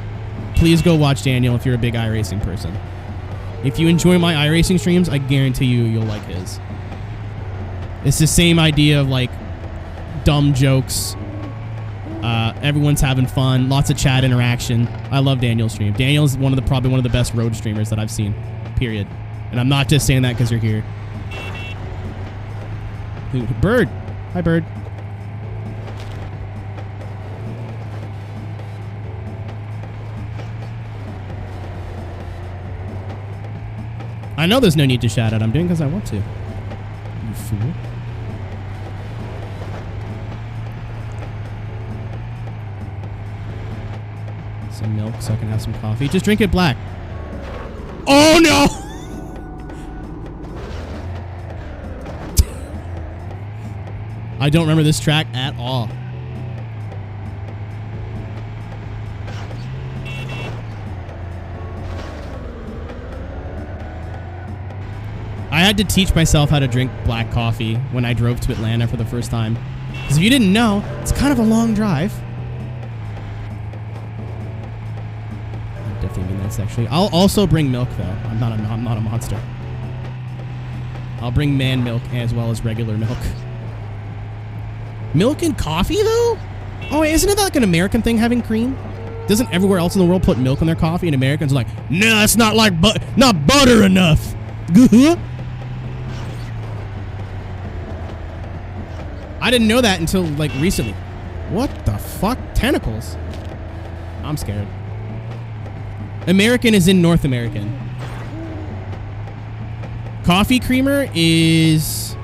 Please go watch Daniel if you're a big iRacing person. If you enjoy my iRacing streams, I guarantee you'll like his. It's the same idea of like dumb jokes. Everyone's having fun, lots of chat interaction. I love Daniel's stream. Daniel's probably one of the best road streamers that I've seen, period. And I'm not just saying that because you're here. Bird. Hi, Bird. I know there's no need to shout out. I'm doing because I want to. You fool. Some milk so I can have some coffee. Just drink it black. Oh no! I don't remember this track at all. I had to teach myself how to drink black coffee when I drove to Atlanta for the first time. Because if you didn't know, it's kind of a long drive. I definitely mean that sexually. I'll also bring milk though. I'm not a monster. I'll bring man milk as well as regular milk. Milk and coffee though? Oh, wait, isn't it like an American thing having cream? Doesn't everywhere else in the world put milk in their coffee? And Americans are like, no, it's not like not butter enough. I didn't know that until like recently. What the fuck? Tentacles? I'm scared. American is in North American. Coffee creamer is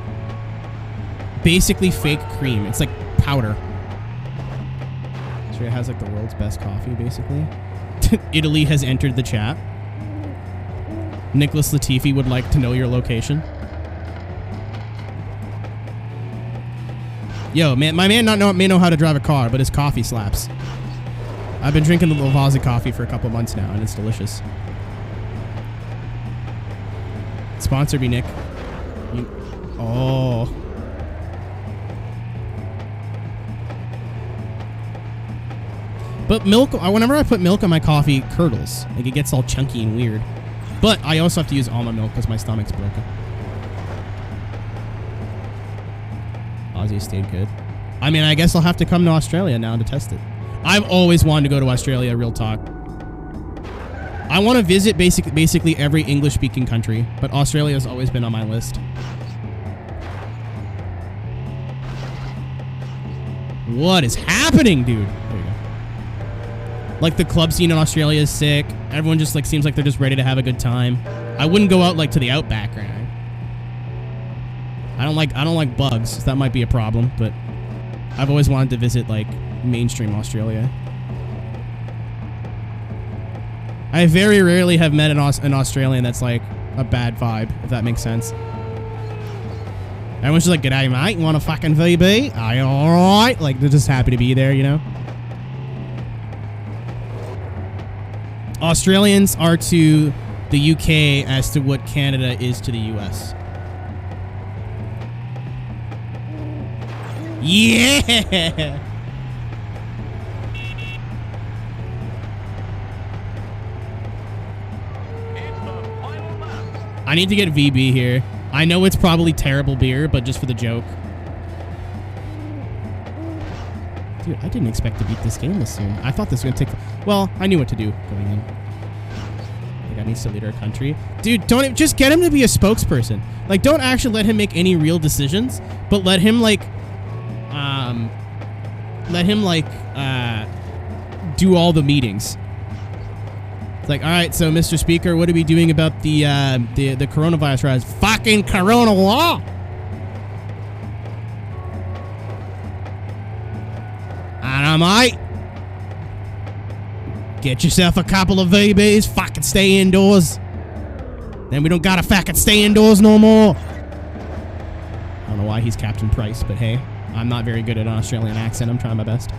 basically fake cream. It's like powder. Australia has like the world's best coffee, basically. Italy has entered the chat. Nicholas Latifi would like to know your location. Yo, man, my man may know how to drive a car, but his coffee slaps. I've been drinking the Lavazzi coffee for a couple months now, and it's delicious. Sponsor me, Nick. Oh. But milk, whenever I put milk on my coffee, it curdles. Like, it gets all chunky and weird. But I also have to use almond milk because my stomach's broken. Aussie stayed good. I mean, I guess I'll have to come to Australia now to test it. I've always wanted to go to Australia, real talk. I want to visit basically every English-speaking country, but Australia has always been on my list. What is happening, dude? There you go. Like, the club scene in Australia is sick. Everyone just, like, seems like they're just ready to have a good time. I wouldn't go out, like, to the outback right now. I don't like bugs, so that might be a problem, but I've always wanted to visit, like, mainstream Australia. I very rarely have met an Australian that's, like, a bad vibe, if that makes sense. Everyone's just like, g'day, mate, you want a fucking VB? Are you alright? Like, they're just happy to be there, you know? Australians are to the UK as to what Canada is to the US. Yeah! It's the final lap. I need to get VB here. I know it's probably terrible beer, but just for the joke. Dude, I didn't expect to beat this game this soon. I thought this was going to take... Well, I knew what to do going in. The guy needs to lead our country. Dude, don't even... Just get him to be a spokesperson. Like, don't actually let him make any real decisions, but let him, like... do all the meetings. It's like, all right, so Mr. Speaker, what are we doing about the coronavirus rise? Fucking corona law! Dynamite! Get yourself a couple of VBs, fucking stay indoors. Then we don't gotta fucking stay indoors no more. I don't know why he's Captain Price, but hey, I'm not very good at an Australian accent. I'm trying my best.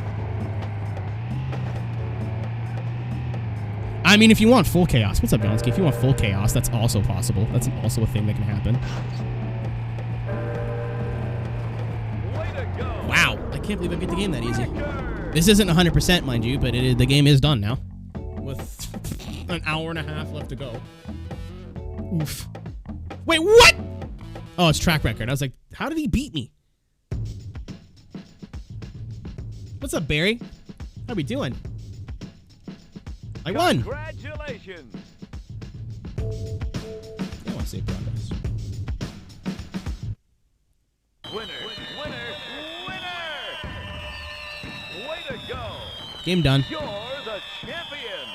I mean, if you want full chaos, what's up, Donski? If you want full chaos, that's also possible. That's also a thing that can happen. Way to go. Wow, I can't believe I beat the game that easy. This isn't 100%, mind you, but the game is done now. With an hour and a half left to go. Oof. Wait, what? Oh, it's track record. I was like, how did he beat me? What's up, Barry? How are we doing? I won. Congratulations. I want to say progress. Winner. Way to go. Game done. You're the champion.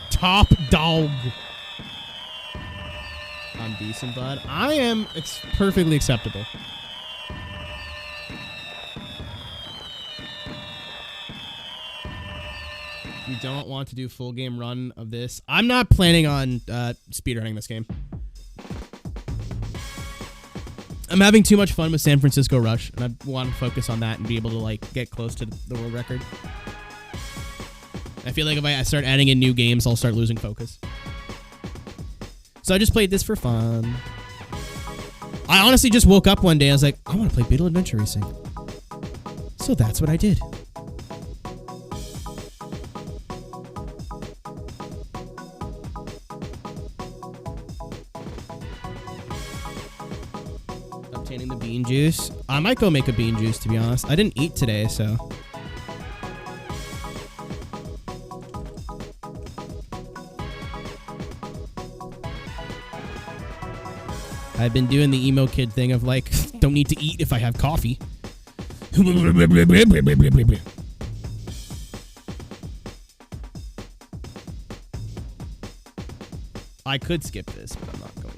Top dog. I'm decent, bud. I am. It's perfectly acceptable. You don't want to do full game run of this. I'm not planning on speedrunning this game. I'm having too much fun with San Francisco Rush, and I want to focus on that and be able to like get close to the world record. I feel like if I start adding in new games, I'll start losing focus. So I just played this for fun. I honestly just woke up one day, I was like, I want to play Beetle Adventure Racing. So that's what I did. Obtaining the bean juice. I might go make a bean juice, to be honest. I didn't eat today, so... I've been doing the emo kid thing of like, don't need to eat if I have coffee. I could skip this, but I'm not going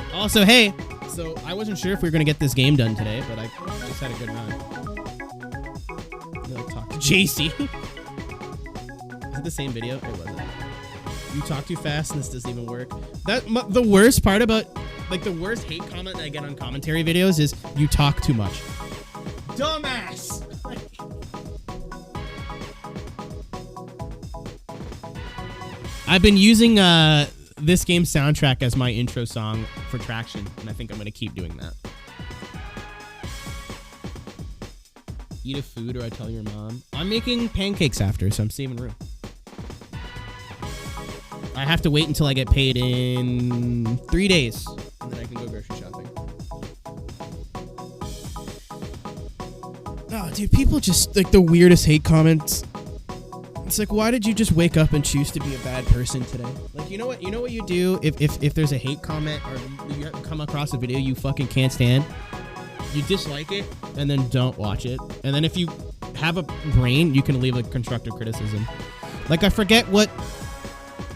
to. Also, hey, so I wasn't sure if we were going to get this game done today, but I just had a good run. No, talk to JC. Is it the same video? It wasn't. You talk too fast and this doesn't even work. The worst part about, like, the worst hate comment that I get on commentary videos is you talk too much. Dumbass! I've been using this game's soundtrack as my intro song for Traction, and I think I'm going to keep doing that. Eat a food or I tell your mom. I'm making pancakes after, so I'm saving room. I have to wait until I get paid in 3 days, and then I can go grocery shopping. Oh, dude, people just, like, the weirdest hate comments. It's like, why did you just wake up and choose to be a bad person today? Like, you know what you do if there's a hate comment or you come across a video you fucking can't stand? You dislike it, and then don't watch it. And then if you have a brain, you can leave, like, constructive criticism. Like, I forget what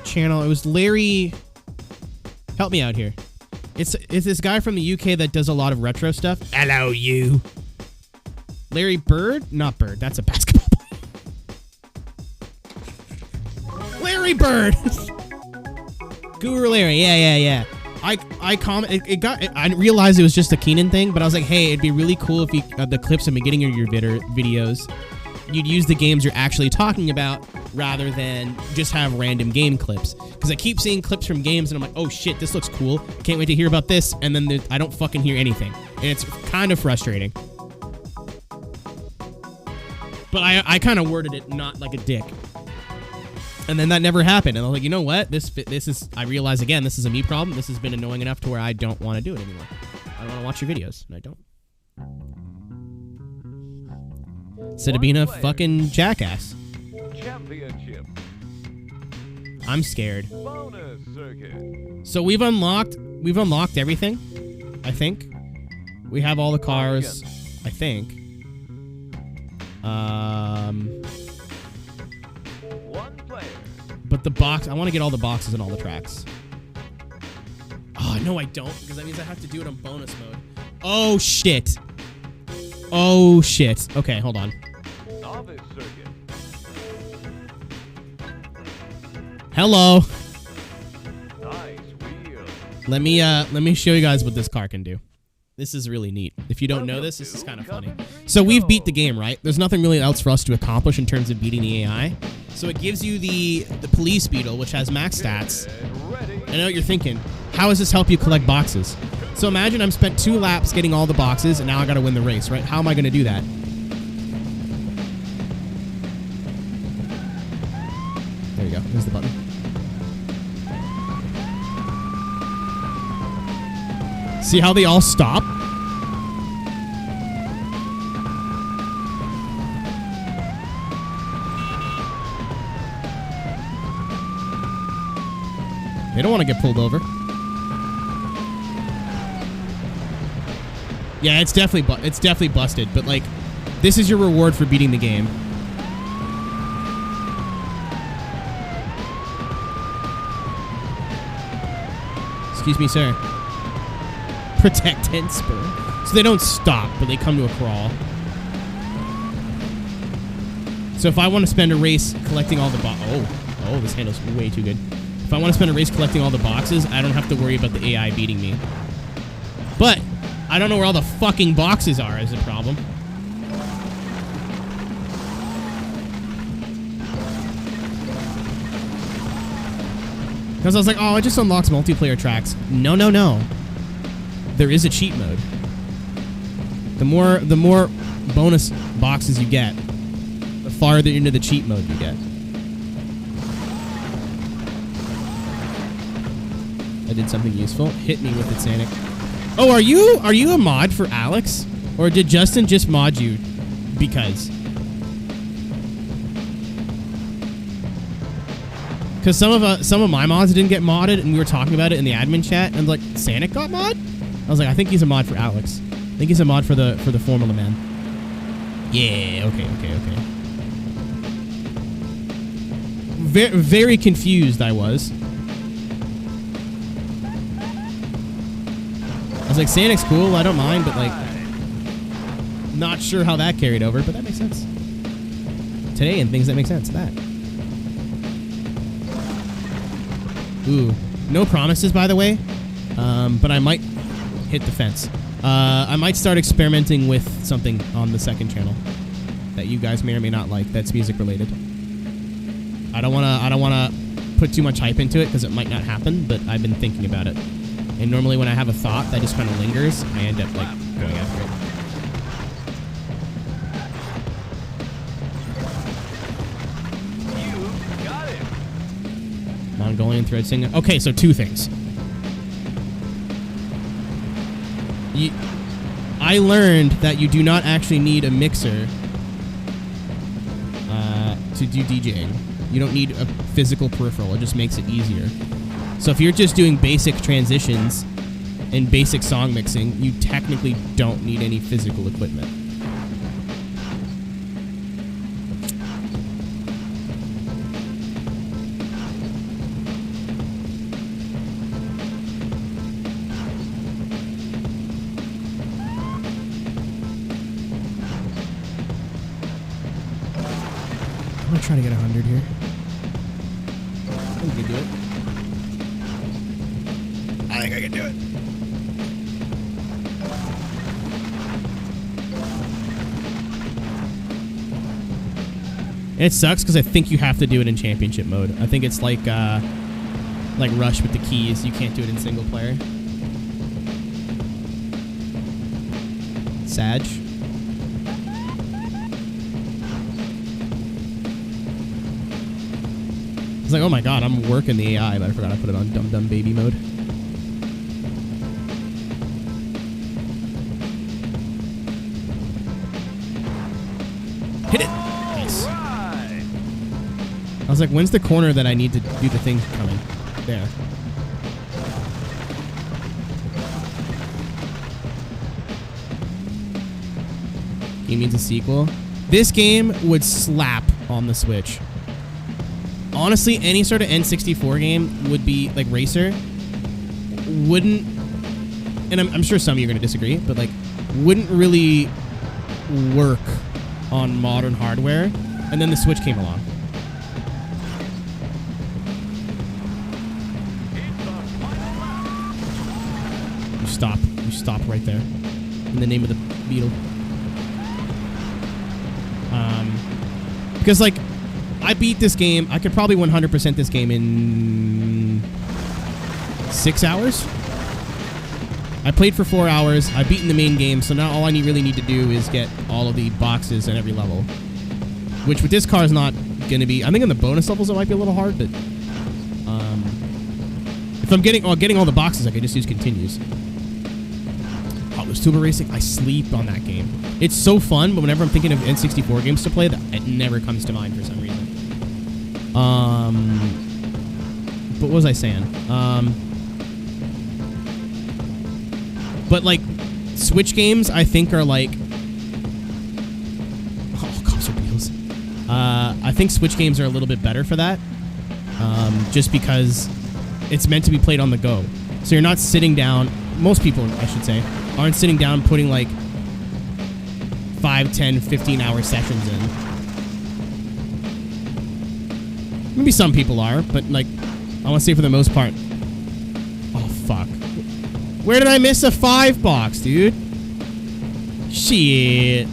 channel. It was Larry. Help me out here. It's this guy from the UK that does a lot of retro stuff. Hello, you. Larry Bird? Not Bird. That's a basketball player. Larry Bird. Guru Larry. Yeah. I comment. I realized it was just a Keenan thing, but I was like, hey, it'd be really cool if you the clips I'm getting in your videos, you'd use the games you're actually talking about rather than just have random game clips. Because I keep seeing clips from games and I'm like, oh shit, this looks cool. Can't wait to hear about this. And then I don't fucking hear anything. And it's kind of frustrating. But I kind of worded it not like a dick. And then that never happened. And I was like, you know what? This is, I realize again, this is a me problem. This has been annoying enough to where I don't want to do it anymore. I don't want to watch your videos. And I don't. Instead of being a fucking jackass. Championship. I'm scared. Bonus circuit. So we've unlocked everything, I think. We have all the cars, I think. One player. But the box, I want to get all the boxes and all the tracks. Oh, no, I don't, because that means I have to do it on bonus mode. Oh, shit. Oh, shit. Okay, hold on. Novice circuit. Hello. Nice wheel. Let me show you guys what this car can do. This is really neat. If you don't know this is kind of funny. So we've beat the game, right? There's nothing really else for us to accomplish in terms of beating the AI. So it gives you the police Beetle, which has max stats. Ready. I know what you're thinking. How does this help you collect boxes? So imagine I've spent 2 laps getting all the boxes, and now I gotta win the race, right? How am I gonna do that? There you go. There's the button. See how they all stop? They don't want to get pulled over. Yeah, it's definitely busted, but like, this is your reward for beating the game. Excuse me, sir. Protect and spur. So they don't stop, but they come to a crawl. So if I want to spend a race collecting all the oh, this handle's way too good. If I want to spend a race collecting all the boxes, I don't have to worry about the AI beating me. But I don't know where all the fucking boxes are is the problem. Because I was like, oh, it just unlocks multiplayer tracks. No, no, no. There is a cheat mode. The more bonus boxes you get, the farther into the cheat mode you get. I did something useful. Hit me with it, Sanic. Oh, are you a mod for Alex? Or did Justin just mod you because? Because some of my mods didn't get modded, and we were talking about it in the admin chat, and like, Sanic got mod? I was like, I think he's a mod for Alex. I think he's a mod for the Formula Man. Yeah, okay. Very confused I was. I was like, Sanic's cool, I don't mind, but like, not sure how that carried over, but that makes sense. Today and things that make sense, that. Ooh, no promises, by the way, but I might hit the fence. I might start experimenting with something on the second channel that you guys may or may not like that's music related. I don't wanna put too much hype into it because it might not happen, but I've been thinking about it. And normally when I have a thought that just kind of lingers, I end up like going after it. You got it. Mongolian thread singer. Okay, so 2 things. I learned that you do not actually need a mixer to do DJing. You don't need a physical peripheral. It just makes it easier. So if you're just doing basic transitions and basic song mixing, you technically don't need any physical equipment. I'm gonna try to get 100 here. I think I can do it. I think I can do it. It sucks because I think you have to do it in championship mode. I think it's like Rush with the keys. You can't do it in single player. Sag. was like, oh my god, I'm working the AI, but I forgot I put it on dumb dumb baby mode. Hit it! Nice. Right. I was like, when's the corner that I need to do the thing coming? There. Game needs a sequel. This game would slap on the Switch. Honestly, any sort of N64 game would be, like, Racer, wouldn't, and I'm sure some of you are going to disagree, but, like, wouldn't really work on modern hardware, and then the Switch came along. You stop right there. In the name of the Beetle. Because, like, I beat this game. I could probably 100% this game in 6 hours. I played for 4 hours. I've beaten the main game, so now all I really need to do is get all of the boxes at every level. Which, with this car, is not going to be... I think in the bonus levels, it might be a little hard, but... if I'm getting all the boxes, I can just use continues. Hot Wheels Turbo Racing, I sleep on that game. It's so fun, but whenever I'm thinking of N64 games to play, it never comes to mind for some reason. But what was I saying? But, like, Switch games, I think, are like... Oh, cops are Beetles. I think Switch games are a little bit better for that. Just because it's meant to be played on the go. So you're not sitting down... Most people, I should say, aren't sitting down putting, like, 5, 10, 15-hour sessions in. Maybe some people are, but, like, I want to say for the most part... Oh, fuck. Where did I miss a 5 box, dude? Shit.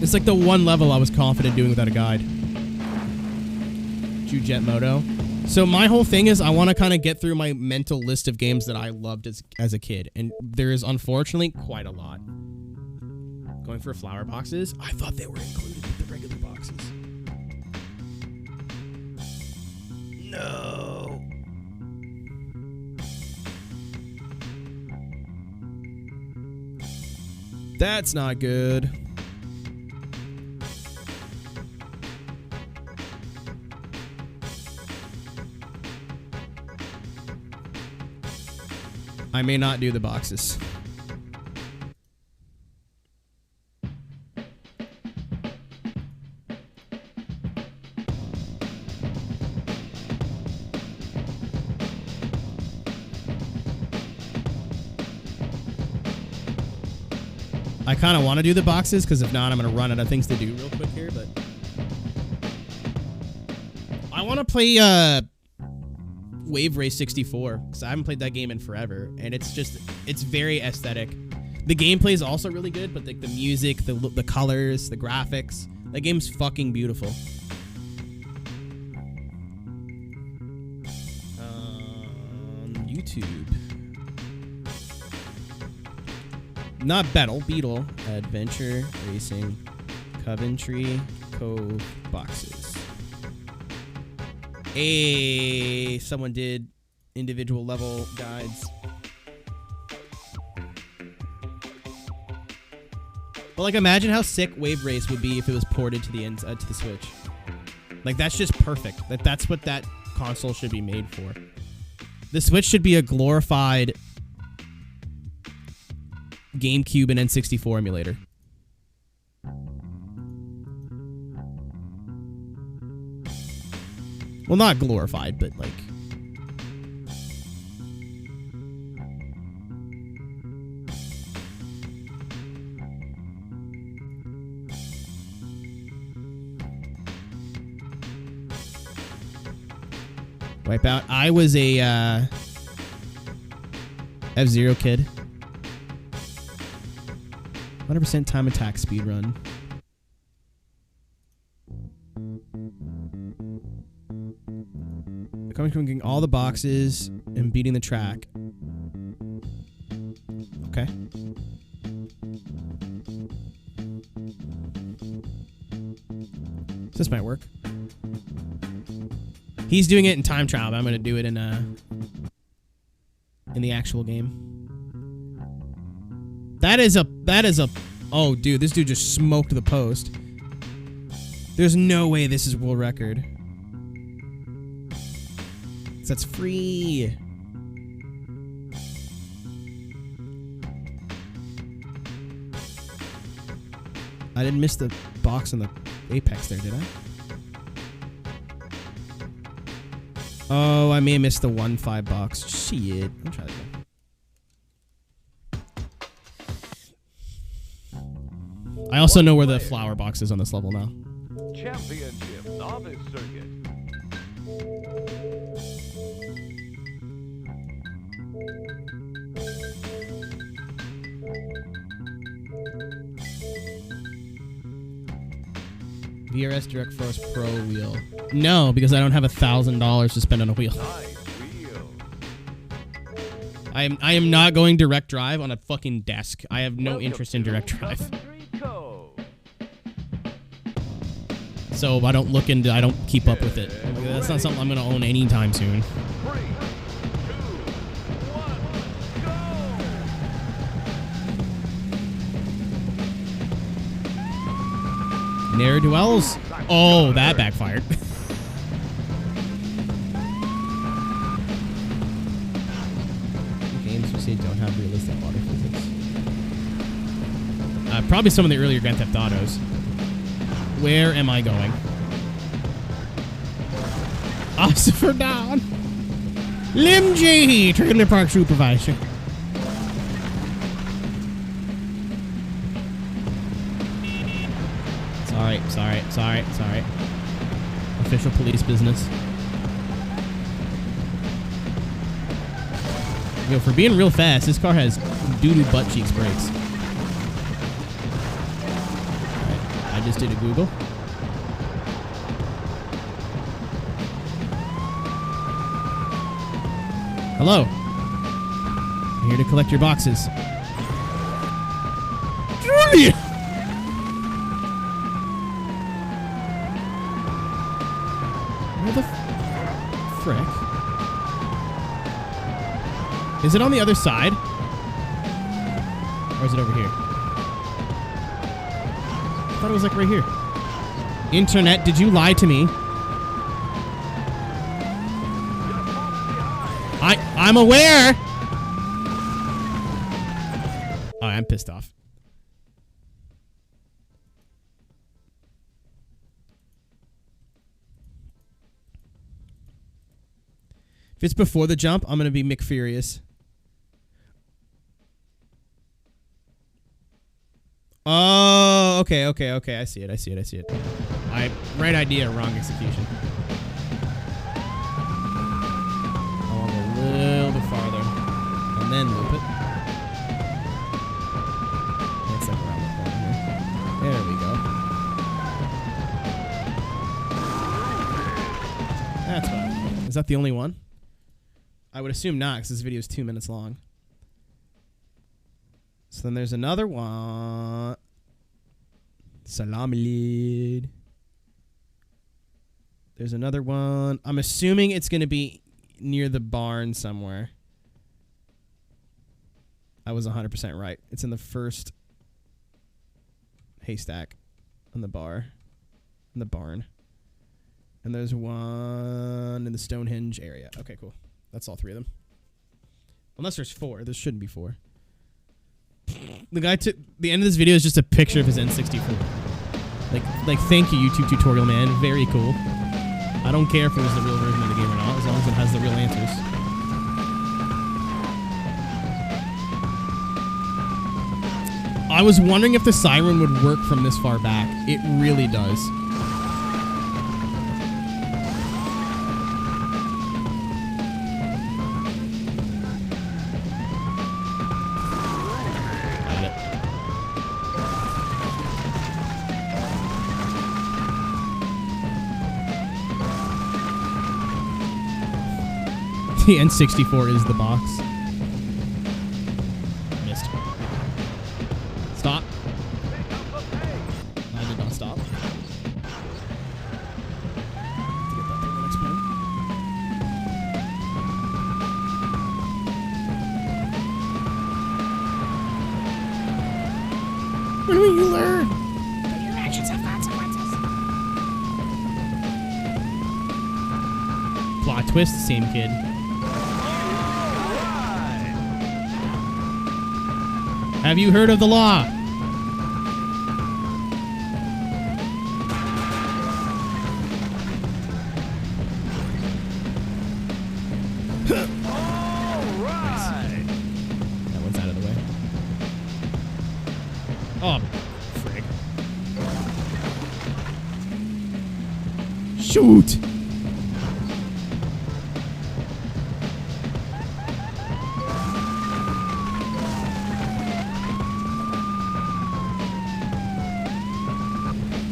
It's like the one level I was confident doing without a guide. Jet Moto. So my whole thing is I want to kind of get through my mental list of games that I loved as a kid. And there is unfortunately quite a lot. Going for flower boxes. I thought they were included with the regular boxes. No. That's not good. I may not do the boxes. I kind of want to do the boxes, because if not, I'm going to run out of things to do real quick here, but... I want to play, Wave Race 64, because I haven't played that game in forever, and it's very aesthetic. The gameplay is also really good, but the music, the colors, the graphics, that game's fucking beautiful. YouTube. Not Beetle, Adventure Racing, Coventry Cove boxes. Hey, someone did individual level guides. But, like, imagine how sick Wave Race would be if it was ported to the Switch. Like, that's just perfect. That's what that console should be made for. The Switch should be a glorified GameCube and N64 emulator. Well, not glorified, but, like... Wipeout. I was a, F-Zero kid. 100% time attack speedrun. Coming from getting all the boxes and beating the track. Okay. This might work. He's doing it in time travel. I'm gonna do it in the actual game. That is a. Oh, dude, this dude just smoked the post. There's no way this is world record. That's free. I didn't miss the box on the apex there, did I? Oh, I may have missed the 1-5 box. Shit. I'll try that again. I also know where the flower box is on this level now. Championship Novice Circuit. VRS Direct Force Pro wheel. No, because I don't have $1,000 to spend on a wheel. Nice wheel. I am not going direct drive on a fucking desk. I have no interest in direct drive. So I don't look into. I don't keep up with it. That's not something I'm gonna own anytime soon. 3, 2, 1, go! Ne'er do wells. Oh, that backfired. Games you say don't have realistic water physics. Probably some of the earlier Grand Theft Autos. Where am I going? Officer down. Lim G, Trailer Park Supervisor. Sorry. Official police business. Yo, for being real fast, this car has doo-doo butt cheeks brakes. Alright, I just did a Google. Hello. I'm here to collect your boxes. Julia! Where the frick? Is it on the other side? Or is it over here? I thought it was like right here. Internet, did you lie to me? I'm aware! Oh, I'm pissed off. If it's before the jump, I'm going to be McFurious. Oh, okay. I see it. Right idea, wrong execution. I want to go a little bit farther. And then loop it. It's like around the corner here. There we go. That's what I want. Is that the only one? I would assume not, because this video is 2 minutes long. So then there's another one. Salamilid. There's another one. I'm assuming it's going to be near the barn somewhere. I was 100% right. It's in the first haystack on the bar. In the barn. And there's one in the Stonehenge area. Okay, cool. That's all 3 of them. Unless there's 4. There shouldn't be 4. The guy took... The end of this video is just a picture of his N64. Like, thank you, YouTube tutorial man. Very cool. I don't care if it was the real version of the game or not, as long as it has the real answers. I was wondering if the siren would work from this far back. It really does. The N64 is the box. Missed. Stop. I did not stop. When will you learn? That your actions have consequences. Plot twist, same kid. Have you heard of the law? Alright! That one's out of the way. Oh, frig. Shoot!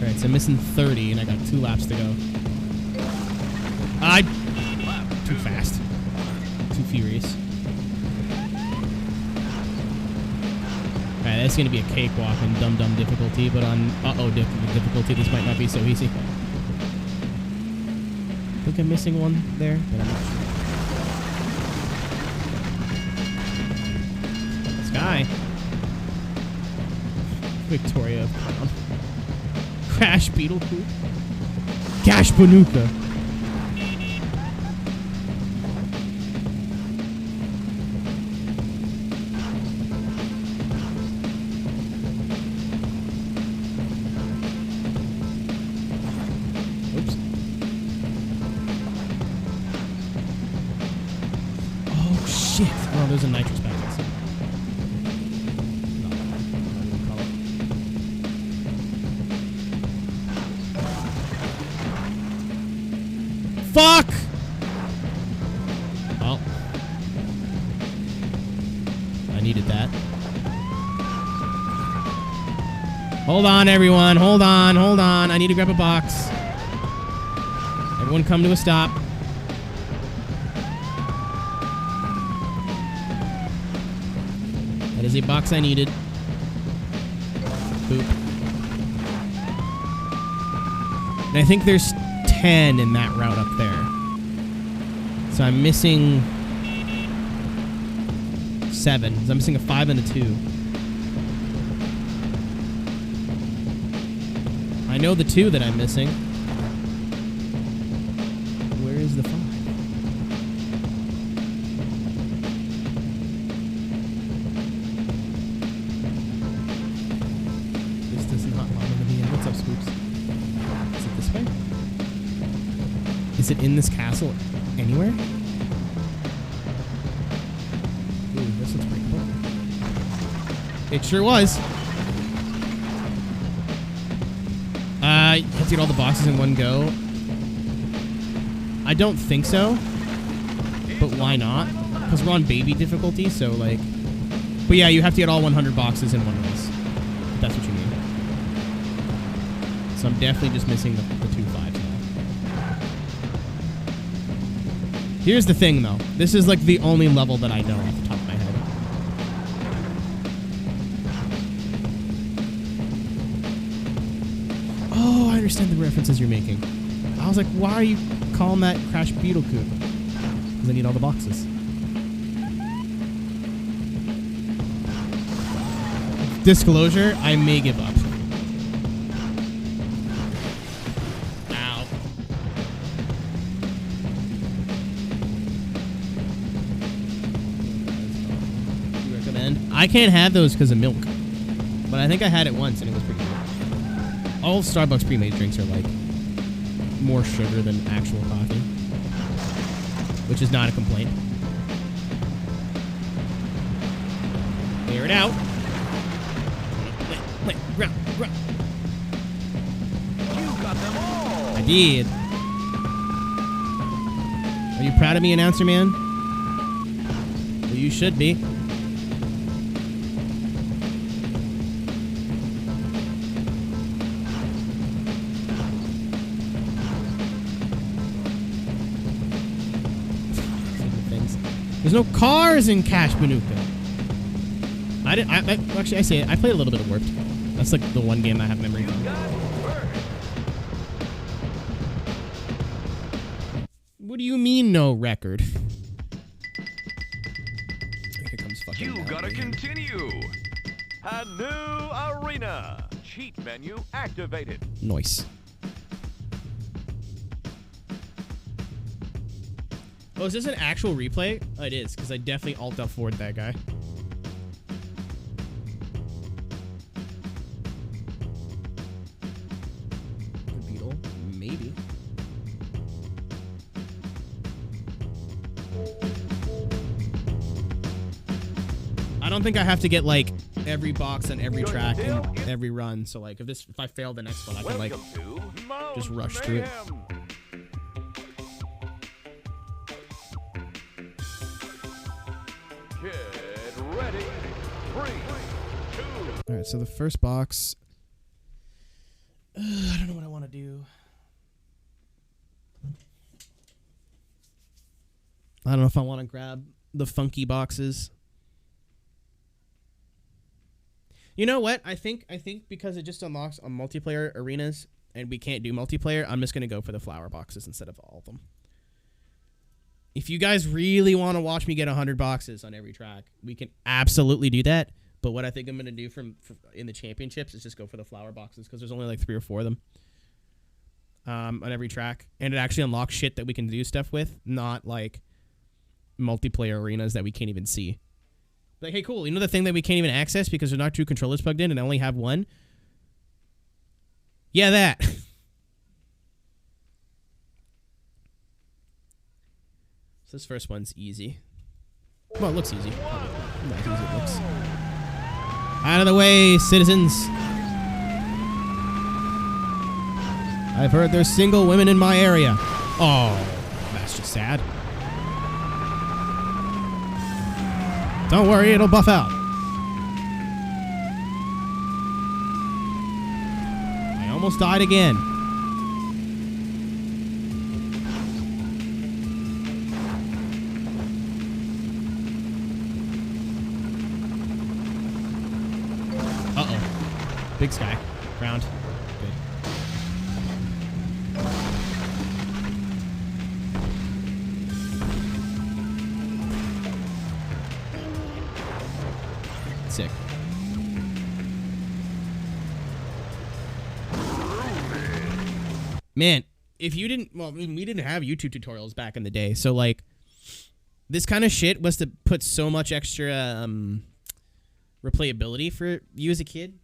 Alright, so I'm missing 30 and I got 2 laps to go. Too fast. Too furious. Alright, that's gonna be a cakewalk in dum-dum difficulty, but on difficulty, this might not be so easy. I think I'm missing one there, but I'm not sure. This guy. Victoria. Crash Beetle Coop. Cash Banuka. Oops. Oh shit. Oh, there's a nitrous packet. Fuck! Well, I needed that. Hold on, everyone. Hold on, hold on. I need to grab a box. Everyone come to a stop. That is a box I needed. Boop. And I think there's 10 in that route up there. So I'm missing 7. So I'm missing a 5 and a 2. I know the 2 that I'm missing. Where is the 5? This does not want me to be in. What's up, Scoops? Is it this way? Is it in this castle anywhere? Ooh, this looks pretty cool. It sure was. You have to get all the boxes in one go. I don't think so. But why not? Because we're on baby difficulty, so like... But yeah, you have to get all 100 boxes in one race. If that's what you mean. So I'm definitely just missing the 2 5s now. Here's the thing, though. This is, like, the only level that I know off the top of my head. Oh, I understand the references you're making. I was like, why are you calling that Crash Beetle Coop? Because I need all the boxes. Disclosure, I may give up. I can't have those because of milk. But I think I had it once and it was pretty good. All Starbucks pre-made drinks are like more sugar than actual coffee. Which is not a complaint. Clear it out. Run. You got them all! I did. Are you proud of me, announcer man? Well, you should be. There's no cars in Cash Banuka. Actually, I say it. I played a little bit of Warped. That's like the one game I have memory from. What do you mean, no record? Here comes fucking. You gotta continue. A new arena. Cheat menu activated. Nice. Oh, is this an actual replay? Oh, it is, because I definitely alt F4'd that guy. The Beetle? Maybe. I don't think I have to get, like, every box on every track and every run. So, like, if I fail the next one, I can, like, just rush through it. Get ready. 3, 2. All right, so the first box. I don't know what I want to do. I don't know if I want to grab the funky boxes. You know what? I think because it just unlocks on multiplayer arenas and we can't do multiplayer, I'm just going to go for the flower boxes instead of all of them. If you guys really want to watch me get 100 boxes on every track, we can absolutely do that. But what I think I'm going to do in the championships is just go for the flower boxes because there's only like 3 or 4 of them on every track. And it actually unlocks shit that we can do stuff with, not like multiplayer arenas that we can't even see. Like, hey, cool. You know the thing that we can't even access because there's not 2 controllers plugged in and I only have 1? Yeah, that. So this first one's easy. Well, it looks easy. Not as easy as it looks. Out of the way, citizens. I've heard there's single women in my area. Oh, that's just sad. Don't worry, it'll buff out. I almost died again. Uh-oh. Big sky. Ground. Good. Sick. Man, if you didn't, well, we didn't have YouTube tutorials back in the day, so like, this kind of shit was to put so much extra replayability for you as a kid.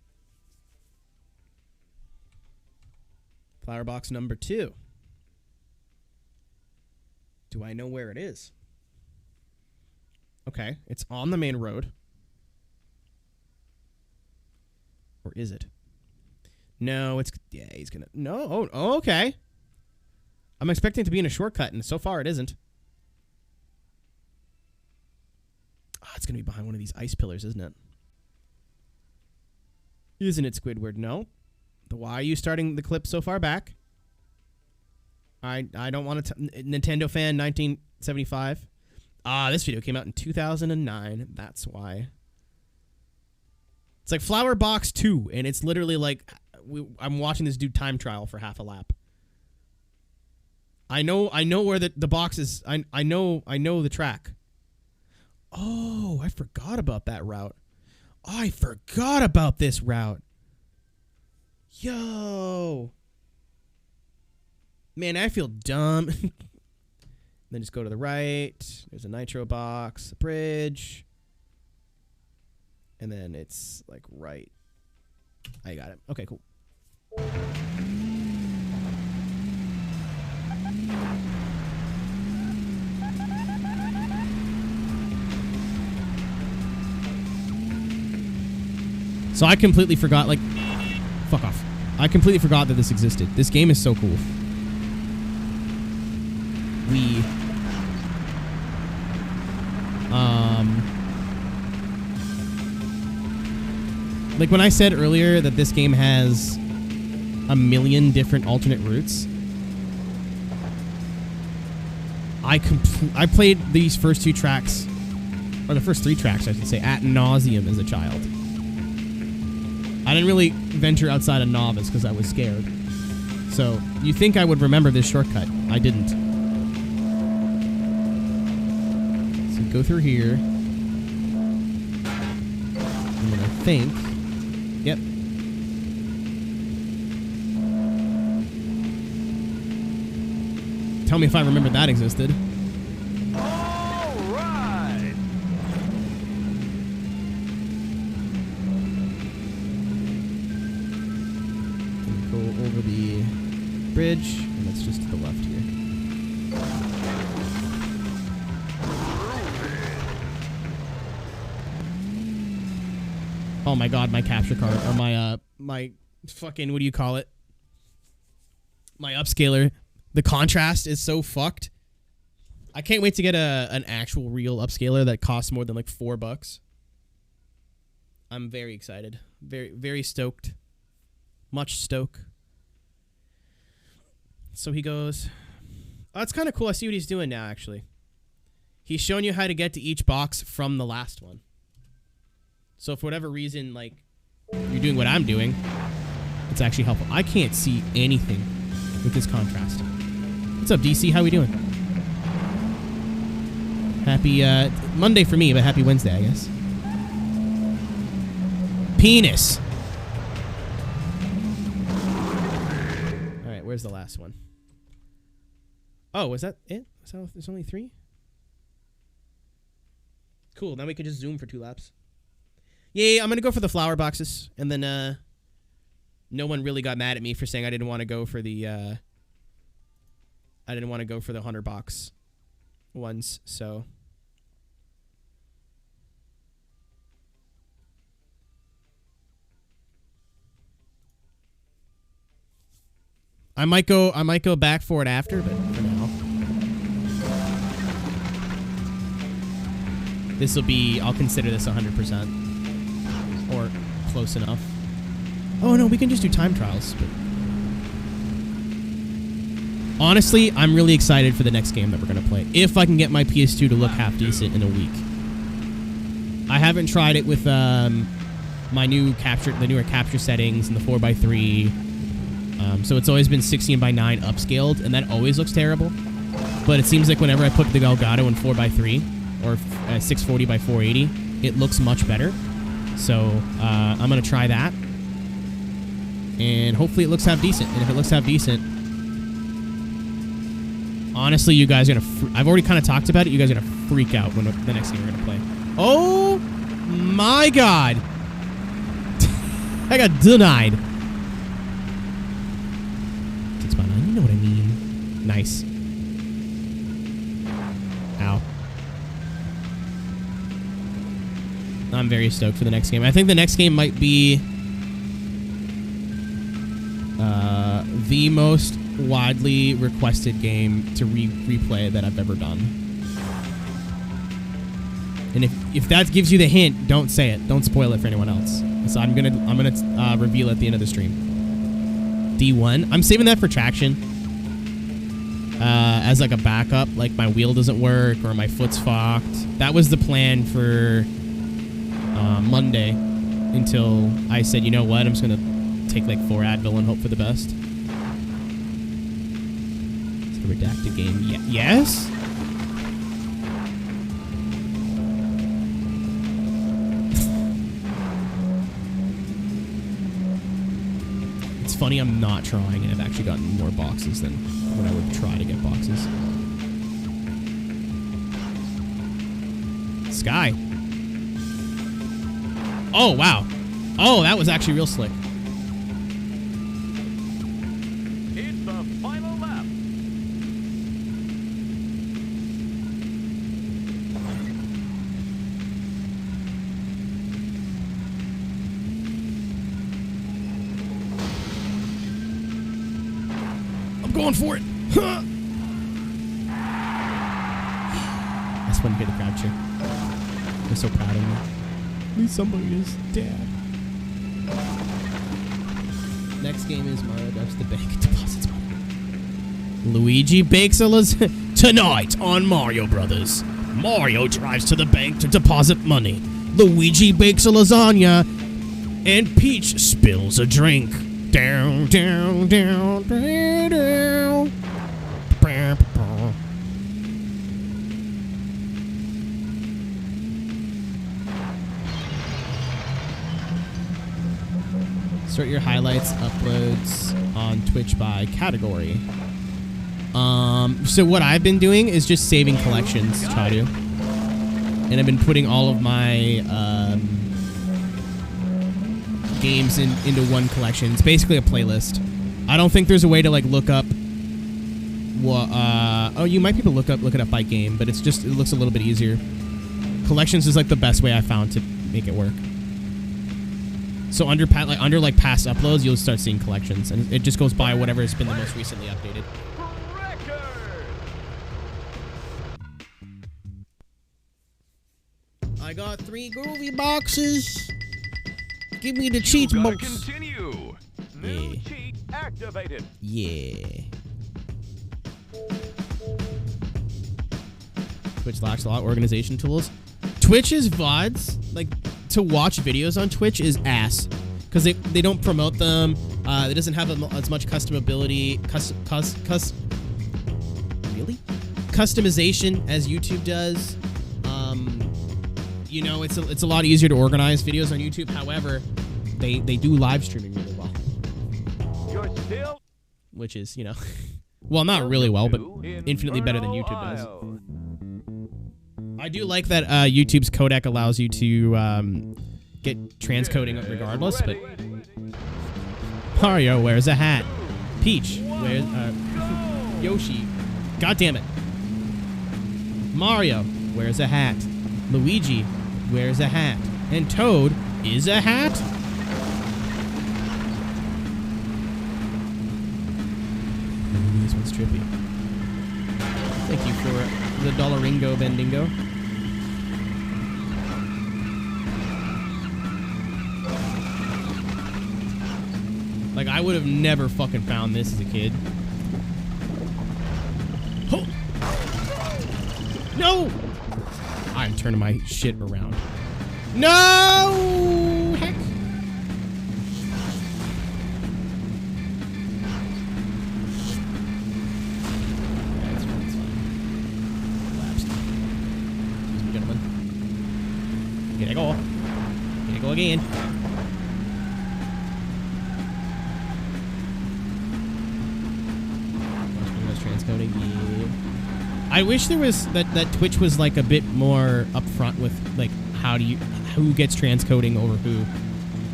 Flower box number 2. Do I know where it is? Okay, it's on the main road. Or is it? No, it's... Yeah, he's gonna... No, oh, okay. I'm expecting it to be in a shortcut, and so far it isn't. Oh, it's gonna be behind one of these ice pillars, isn't it? Isn't it, Squidward? No. Why are you starting the clip so far back? I don't want to... Nintendo fan 1975. Ah, this video came out in 2009. That's why. It's like Flower Box 2, and it's literally like I'm watching this dude time trial for half a lap. I know where the box is. I know the track. Oh, I forgot about that route. Oh, I forgot about this route. Yo. Man, I feel dumb. Then just go to the right. There's a nitro box, a bridge. And then it's like right. I got it. Okay, cool. So I completely forgot, like, fuck off. I completely forgot that this existed. This game is so cool. Like when I said earlier that this game has a million different alternate routes, I played these first 2 tracks, or the first 3 tracks, I should say, ad nauseum as a child. I didn't really venture outside of novice because I was scared. So you think I would remember this shortcut? I didn't. So go through here. I'm gonna think. Yep. Tell me if I remember that existed. All right. Go over the bridge, and that's just to the left here. Oh my god, my capture card, or my fucking, what do you call it? My upscaler. The contrast is so fucked. I can't wait to get an actual real upscaler that costs more than like $4. I'm very excited. Very, very stoked. Much stoke. So he goes, oh, that's kind of cool. I see what he's doing now, actually. He's showing you how to get to each box from the last one. So for whatever reason, like, you're doing what I'm doing, it's actually helpful. I can't see anything with this contrast. What's up, DC? How we doing? Happy Monday for me, but happy Wednesday, I guess. Penis. All right, where's the last one? Oh, was that it? There's only 3? Cool, now we can just zoom for 2 laps. Yeah, I'm going to go for the flower boxes. And then no one really got mad at me for saying I didn't want to go for the... I didn't want to go for the 100 box ones, so... I might go back for it after, but for now. This will be... I'll consider this 100%. Or close enough. Oh, no, we can just do time trials. But honestly, I'm really excited for the next game that we're going to play. If I can get my PS2 to look half decent in a week. I haven't tried it with the newer capture settings and the 4x3. So it's always been 16:9 upscaled, and that always looks terrible. But it seems like whenever I put the Elgato in 4x3 or 640x480, it looks much better. So I'm going to try that. And hopefully it looks half decent. And if it looks half decent, honestly, you guys are going to... I've already kind of talked about it. You guys are going to freak out when the next game we're going to play. Oh my god. I got denied. 6x9, you know what I mean. Nice. Ow. I'm very stoked for the next game. I think the next game might be the most widely requested game to replay that I've ever done. And if that gives you the hint, don't say it. Don't spoil it for anyone else. So I'm gonna reveal at the end of the stream. D1. I'm saving that for traction. As like a backup, like my wheel doesn't work or my foot's fucked. That was the plan for Monday until I said, you know what, I'm just gonna take like 4 Advil and hope for the best. It's a redacted game. Yes? It's funny I'm not trying and I've actually gotten more boxes than when I would try to get boxes. Sky. Oh, wow. Oh, that was actually real slick. It's the final lap. I'm going for it. That's when you get the crowd cheer. They're so proud of me. At least somebody is dad. Next game is Mario Drives to the Bank Deposits Money. Luigi bakes a lasagna tonight on Mario Brothers. Mario drives to the bank to deposit money. Luigi bakes a lasagna, and Peach spills a drink. Down, down, down, down, down. Sort your highlights, uploads on Twitch by category. So what I've been doing is just saving collections, try to. And I've been putting all of my games into one collection. It's basically a playlist. I don't think there's a way to like look up. Oh, you might be able to look it up by game, but it looks a little bit easier. Collections is like the best way I found to make it work. So under past uploads, you'll start seeing collections, and it just goes by whatever has been the most recently updated. I got 3 groovy boxes. Give me the cheat box. Continue. New cheat activated. Yeah. Twitch lacks a lot of organization tools. Twitch's VODs, like, to watch videos on Twitch is ass. Because they don't promote them. It doesn't have as much customization as YouTube does. You know, it's a lot easier to organize videos on YouTube. However, they do live streaming really well. You're still, which is, you know, well, not really well, but infinitely better than YouTube does. I do like that YouTube's codec allows you to get transcoding regardless, but Mario wears a hat. Peach wears Yoshi. God damn it. Mario wears a hat. Luigi wears a hat. And Toad is a hat? This one's trippy. Thank you for the Dollaringo Bendingo. Like, I would have never fucking found this as a kid. Oh. No! I'm turning my shit around. No! Heck. That's fine, that's fine. Collapsed. Excuse me, gentlemen. Here I go. Here I go again. Transcoding, yeah. I wish there was that Twitch was like a bit more upfront with like who gets transcoding over who.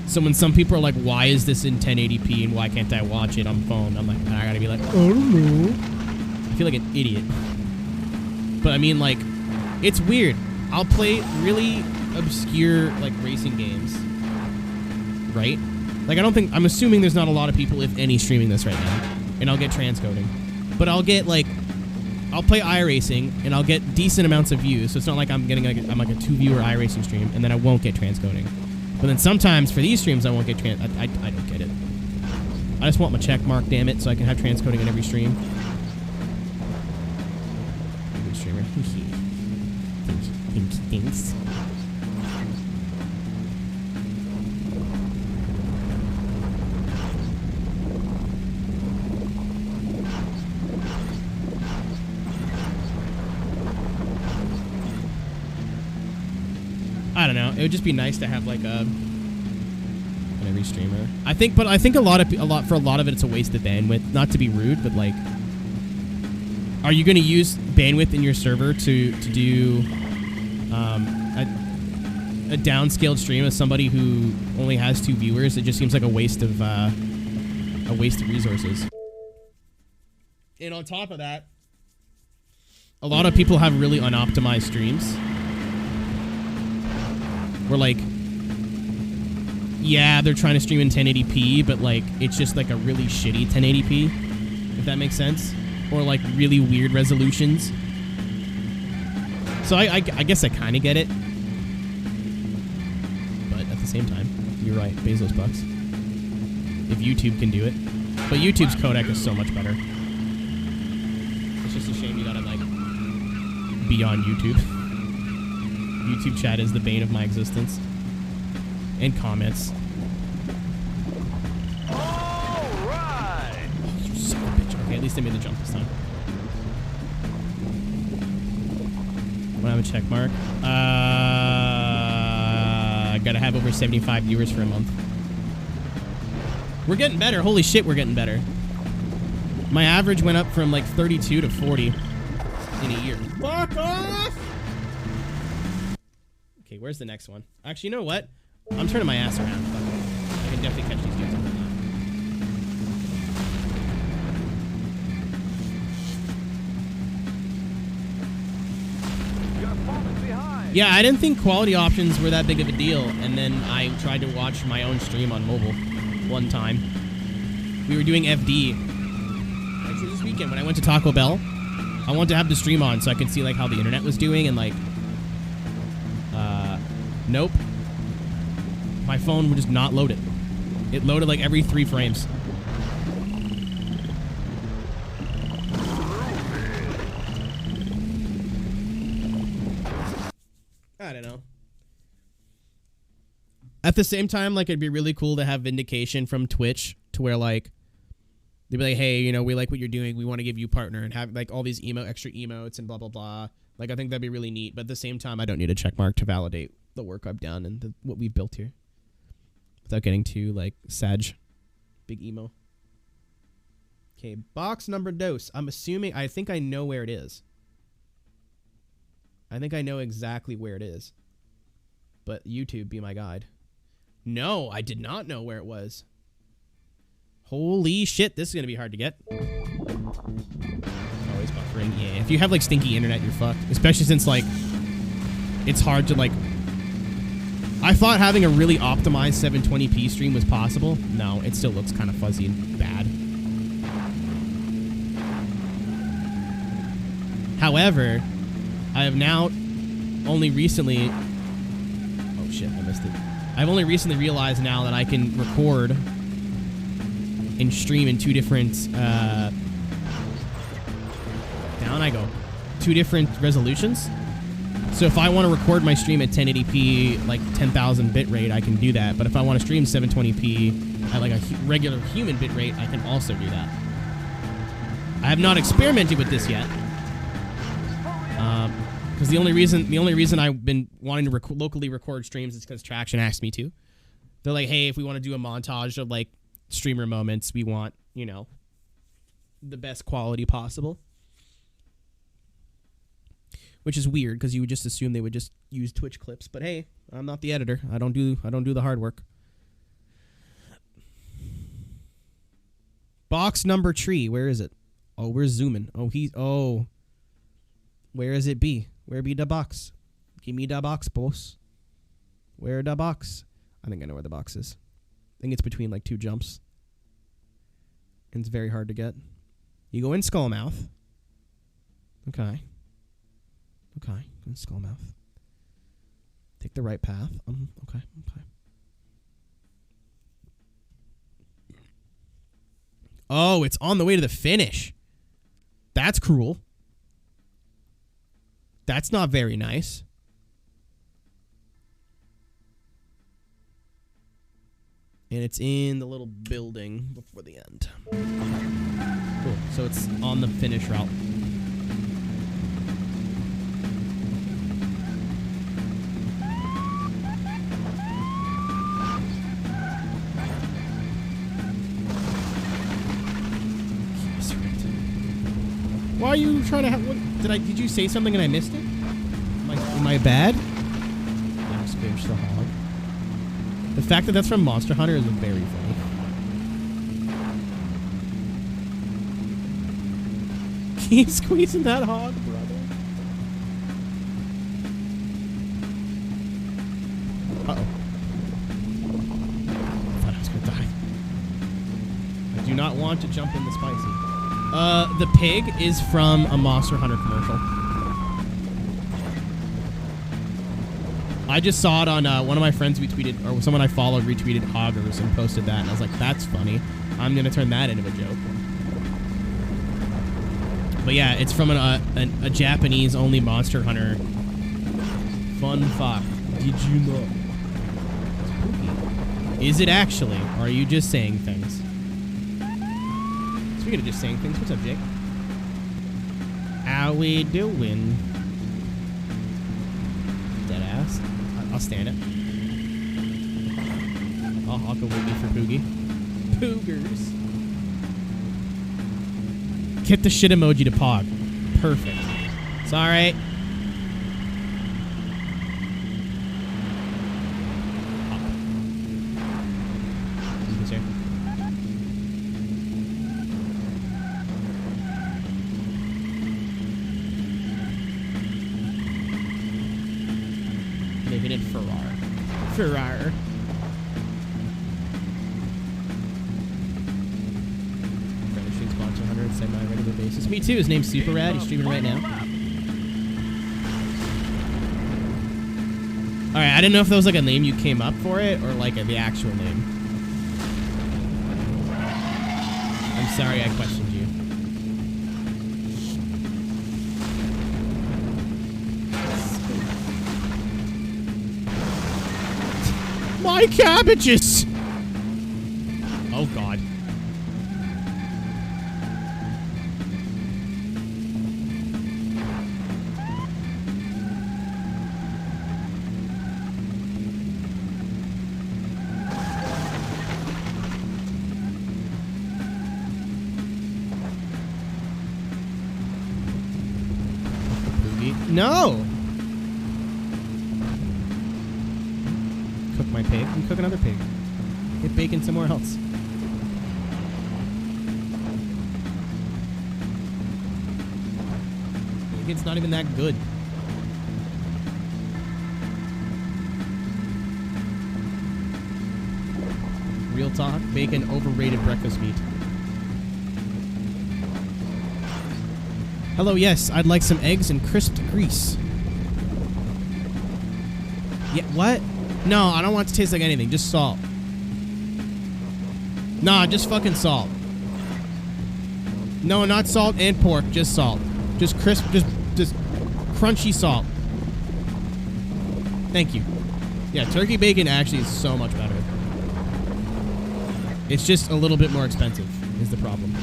So when some people are like, why is this in 1080p and why can't I watch it on phone? I'm like, I gotta be like, I don't know. I feel like an idiot. But I mean, like, it's weird. I'll play really obscure like racing games, right? Like, I'm assuming there's not a lot of people, if any, streaming this right now, and I'll get transcoding. But I'll play iRacing and I'll get decent amounts of views. So it's not like I'm like a 2-viewer iRacing stream and then I won't get transcoding. But then sometimes for these streams I won't get I don't get it. I just want my check mark, damn it, so I can have transcoding in every stream. Good streamer. Thanks. I don't know. It would just be nice to have like every streamer. I think a lot of it, it's a waste of bandwidth. Not to be rude, but like, are you going to use bandwidth in your server to do a downscaled stream of somebody who only has 2 viewers? It just seems like a waste of resources. And on top of that, a lot of people have really unoptimized streams. We're like, yeah, they're trying to stream in 1080p, but like, it's just like a really shitty 1080p, if that makes sense. Or like really weird resolutions. So I guess I kind of get it. But at the same time, you're right, Bezos bucks. If YouTube can do it. But YouTube's codec is so much better. It's just a shame you gotta like be on YouTube. YouTube chat is the bane of my existence. And comments. Alright! Oh, you son of a bitch. Okay, at least I made the jump this time. When I have a check mark. I gotta have over 75 viewers for a month. We're getting better. Holy shit, we're getting better. My average went up from like 32 to 40 in a year. Fuck off! Okay, where's the next one? Actually, you know what? I'm turning my ass around. Fuck it. I can definitely catch these dudes on the map. Yeah, I didn't think quality options were that big of a deal, and then I tried to watch my own stream on mobile one time. We were doing FD. Actually, this weekend when I went to Taco Bell, I wanted to have the stream on so I could see like how the internet was doing, and like, nope. My phone would just not load it. It loaded like every 3 frames. I don't know. At the same time, like, it'd be really cool to have vindication from Twitch to where, like, they'd be like, hey, you know, we like what you're doing. We want to give you a partner and have, like, all these extra emotes and blah, blah, blah. Like, I think that'd be really neat. But at the same time, I don't need a check mark to validate the work I've done and what we've built here. Without getting too, like, sag. Big emo. Okay, box number dose. I'm assuming, I think I know where it is. I think I know exactly where it is. But YouTube, be my guide. No, I did not know where it was. Holy shit, this is going to be hard to get. Oh, it's buffering. Yeah, if you have, like, stinky internet, you're fucked. Especially since, like, it's hard to, like... I thought having a really optimized 720p stream was possible. No, it still looks kind of fuzzy and bad. However... I have now only recently... Oh, shit, I missed it. I've only recently realized now that I can record and stream in 2 different... down I go. 2 different resolutions. So if I want to record my stream at 1080p, like 10,000 bit rate, I can do that. But if I want to stream 720p at like a regular human bit rate, I can also do that. I have not experimented with this yet. Because the only reason I've been wanting to locally record streams is because Traction asked me to. They're like, hey, if we want to do a montage of like streamer moments, we want, you know, the best quality possible. Which is weird because you would just assume they would just use Twitch clips. But hey, I'm not the editor. I don't do the hard work. Box number tree. Where is it? Oh, we're zooming. Oh. Where is it be? Where be the box? Give me the box, boss. Where the box? I think I know where the box is. I think it's between like 2 jumps. And it's very hard to get. You go in Skullmouth. Okay. Okay. Go in Skullmouth. Take the right path. Okay. Oh, it's on the way to the finish. That's cruel. That's not very nice. And it's in the little building before the end. Cool. So it's on the finish route. Why are you trying to have... What, did you say something and I missed it? Am I bad? Yeah, squish the hog. The fact that that's from Monster Hunter is very funny. Keep squeezing that hog, brother. Uh-oh. I thought I was gonna die. I do not want to jump in the spicy. The pig is from a Monster Hunter commercial. I just saw it on one of my friends retweeted, or someone I followed retweeted Hoggers and posted that, and I was like, that's funny. I'm going to turn that into a joke. But yeah, it's from a Japanese-only Monster Hunter. Fun fact. Did you know? Is it actually? Or are you just saying things? Speaking of just saying things, what's up, Jake? How we doing? Dead ass. I'll stand it. I'll go wiggy for Boogie. Cougars. Get the shit emoji to Pog. Perfect. It's alright. Making it Ferrar. Watch 100 semi on a regular basis. Me too. His name's Super Rad. He's streaming right now. Alright, I didn't know if that was like a name you came up for it or like the actual name. I'm sorry I questioned you. My cabbages! Oh god. No! Cook my pig and cook another pig. Get bacon somewhere else. Bacon's not even that good. Real talk, bacon overrated breakfast meat. Hello, yes, I'd like some eggs and crisped grease. Yeah, what? No, I don't want it to taste like anything. Just salt. Nah, just fucking salt. No, not salt and pork. Just salt. Just crisp, just crunchy salt. Thank you. Yeah, turkey bacon actually is so much better. It's just a little bit more expensive is the problem.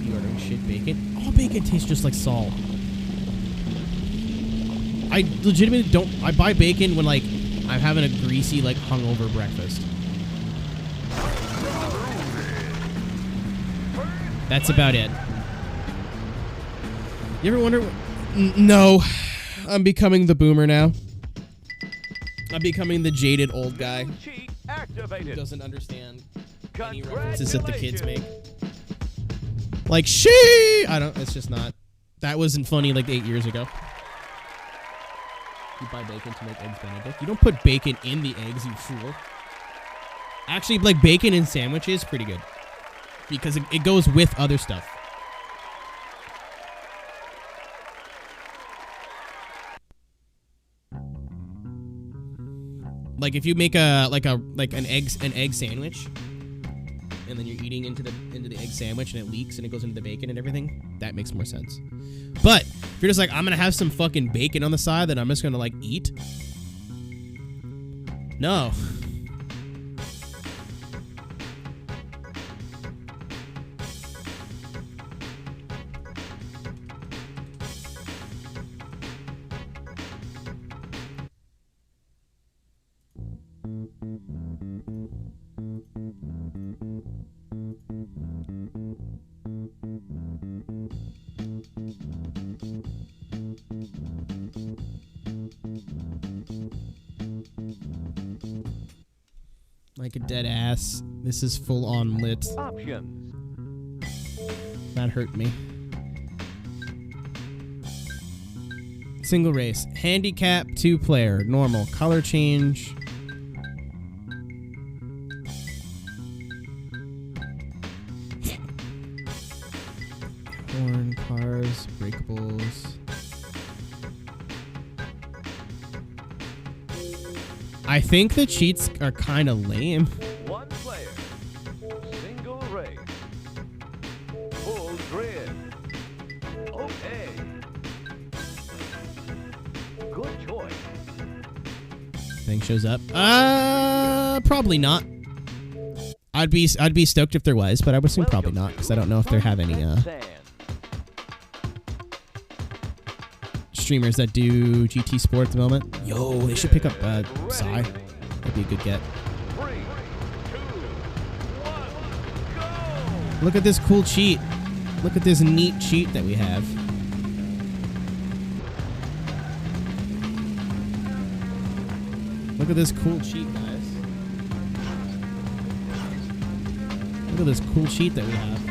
You ordering shit bacon? All bacon tastes just like salt. I legitimately don't... I buy bacon when, like, I'm having a greasy, like, hungover breakfast. That's about it. You ever wonder... No. I'm becoming the boomer now. I'm becoming the jaded old guy who doesn't understand any references that the kids make. Like, I don't... It's just not... That wasn't funny, like, 8 years ago. You buy bacon to make eggs Benedict. You don't put bacon in the eggs, you fool. Actually, like, bacon in sandwiches, pretty good. Because it goes with other stuff. Like, if you make an egg sandwich, and then you're eating into the egg sandwich, and it leaks, and it goes into the bacon and everything, that makes more sense. But if you're just like, I'm gonna have some fucking bacon on the side that I'm just gonna, like, eat. No. Like a dead ass. This is full on lit. Options. That hurt me. Single race. Handicap 2-player. Normal. Color change. Horn, cars, breakables. I think the cheats are kind of lame. One player. Single race. Full grid. Okay. Good choice. Thing shows up. Probably not. I'd be stoked if there was, but I would assume probably not, because I don't know if they have any streamers that do GT Sport at the moment. Yo, they should pick up Psy. That'd be a good get. 3, 2, 1, go! Look at this cool cheat. Look at this neat cheat that we have. Look at this cool cheat, guys. Look at this cool cheat that we have.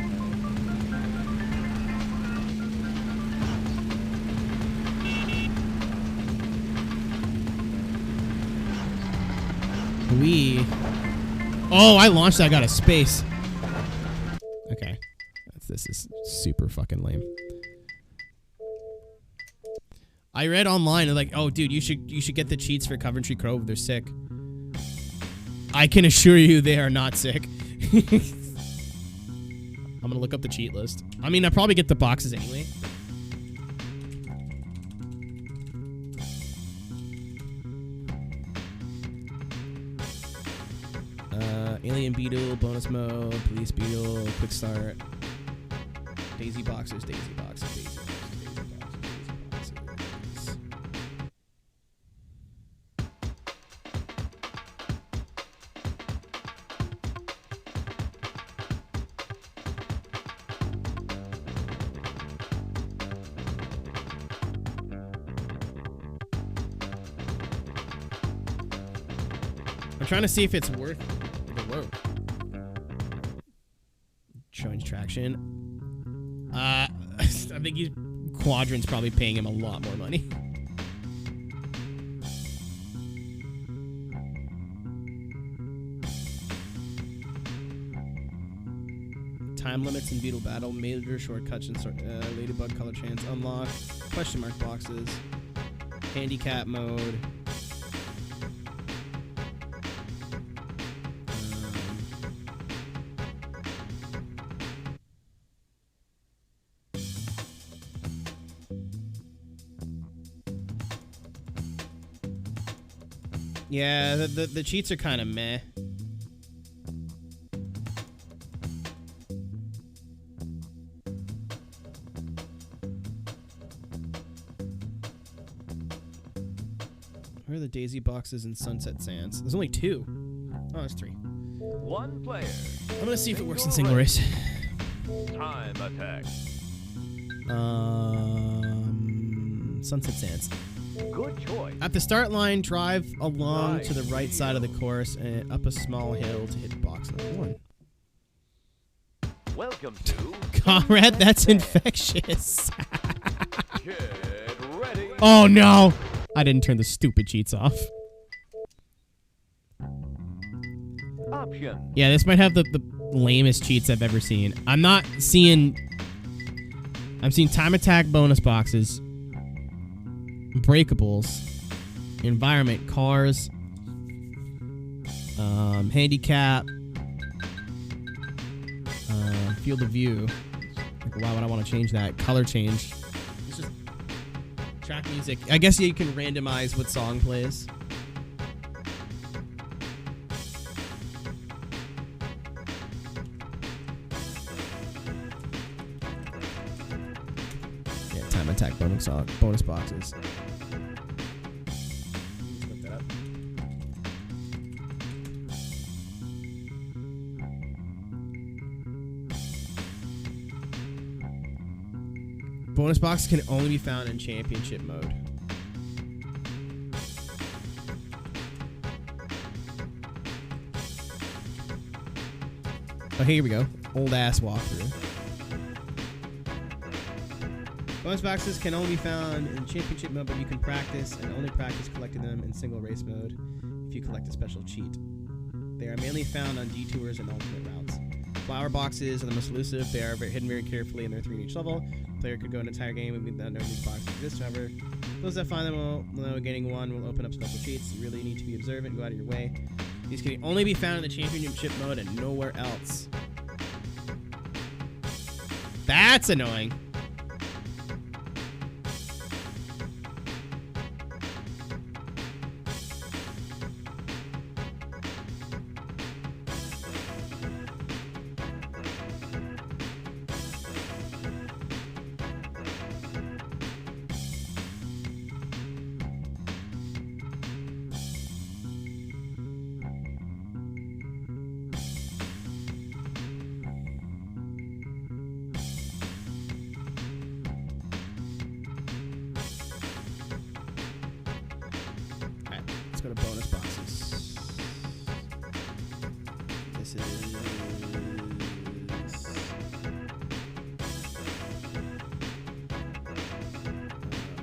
Oh, I launched that, got a space. Okay. This is super fucking lame. I read online, they're like, oh, dude, you should get the cheats for Coventry Cove. They're sick. I can assure you they are not sick. I'm gonna look up the cheat list. I mean, I probably get the boxes anyway. Alien Beetle, bonus mode, police Beetle, quick start, daisy boxes, daisy boxes, daisy boxes, daisy boxes, daisy boxes. I'm trying to see if it's worth the work. Showing traction. I think Quadrant's probably paying him a lot more money. Time limits in Beetle Battle, major shortcuts and Ladybug color chance unlock, question mark boxes, handicap mode. Yeah, the cheats are kind of meh. Where are the daisy boxes and sunset sands? There's only 2. Oh, there's 3. 1 player. I'm gonna see if it works in single race. Time attack. Sunset sands. Good choice. At the start line, drive along to the right side of the course and up a small hill to hit box number 1. Welcome to Comrade, that's infectious. Get ready. Oh no! I didn't turn the stupid cheats off. Option. Yeah, this might have the lamest cheats I've ever seen. I'm seeing time attack bonus boxes, breakables, environment, cars, handicap, field of view. Like, why would I want to change that? Color change. It's just track music. I guess you can randomize what song plays. Yeah, time attack bonus boxes. Let's put that up. Bonus boxes can only be found in championship mode. Oh, here we go. Old ass walkthrough. Bonus boxes can only be found in championship mode, but you can practice and only practice collecting them in single race mode if you collect a special cheat. They are mainly found on detours and alternate routes. Flower boxes are the most elusive. They are hidden very carefully and they're 3 in each level. The player could go an entire game without knowing these boxes exist. However, those that find them will know getting one will open up special cheats. You really need to be observant and go out of your way. These can only be found in the championship mode and nowhere else. That's annoying.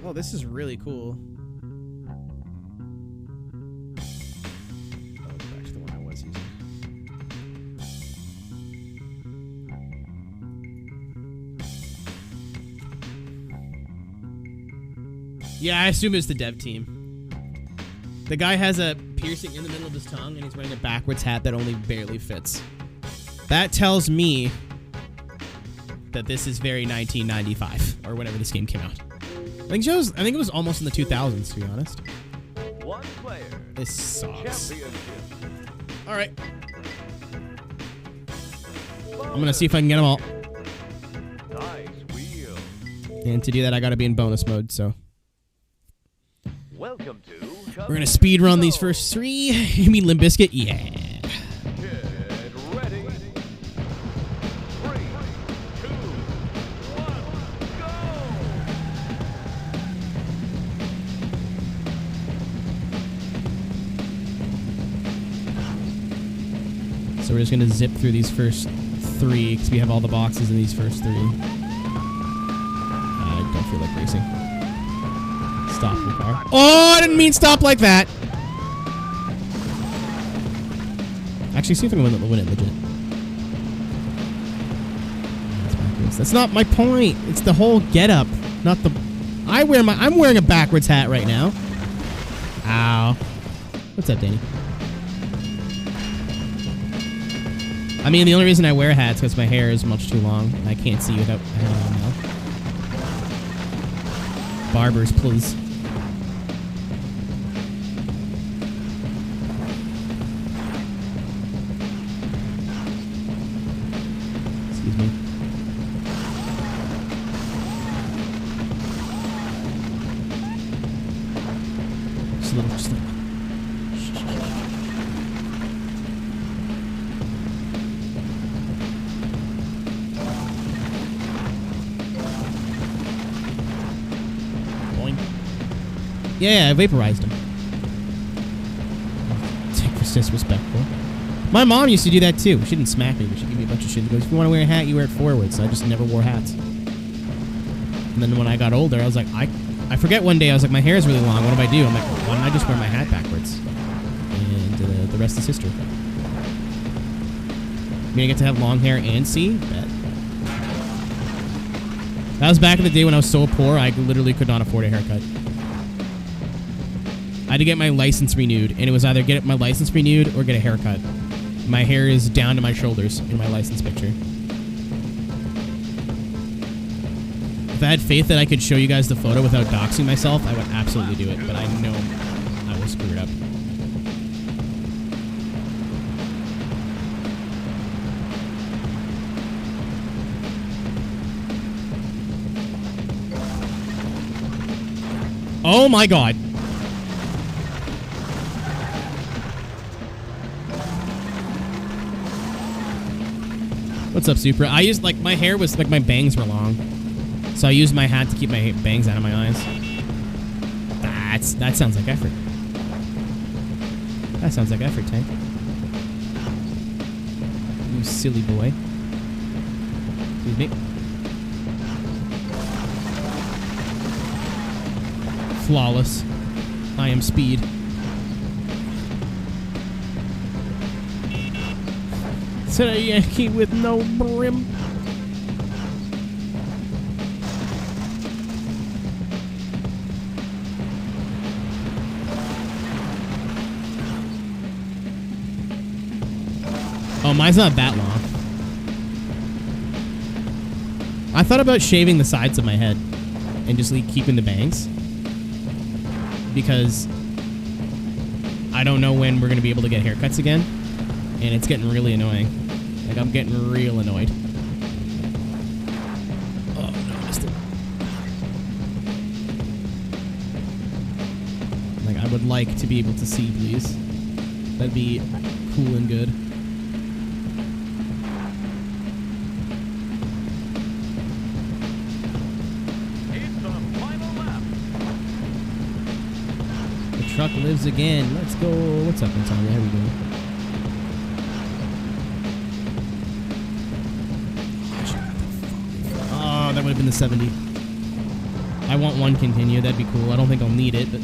Oh, this is really cool. Oh, back to the one I was using. Yeah, I assume it's the dev team. The guy has a piercing in the middle of his tongue, and he's wearing a backwards hat that only barely fits. That tells me that this is very 1995, or whenever this game came out. I think it was almost in the 2000s, to be honest. One player. This sucks. Championship. All right. I'm going to see if I can get them all. Nice wheel. And to do that, I got to be in bonus mode, so. Welcome to. We're going to speed run these first three. You mean Limp Bizkit? Yeah. Get ready. 3, 2, 1, go! So we're just going to zip through these first three, because we have all the boxes in these first three. I don't feel like racing. Stop your car. Oh, I didn't mean stop like that. Actually, see if I can win it legit. That's not my point. It's the whole getup, not the. I'm wearing a backwards hat right now. Ow. What's up, Danny? I mean, the only reason I wear hats is because my hair is much too long. I can't see without. I don't know. Barbers, please. Excuse me. Just a little. Yeah, I vaporized him. Disrespectful. My mom used to do that too. She didn't smack me, but she gave me a bunch of shit. She goes, if you want to wear a hat, you wear it forward. So I just never wore hats. And then when I got older, I was like, I forget one day, I was like, my hair is really long. What do I do? I'm like, why don't I just wear my hat backwards? And the rest is history. I mean, I get to have long hair and see? Bet. That was back in the day when I was so poor, I literally could not afford a haircut. I had to get my license renewed, and it was either get my license renewed or get a haircut. My hair is down to my shoulders in my license picture. If I had faith that I could show you guys the photo without doxing myself, I would absolutely do it, but I know I will screw it up. Oh my god. What's up, Supra? I used, like, my hair was, like, my bangs were long. So I used my hat to keep my bangs out of my eyes. That sounds like effort. That sounds like effort, Tank. You silly boy. Excuse me. Flawless. I am speed. Said a Yankee with no brim. Oh, mine's not that long. I thought about shaving the sides of my head and just keeping the bangs. Because I don't know when we're going to be able to get haircuts again. And it's getting really annoying. Like, I'm getting real annoyed. Oh, no, I missed it. Like, I would like to be able to see, please. That'd be cool and good. It's the final lap. The truck lives again. Let's go. What's up, Natalia? How we doing? That would have been the 70. I want one continue. That'd be cool. I don't think I'll need it, but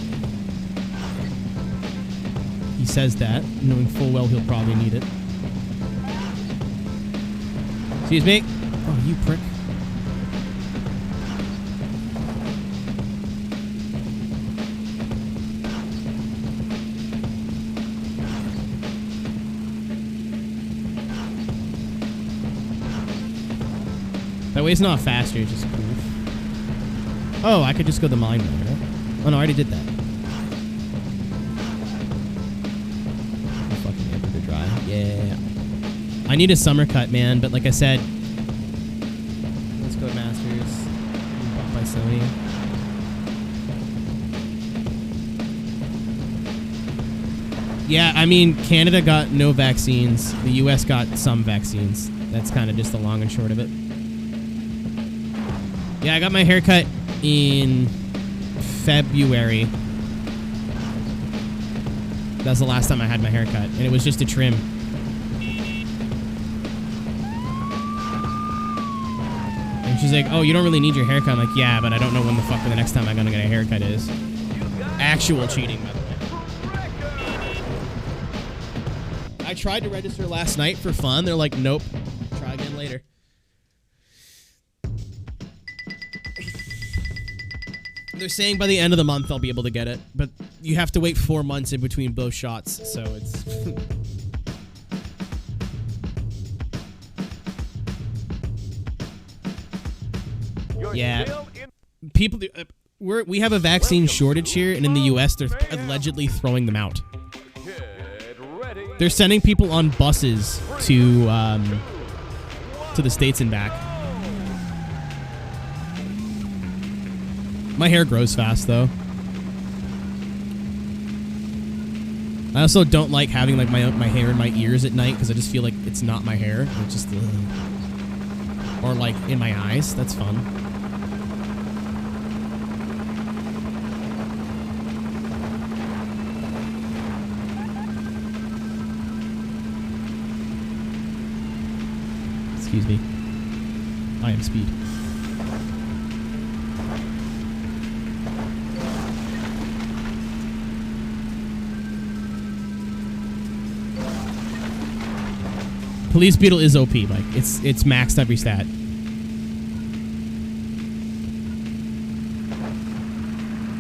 he says that, knowing full well he'll probably need it. Excuse me. Oh, you prick. That way it's not faster, it's just cool. Oh, I could just go the mine way, right? Oh no, I already did that. I'm fucking able to drive. Yeah. I need a summer cut, man, but like I said, let's go Masters. Bought by Sony. Yeah, I mean, Canada got no vaccines. The US got some vaccines. That's kind of just the long and short of it. Yeah, I got my haircut in February. That's the last time I had my haircut, and it was just a trim. And she's like, oh, you don't really need your haircut. I'm like, yeah, but I don't know when the fuck the next time I'm gonna get a haircut is. Actual cheating, by the way. I tried to register last night for fun. They're like, nope. Try again later. They're saying by the end of the month I'll be able to get it, but you have to wait 4 months in between both shots, so it's... Yeah. People... we have a vaccine shortage here, and in the US they're allegedly throwing them out. They're sending people on buses to the States and back. My hair grows fast, though. I also don't like having like my hair in my ears at night because I just feel like it's not my hair. It's just, or like in my eyes. That's fun. Excuse me. I am speed. Police Beetle is OP, like it's maxed every stat.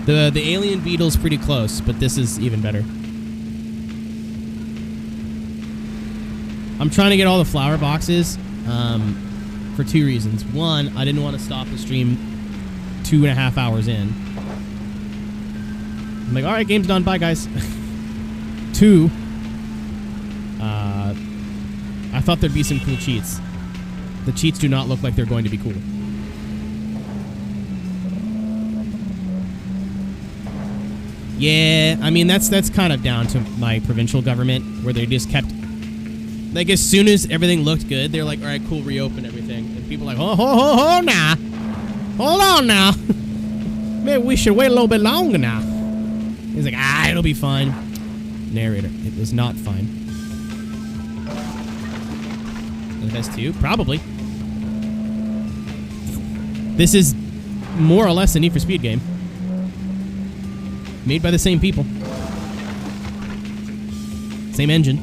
The alien Beetle's pretty close, but this is even better. I'm trying to get all the flower boxes for 2 reasons. One, I didn't want to stop the stream 2.5 hours in. I'm like, all right, game's done. Bye, guys. 2, I thought there'd be some cool cheats. The cheats do not look like they're going to be cool. Yeah, I mean, that's kind of down to my provincial government, where they just kept... Like, as soon as everything looked good, they're like, all right, cool, reopen everything. And people are like, hold now. Hold on now. Maybe we should wait a little bit longer now. He's like, it'll be fine. Narrator, it was not fine. FS2? Probably. This is more or less a Need for Speed game. Made by the same people. Same engine.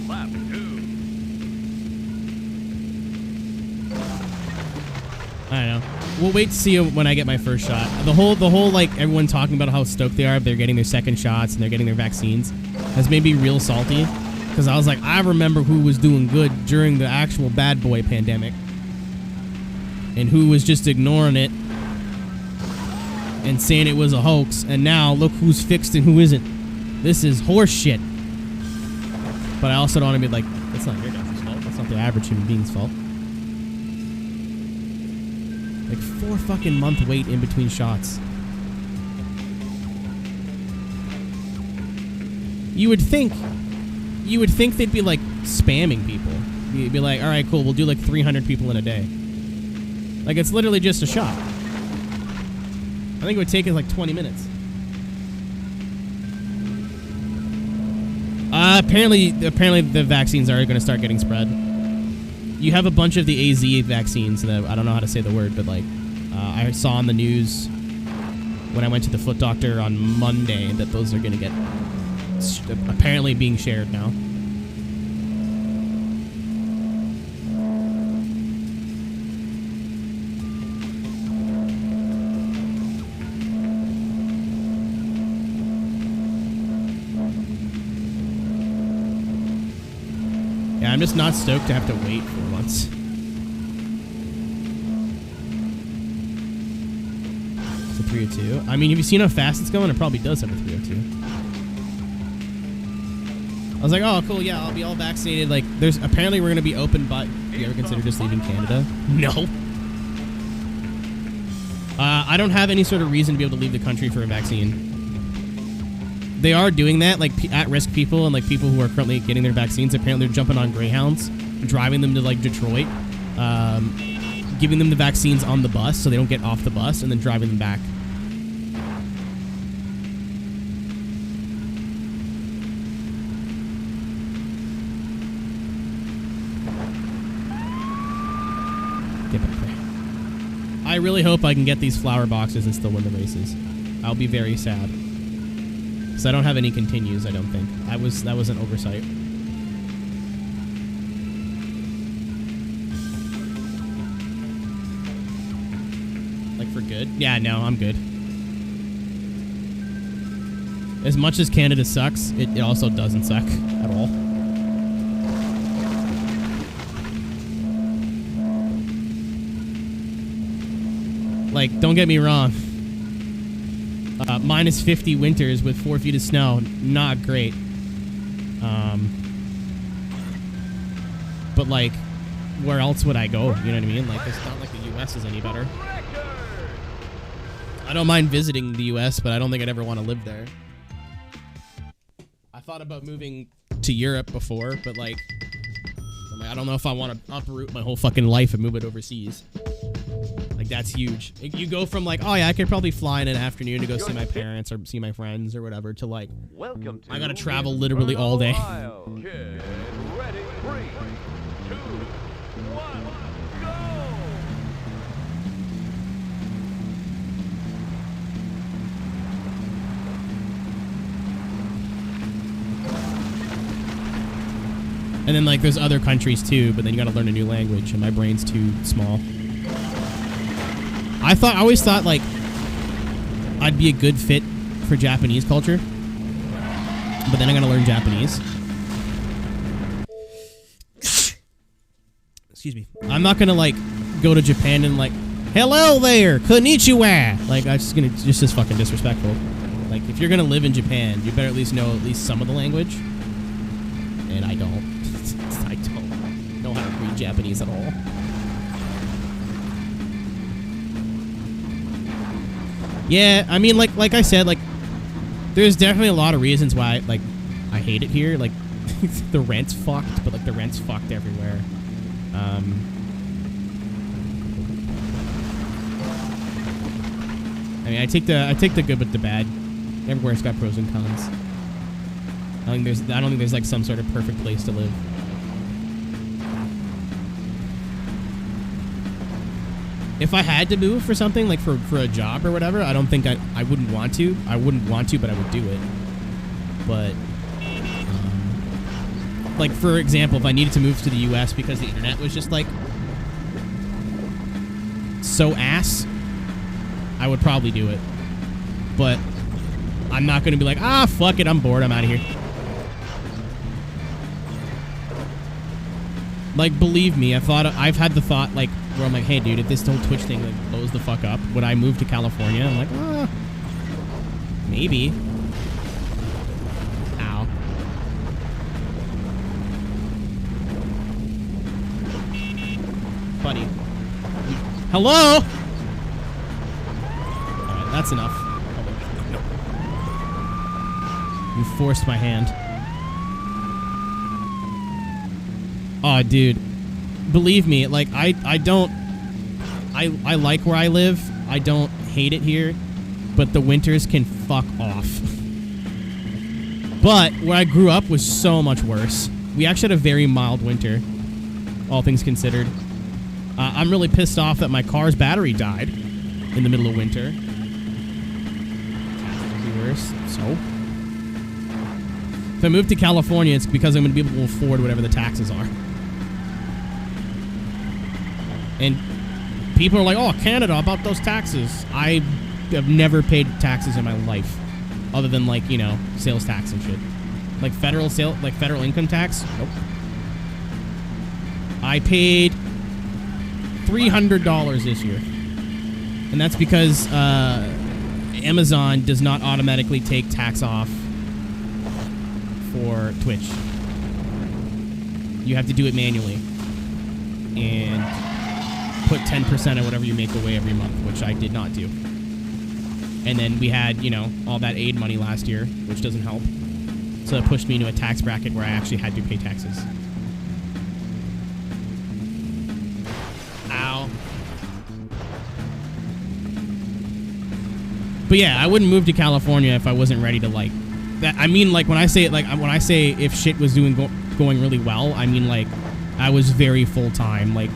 Lap 2. I don't know. We'll wait to see when I get my first shot. The whole like everyone talking about how stoked they are, they're getting their second shots and they're getting their vaccines, has made me real salty. Because I was like, I remember who was doing good during the actual bad boy pandemic, and who was just ignoring it and saying it was a hoax. And now look who's fixed and who isn't. This is horse shit. But I also don't want to be like, that's not your guys' fault. That's not the average human being's fault. Like 4 fucking month wait in between shots. You would think they'd be like spamming people. You'd be like, all right, cool, we'll do like 300 people in a day. Like, it's literally just a shot. I think it would take us like 20 minutes. Apparently the vaccines are going to start getting spread. You have a bunch of the AZ vaccines that I don't know how to say the word, but like I saw on the news when I went to the foot doctor on Monday that those are going to get apparently being shared now. Yeah, I'm just not stoked to have to wait for months. It's a 302. I mean, have you seen how fast it's going? It probably does have a 302. I was like, oh, cool, yeah, I'll be all vaccinated. Like, there's apparently we're going to be open, but do you ever consider just leaving Canada? No. I don't have any sort of reason to be able to leave the country for a vaccine. They are doing that, like at-risk people and like people who are currently getting their vaccines. Apparently, they're jumping on Greyhounds, driving them to like Detroit, giving them the vaccines on the bus so they don't get off the bus, and then driving them back. Get back there. I really hope I can get these flower boxes and still win the races. I'll be very sad. So I don't have any continues, I don't think. That was an oversight. Like for good? Yeah, no, I'm good. As much as Canada sucks, it also doesn't suck at all. Like, don't get me wrong. Minus 50 winters with 4 feet of snow, not great. But like, where else would I go? You know what I mean? Like, it's not like the U.S. is any better. I don't mind visiting the U.S., but I don't think I'd ever want to live there. I thought about moving to Europe before, but like, I don't know if I want to uproot my whole fucking life and move it overseas. Like, that's huge. You go from like, oh yeah, I could probably fly in an afternoon to go see my parents or see my friends or whatever, to like, Welcome to I gotta travel literally all day. Get ready, 3, 2, 1, go! And then like there's other countries too, but then you gotta learn a new language, and my brain's too small. I always thought like I'd be a good fit for Japanese culture, but then I gotta learn Japanese. Excuse me. I'm not gonna like go to Japan and like, hello there, konnichiwa. Like, I'm just gonna just as fucking disrespectful. Like, if you're gonna live in Japan, you better at least know at least some of the language. And I don't. I don't know how to read Japanese at all. Yeah, I mean, like I said, like, there's definitely a lot of reasons why, like, I hate it here. Like, the rent's fucked, but, like, the rent's fucked everywhere. I mean, I take the good with the bad. Everywhere's got pros and cons. I don't think there's, like, some sort of perfect place to live. If I had to move for something, like for a job or whatever, I don't think I wouldn't want to. I wouldn't want to, but I would do it. But, like, for example, if I needed to move to the U.S. because the internet was just, like, so ass, I would probably do it. But I'm not going to be like, ah, fuck it, I'm bored, I'm out of here. Like, believe me, I've had the thought, like, where I'm like, hey, dude, if this whole Twitch thing like blows the fuck up, would I move to California? I'm like, maybe. Ow. Buddy. Hello? Alright, that's enough. You forced my hand. Oh, dude. Believe me, like, I like where I live. I don't hate it here, but the winters can fuck off. But where I grew up was so much worse. We actually had a very mild winter, all things considered. I'm really pissed off that my car's battery died in the middle of winter. So, if I move to California, it's because I'm going to be able to afford whatever the taxes are. And people are like, "Oh, Canada, about those taxes." I have never paid taxes in my life, other than like, you know, sales tax and shit. Like federal income tax. Nope. I paid $300 this year, and that's because Amazon does not automatically take tax off for Twitch. You have to do it manually and put 10% of whatever you make away every month, which I did not do. And then we had, you know, all that aid money last year, which doesn't help. So it pushed me into a tax bracket where I actually had to pay taxes. Ow. But yeah, I wouldn't move to California if I wasn't ready to like that. I mean, like when I say if shit was going really well, I mean like I was very full time, like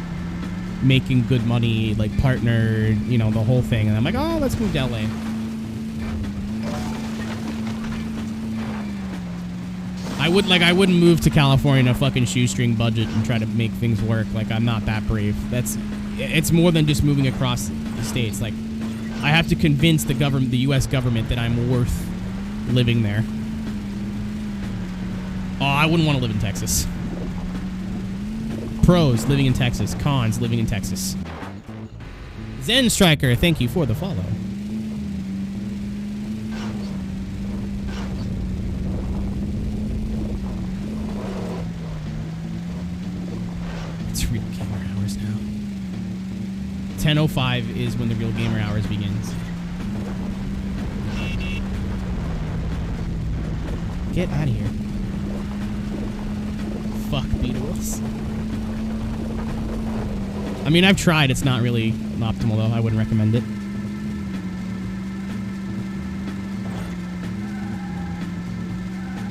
making good money, like partnered, you know, the whole thing. And I'm like, oh, let's move to LA. I wouldn't move to California in a fucking shoestring budget and try to make things work. Like, I'm not that brave. It's more than just moving across the states. Like, I have to convince the U.S. government that I'm worth living there. Oh, I wouldn't want to live in Texas. Pros, living in Texas. Cons, living in Texas. Zen Striker, thank you for the follow. It's real gamer hours now. 10:05 is when the real gamer hours begins. Get out of here. Fuck Beetles. I mean, I've tried. It's not really optimal, though. I wouldn't recommend it.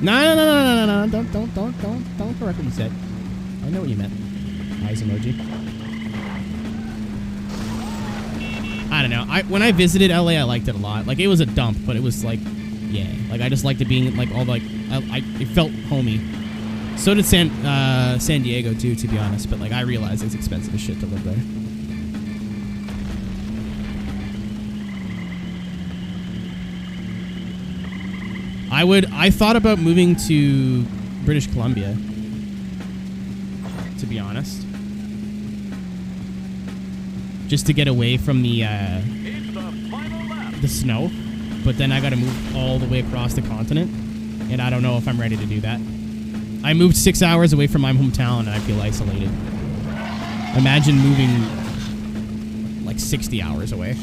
No. Don't correct what you said. I know what you meant. Eyes emoji. I don't know. When I visited LA, I liked it a lot. Like, it was a dump, but it was like, yeah. Like, I just liked it being like all like, it felt homey. So did San Diego too, to be honest. But like, I realized it's expensive as shit to live there. I thought about moving to British Columbia, to be honest, just to get away from the snow. But then I got to move all the way across the continent, and I don't know if I'm ready to do that. I moved 6 hours away from my hometown, and I feel isolated. Imagine moving like 60 hours away.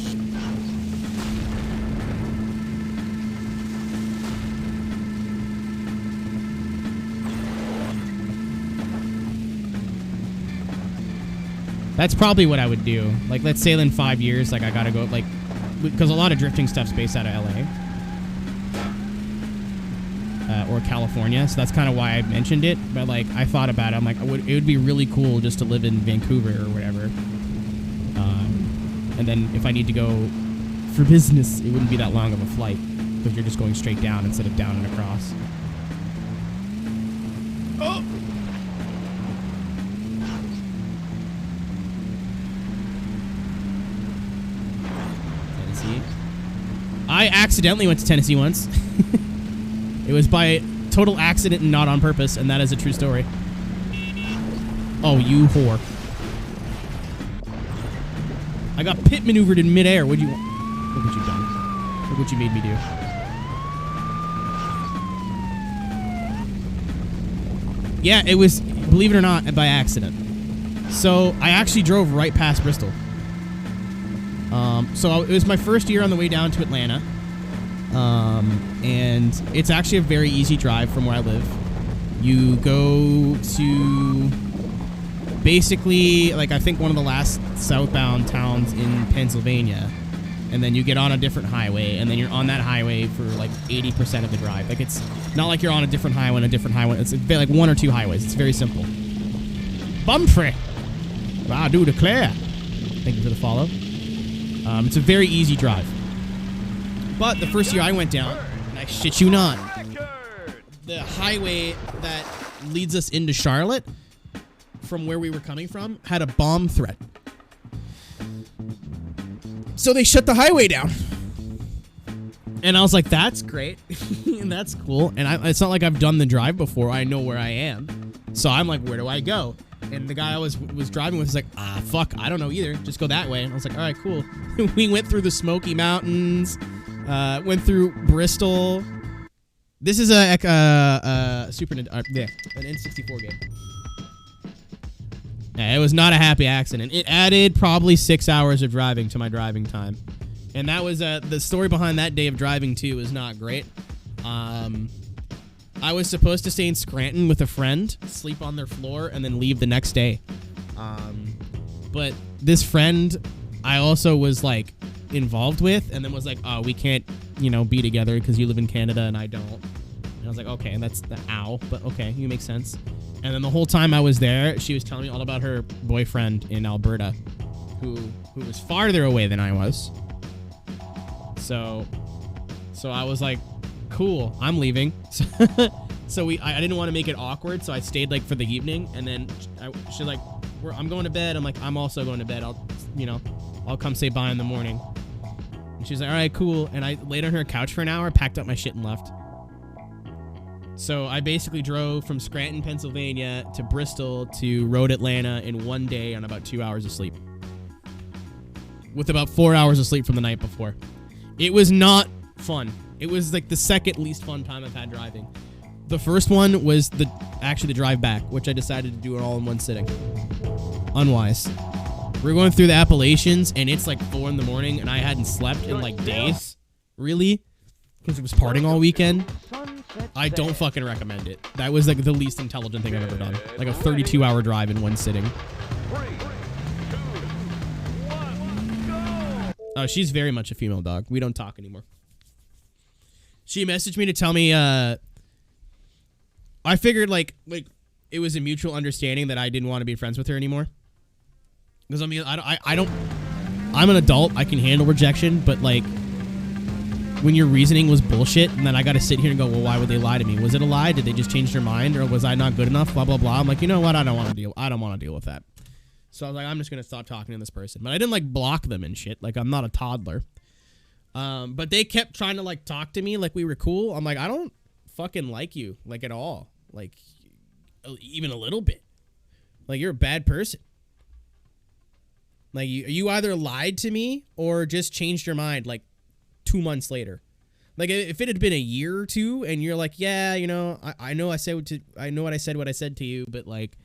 That's probably what I would do. Like, let's say in 5 years, like, I gotta go, like, because a lot of drifting stuff's based out of LA. Or California, so that's kind of why I mentioned it. But, like, I thought about it. I'm like, it would be really cool just to live in Vancouver or whatever. And then if I need to go for business, it wouldn't be that long of a flight, because you're just going straight down instead of down and across. Oh! Tennessee. I accidentally went to Tennessee once. It was by total accident and not on purpose, and that is a true story. Oh, you whore. I got pit maneuvered in midair. Look what you done. Look what you made me do. Yeah, it was, believe it or not, by accident. So I actually drove right past Bristol. So it was my first year on the way down to Atlanta. And it's actually a very easy drive from where I live. You go to basically, like, I think one of the last southbound towns in Pennsylvania, and then you get on a different highway, and then you're on that highway for like 80% of the drive. Like, it's not like you're on a different highway and a different highway. It's like 1 or 2 highways. It's very simple. Bumfrey. I do declare. Thank you for the follow. It's a very easy drive. But the first year I went down, and I shit you not, the highway that leads us into Charlotte, from where we were coming from, had a bomb threat. So they shut the highway down. And I was like, that's great. And that's cool. And it's not like I've done the drive before. I know where I am. So I'm like, where do I go? And the guy I was driving with was like, fuck, I don't know either. Just go that way. And I was like, all right, cool. We went through the Smoky Mountains, went through Bristol. This is an N64 game. Yeah, it was not a happy accident. It added probably 6 hours of driving to my driving time. And that was, the story behind that day of driving, too, was not great. I was supposed to stay in Scranton with a friend, sleep on their floor, and then leave the next day. But this friend I also was, like, involved with, and then was like, oh, we can't, be together because you live in Canada and I don't. And I was like, okay, that's the ow, but okay, you make sense. And then the whole time I was there, she was telling me all about her boyfriend in Alberta, who was farther away than I was. So I was like, cool, I'm leaving. So I didn't want to make it awkward, so I stayed like for the evening, and then she's like, I'm going to bed. I'm like, I'm also going to bed. I'll come say bye in the morning. And she's like, all right, cool. And I laid on her couch for an hour, packed up my shit and left. So I basically drove from Scranton, Pennsylvania to Bristol to Road Atlanta in one day on about 2 hours of sleep. With about 4 hours of sleep from the night before. It was not fun. It was like the second least fun time I've had driving. The first one was the drive back, which I decided to do it all in one sitting. Unwise. We're going through the Appalachians, and it's like 4 in the morning, and I hadn't slept in like days. Really? Because it was partying all weekend. I don't fucking recommend it. That was like the least intelligent thing I've ever done. Like a 32-hour drive in one sitting. 3, 2, 1, go! Oh, she's very much a female dog. We don't talk anymore. She messaged me to tell me, I figured like it was a mutual understanding that I didn't want to be friends with her anymore. Because I mean, I'm an adult. I can handle rejection, but like, when your reasoning was bullshit, and then I got to sit here and go, well, why would they lie to me? Was it a lie? Did they just change their mind, or was I not good enough? Blah blah blah. I'm like, you know what? I don't want to deal with that. So I was like, I'm just gonna stop talking to this person. But I didn't like block them and shit. Like, I'm not a toddler. But they kept trying to like talk to me like we were cool. I'm like, I don't fucking like you like at all. Like, even a little bit. Like, you're a bad person. Like, you either lied to me or just changed your mind like 2 months later. Like, if it had been a year or two and you're like, yeah, I know what I said to you, but like,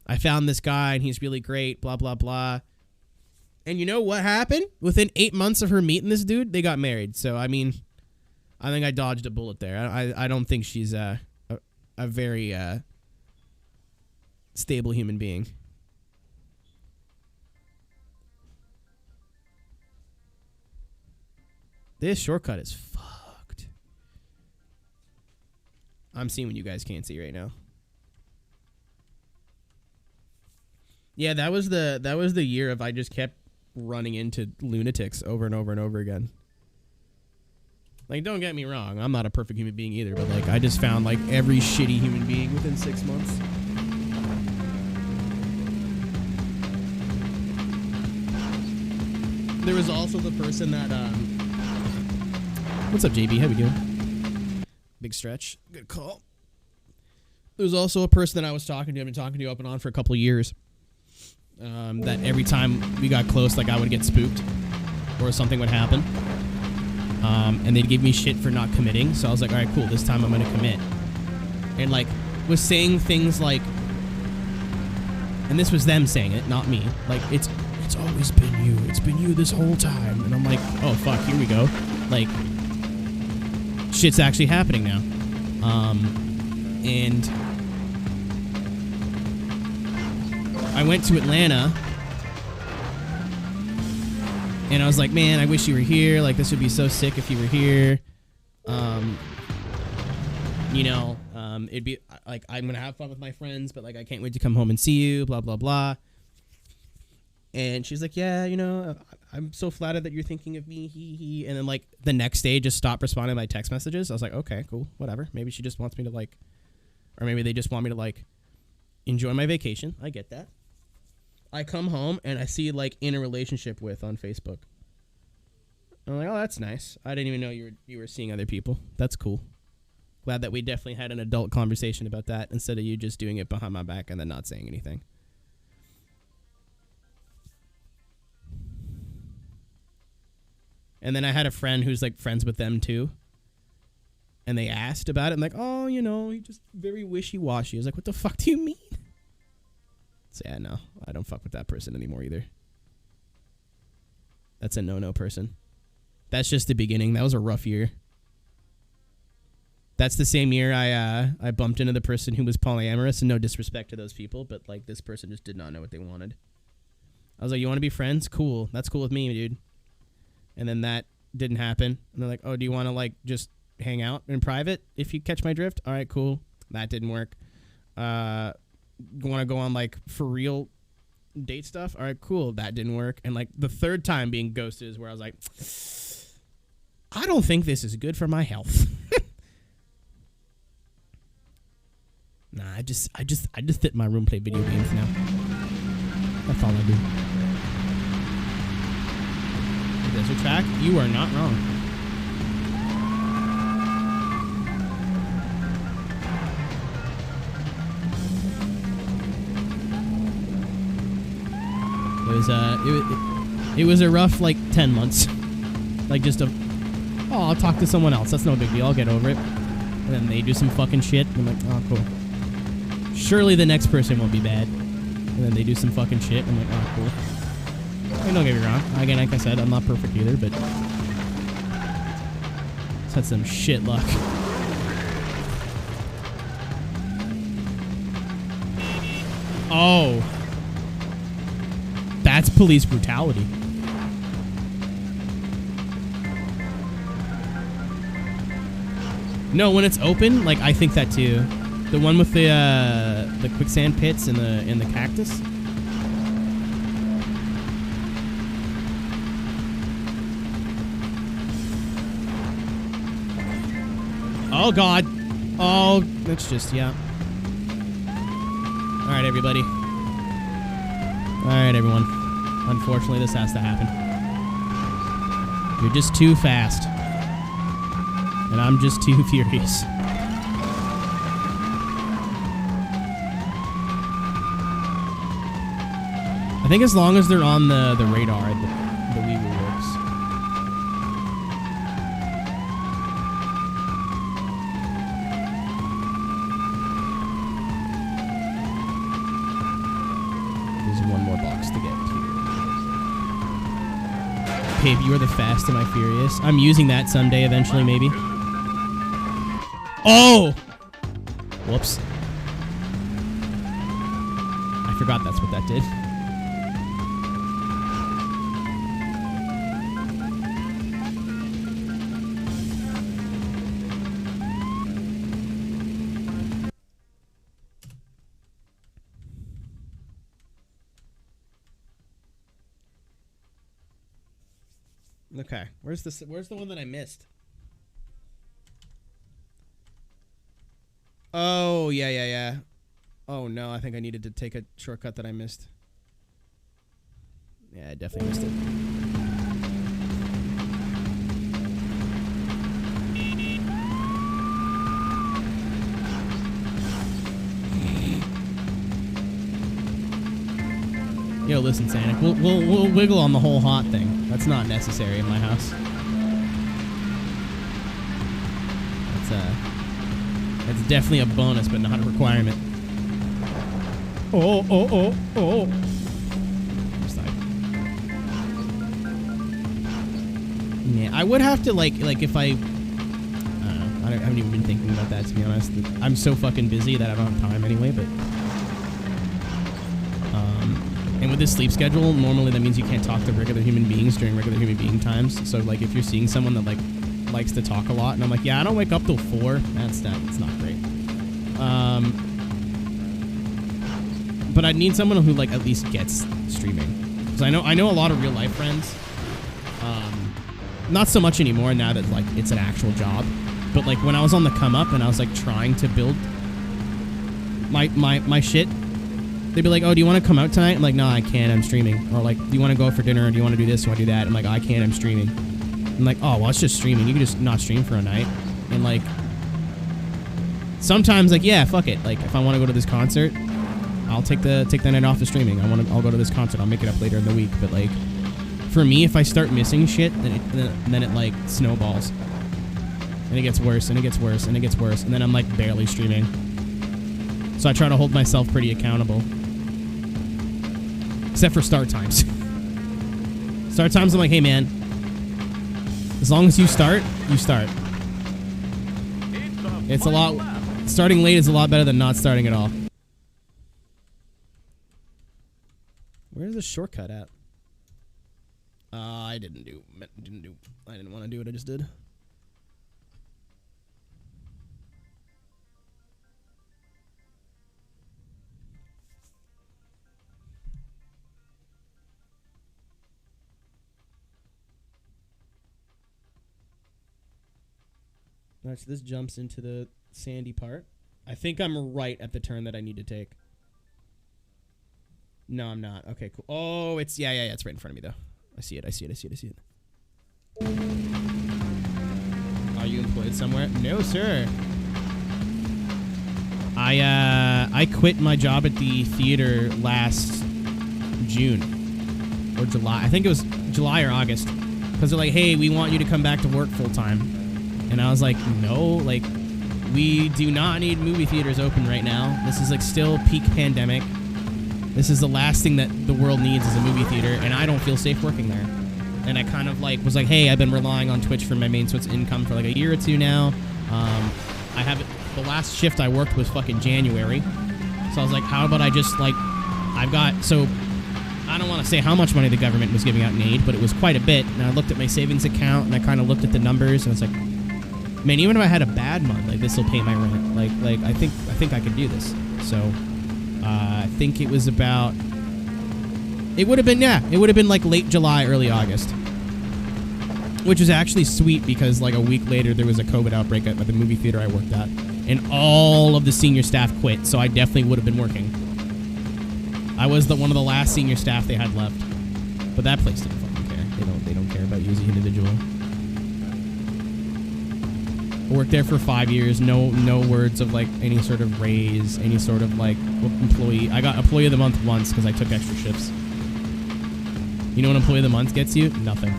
I found this guy and he's really great, blah blah blah. And you know what happened? Within 8 months of her meeting this dude, they got married. So I mean, I think I dodged a bullet there. I don't think she's a very stable human being. This shortcut is fucked. I'm seeing what you guys can't see right now. Yeah, that was the year of I just kept running into lunatics over and over and over again. Like, don't get me wrong, I'm not a perfect human being either, but like, I just found like every shitty human being within 6 months. There was also the person that what's up, JB? How we doing? Big stretch. Good call. There was also a person that I was talking to. I've been talking to up and on for a couple of years. That every time we got close, like, I would get spooked or something would happen. And they'd give me shit for not committing. So I was like, all right, cool. This time I'm going to commit. And like, was saying things like, and this was them saying it, not me. Like, it's always been you. It's been you this whole time. And I'm like, oh, fuck, here we go. Like, shit's actually happening now. And I went to Atlanta And I was like, man, I wish you were here. Like, this would be so sick if you were here. It'd be like, I'm going to have fun with my friends, but like, I can't wait to come home and see you, blah, blah, blah. And she's like, yeah, I'm so flattered that you're thinking of me, he. And then like the next day just stopped responding to my text messages. I was like, okay, cool, whatever. Maybe she just wants me to like, or maybe they just want me to like enjoy my vacation. I get that. I come home and I see like in a relationship with on Facebook. I'm like, oh, that's nice. I didn't even know you were seeing other people. That's cool. Glad that we definitely had an adult conversation about that instead of you just doing it behind my back and then not saying anything. And then I had a friend who's like friends with them too. And they asked about it. I'm like, oh, he just very wishy-washy. I was like, what the fuck do you mean? So yeah, no, I don't fuck with that person anymore either. That's a no-no person. That's just the beginning. That was a rough year. That's the same year I bumped into the person who was polyamorous, and no disrespect to those people, but like this person just did not know what they wanted. I was like, you want to be friends? Cool. That's cool with me, dude. And then that didn't happen. And they're like, oh, do you want to like just hang out in private if you catch my drift? All right, cool. That didn't work. Want to go on like for real date stuff? All right, cool. That didn't work. And like the third time being ghosted is where I was like, I don't think this is good for my health. Nah, I just sit in my room, play video games now. That's all I do. Desert track, you are not wrong. It was a rough like 10 months. Like just I'll talk to someone else. That's no big deal. I'll get over it. And then they do some fucking shit. And I'm like, oh, cool. Surely the next person won't be bad. And then they do some fucking shit. And I'm like, oh, cool. I mean, don't get me wrong. Again, like I said, I'm not perfect either, but just had some shit luck. Oh. That's police brutality. No, when it's open, like I think that too. The one with the quicksand pits and the cactus. Oh God. Oh, that's just yeah. All right, everybody. All right, everyone. Unfortunately, this has to happen. You're just too fast. And I'm just too furious. I think as long as they're on the radar, the Weevil works. There's one more box to get here. Babe, you are the fast and my furious. I'm using that someday, eventually, maybe. Oh! Whoops. I forgot that's what that did. Okay, where's the one that I missed? Oh, yeah. Oh, no, I think I needed to take a shortcut that I missed. Yeah, I definitely missed it. Yo, listen, Sanic, we'll wiggle on the whole hot thing. That's not necessary in my house. That's definitely a bonus, but not a requirement. Oh. Yeah, I would have to like if I don't know. I haven't even been thinking about that, to be honest. I'm so fucking busy that I don't have time anyway, but and with this sleep schedule, normally that means you can't talk to regular human beings during regular human being times. So like if you're seeing someone that like likes to talk a lot, and I'm like, yeah, I don't wake up till 4. That's not great. But I need someone who like at least gets streaming, because I know a lot of real life friends. Not so much anymore now that like it's an actual job, but like when I was on the come up and I was like trying to build my shit, they'd be like, oh, do you want to come out tonight? I'm like, no, I can't, I'm streaming. Or like, do you want to go out for dinner? Or do you want to do this? Do you want to do that? I'm like, I can't, I'm streaming. I'm like, oh, well, it's just streaming. You can just not stream for a night. And like, sometimes like, yeah, fuck it. Like if I want to go to this concert, I'll take the night off of streaming. I'll go to this concert. I'll make it up later in the week. But like, for me, if I start missing shit, then it like snowballs. And it gets worse, and it gets worse, and it gets worse. And then I'm like barely streaming. So I try to hold myself pretty accountable. Except for start times. Start times, I'm like, hey man, as long as you start, you start. It's a lot, starting late is a lot better than not starting at all. Where's the shortcut at? I didn't want to do what I just did. All right, so this jumps into the sandy part. I think I'm right at the turn that I need to take. No, I'm not. Okay, cool. Oh, it's, yeah, it's right in front of me, though. I see it. Are you employed somewhere? No, sir. I quit my job at the theater last June. Or July. I think it was July or August. Because they're like, hey, we want you to come back to work full time. And I was like, no, like, we do not need movie theaters open right now. This is like still peak pandemic. This is the last thing that the world needs is a movie theater, and I don't feel safe working there. And I kind of like was like, hey, I've been relying on Twitch for my main source of income for like a year or two now. I have the last shift I worked was fucking January. So I was like, how about I just like, I've got, so I don't want to say how much money the government was giving out in aid, but it was quite a bit. And I looked at my savings account and I kind of looked at the numbers and I was like, man, even if I had a bad month, like this will pay my rent. Like I think I could do this. So I think it was about, it would have been like late July, early August, which was actually sweet because like a week later there was a COVID outbreak at the movie theater I worked at, and all of the senior staff quit. So I definitely would have been working. I was one of the last senior staff they had left, but that place didn't fucking care. They don't care about you as an individual. I worked there for 5 years. No words of like any sort of raise, any sort of like employee. I got employee of the month once because I took extra shifts. You know what employee of the month gets you? Nothing.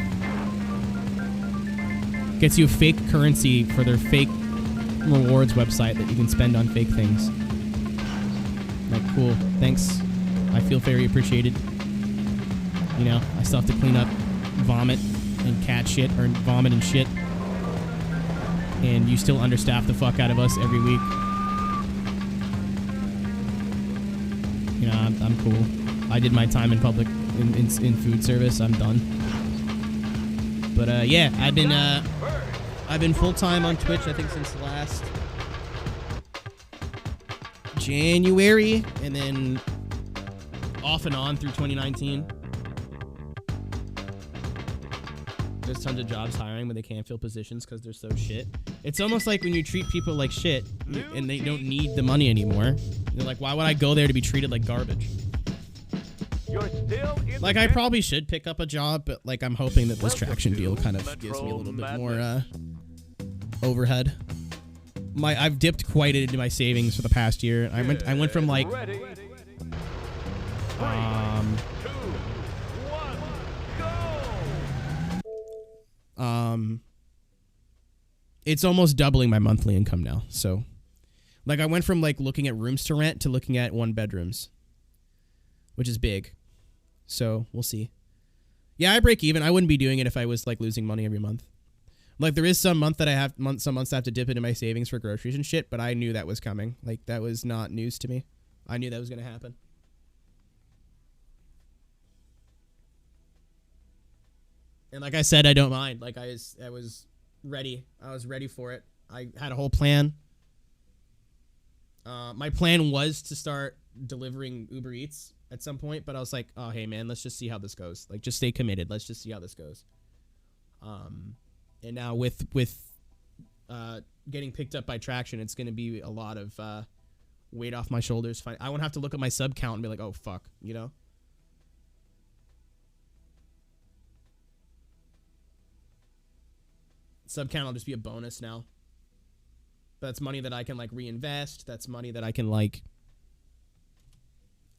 Gets you fake currency for their fake rewards website that you can spend on fake things. Like, cool, thanks. I feel very appreciated. You know, I still have to clean up vomit and cat shit, or vomit and shit. And you still understaff the fuck out of us every week. You know, I'm cool. I did my time in public, in food service. I'm done. But yeah, I've been full time on Twitch, I think, since last January, and then off and on through 2019. There's tons of jobs hiring, but they can't fill positions because they're so shit. It's almost like when you treat people like shit and they don't need the money anymore. They're like, why would I go there to be treated like garbage? You're still in Like, I probably should pick up a job, but like I'm hoping that this traction deal kind of gives me a little bit more overhead. I've dipped quite into my savings for the past year. I went from like Ready. 3, 2, 1, go! It's almost doubling my monthly income now. So like I went from like looking at rooms to rent to looking at 1 bedrooms, which is big. So we'll see. Yeah, I break even. I wouldn't be doing it if I was like losing money every month. Like there is some months I have to dip into my savings for groceries and shit, but I knew that was coming. Like that was not news to me. I knew that was going to happen. And like I said, I don't mind. Like I was ready. I was ready for it. I had a whole plan. My plan was to start delivering Uber Eats at some point, but I was like, oh, hey, man, let's just see how this goes. Like, just stay committed. Let's just see how this goes. And now with getting picked up by Traction, it's going to be a lot of weight off my shoulders. I won't have to look at my sub count and be like, oh, fuck, you know? Sub count will just be a bonus now. But that's money that I can, like, reinvest. That's money that I can, like,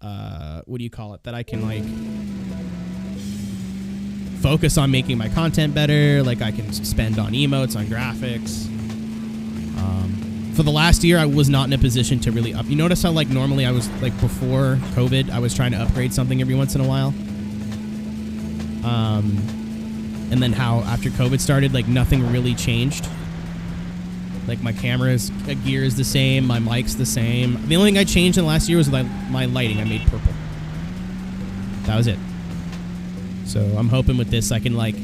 what do you call it? That I can, like, focus on making my content better. Like, I can spend on emotes, on graphics. For the last year, I was not in a position to really You notice how, like, normally I was, like, before COVID, I was trying to upgrade something every once in a while. And then how after COVID started, like, nothing really changed. Like, my camera's gear is the same, my mic's the same. The only thing I changed in the last year was my lighting. I made purple. That was it. So I'm hoping with this I can, like,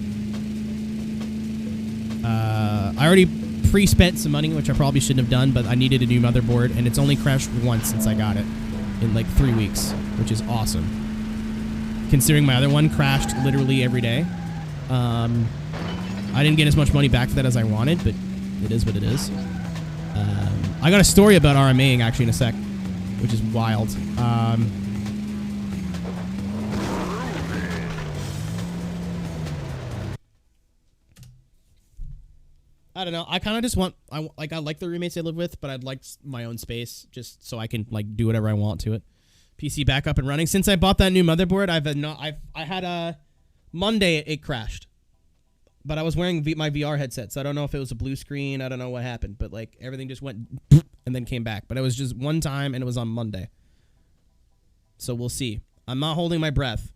I already pre-spent some money, which I probably shouldn't have done, but I needed a new motherboard, and it's only crashed once since I got it in, like, 3 weeks, which is awesome. Considering my other one crashed literally every day. I didn't get as much money back for that as I wanted, but it is what it is. I got a story about RMAing actually in a sec, which is wild. I don't know. I kind of just want, I like the roommates I live with, but I'd like my own space just so I can, like, do whatever I want to it. PC back up and running. Since I bought that new motherboard, I had a Monday it crashed, but I was wearing my VR headset, so I don't know if it was a blue screen. I don't know what happened, but, like, everything just went and then came back. But it was just one time, and it was on Monday. So we'll see. I'm not holding my breath,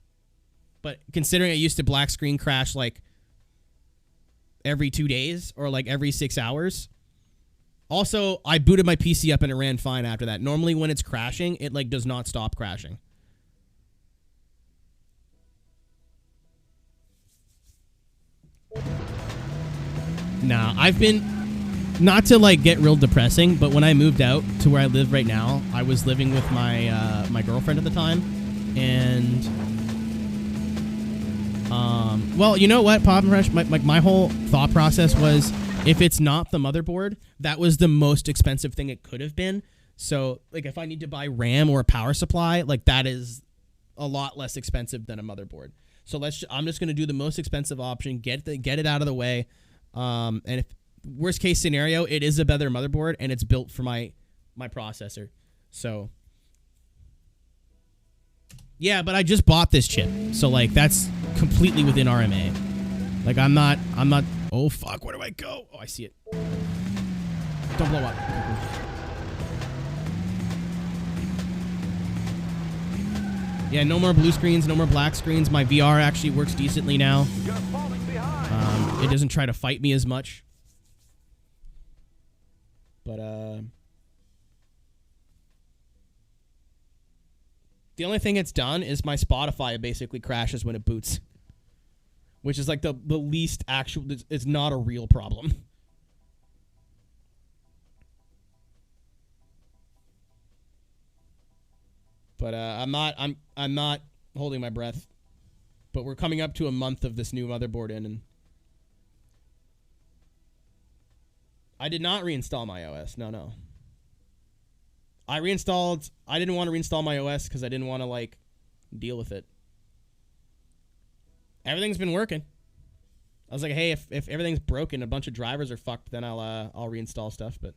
but considering I used to black screen crash, like, every 2 days or, like, every 6 hours. Also, I booted my PC up and it ran fine after that. Normally when it's crashing, it, like, does not stop crashing. Nah, I've been, not to, like, get real depressing, but when I moved out to where I live right now, I was living with my my girlfriend at the time, and well, you know what, Pop and Fresh, my whole thought process was, if it's not the motherboard, that was the most expensive thing it could have been. So, like, if I need to buy RAM or a power supply, like, that is a lot less expensive than a motherboard. So I'm just going to do the most expensive option, get it out of the way. And if worst case scenario, it is a better motherboard and it's built for my processor. So yeah, but I just bought this chip. So, like, that's completely within RMA. Like, I'm not, oh fuck, where do I go? Oh, I see it. Don't blow up. Yeah, no more blue screens, no more black screens. My VR actually works decently now. It doesn't try to fight me as much. But, the only thing it's done is my Spotify basically crashes when it boots. Which is, like, the least actual, it's not a real problem. But I'm not holding my breath. But we're coming up to a month of this new motherboard in, and I did not reinstall my OS. No. I didn't want to reinstall my OS because I didn't want to, like, deal with it. Everything's been working. I was like, hey, if everything's broken, a bunch of drivers are fucked, then I'll reinstall stuff, but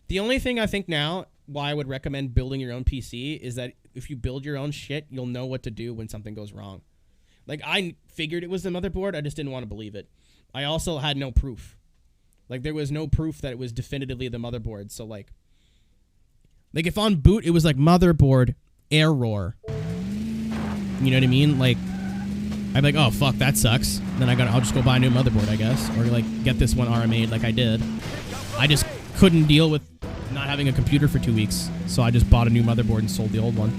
the only thing I think now why I would recommend building your own PC is that if you build your own shit, you'll know what to do when something goes wrong. Like, I figured it was the motherboard, I just didn't want to believe it. I also had no proof. Like, there was no proof that it was definitively the motherboard, so, like, if on boot, it was like motherboard error. You know what I mean? Like, I'd be like, oh, fuck, that sucks. Then I'll just go buy a new motherboard, I guess. Or, like, get this one RMA'd like I did. I just couldn't deal with not having a computer for 2 weeks. So I just bought a new motherboard and sold the old one.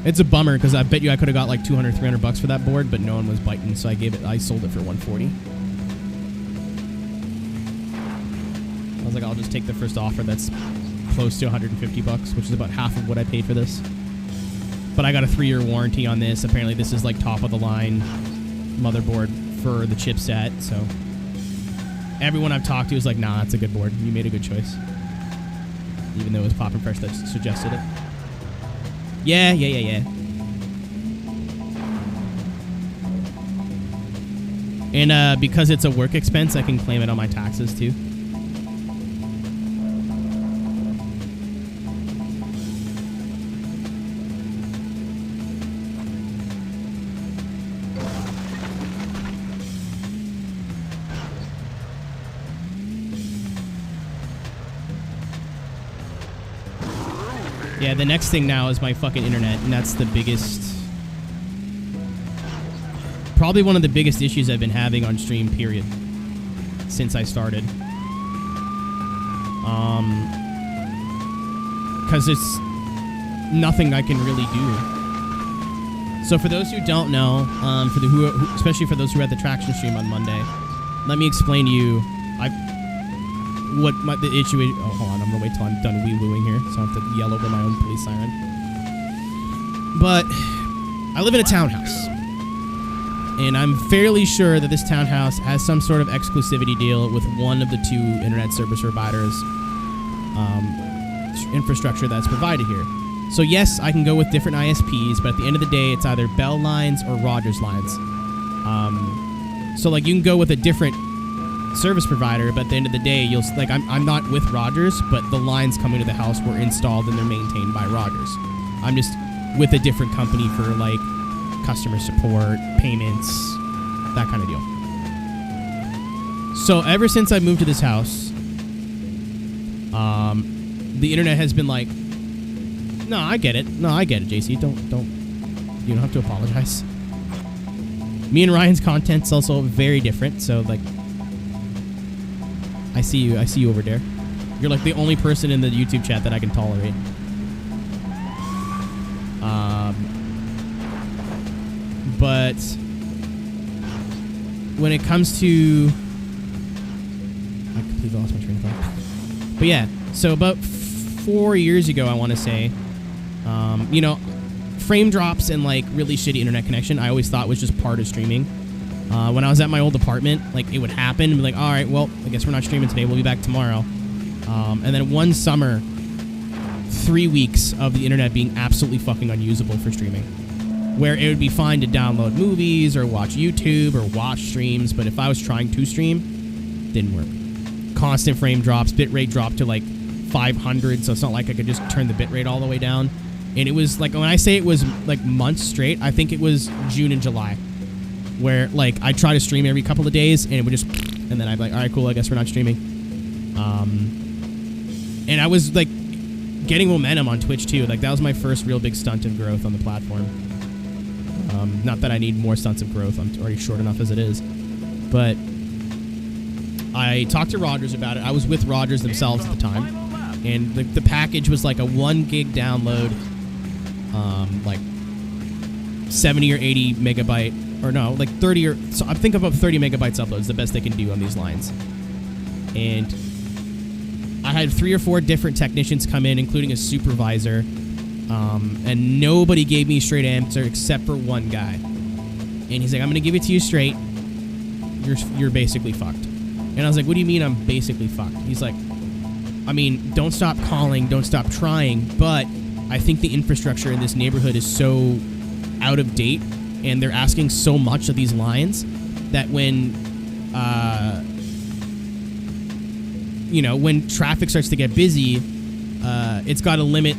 It's a bummer because I bet you I could have got like 200, 300 bucks for that board, but no one was biting, so I sold it for 140. I was like, I'll just take the first offer that's close to 150 bucks, which is about half of what I paid for this. But I got a 3-year warranty on this. Apparently this is like top of the line motherboard for the chipset, so everyone I've talked to is like, nah, that's a good board. You made a good choice. Even though it was Pop and Fresh that suggested it. Yeah. And because it's a work expense, I can claim it on my taxes too. Yeah, the next thing now is my fucking internet, and that's the biggest... Probably one of the biggest issues I've been having on stream, period, since I started. Because it's nothing I can really do. So for those who don't know, especially for those who had the traction stream on Monday, let me explain to you what the issue is. Oh, hold on. I'm going to wait till I'm done wee-wooing here, so I don't have to yell over my own police siren. But I live in a townhouse. And I'm fairly sure that this townhouse has some sort of exclusivity deal with one of the 2 internet service providers' infrastructure that's provided here. So yes, I can go with different ISPs, but at the end of the day, it's either Bell lines or Rogers lines. So like you can go with a different service provider, but at the end of the day, you'll like I'm not with Rogers, but the lines coming to the house were installed and they're maintained by Rogers. I'm just with a different company for like customer support, payments, that kind of deal. So ever since I moved to this house, the internet has been like, no, I get it, JC. You don't have to apologize. Me and Ryan's content's also very different, so like, I see you over there. You're like the only person in the YouTube chat that I can tolerate. But when it comes to... I completely lost my train of thought. But yeah, so about 4 years ago, I want to say, you know, frame drops and like really shitty internet connection, I always thought was just part of streaming. When I was at my old apartment, like it would happen and be like, all right, well, I guess we're not streaming today. We'll be back tomorrow. And then one summer, 3 weeks of the internet being absolutely fucking unusable for streaming, where it would be fine to download movies or watch YouTube or watch streams, but if I was trying to stream, didn't work. Constant frame drops, bitrate dropped to like 500, so it's not like I could just turn the bitrate all the way down. And it was like, when I say it was like months straight, I think it was June and July, where like I try to stream every couple of days and it would just, and then I'd be like, all right, cool, I guess we're not streaming. And I was like getting momentum on Twitch too. Like that was my first real big stunt of growth on the platform. Not that I need more stunts of growth. I'm already short enough as it is. But I talked to Rogers about it. I was with Rogers themselves at the time. And the package was like a 1 gig download, like 70 or 80 megabyte, or no, like 30 or, so I think about 30 megabytes uploads, the best they can do on these lines. And I had 3 or 4 different technicians come in, including a supervisor. And nobody gave me a straight answer except for one guy. And he's like, I'm going to give it to you straight. You're basically fucked. And I was like, what do you mean I'm basically fucked? He's like, I mean, don't stop calling, don't stop trying, but I think the infrastructure in this neighborhood is so out of date, and they're asking so much of these lines that when, you know, when traffic starts to get busy, it's got to limit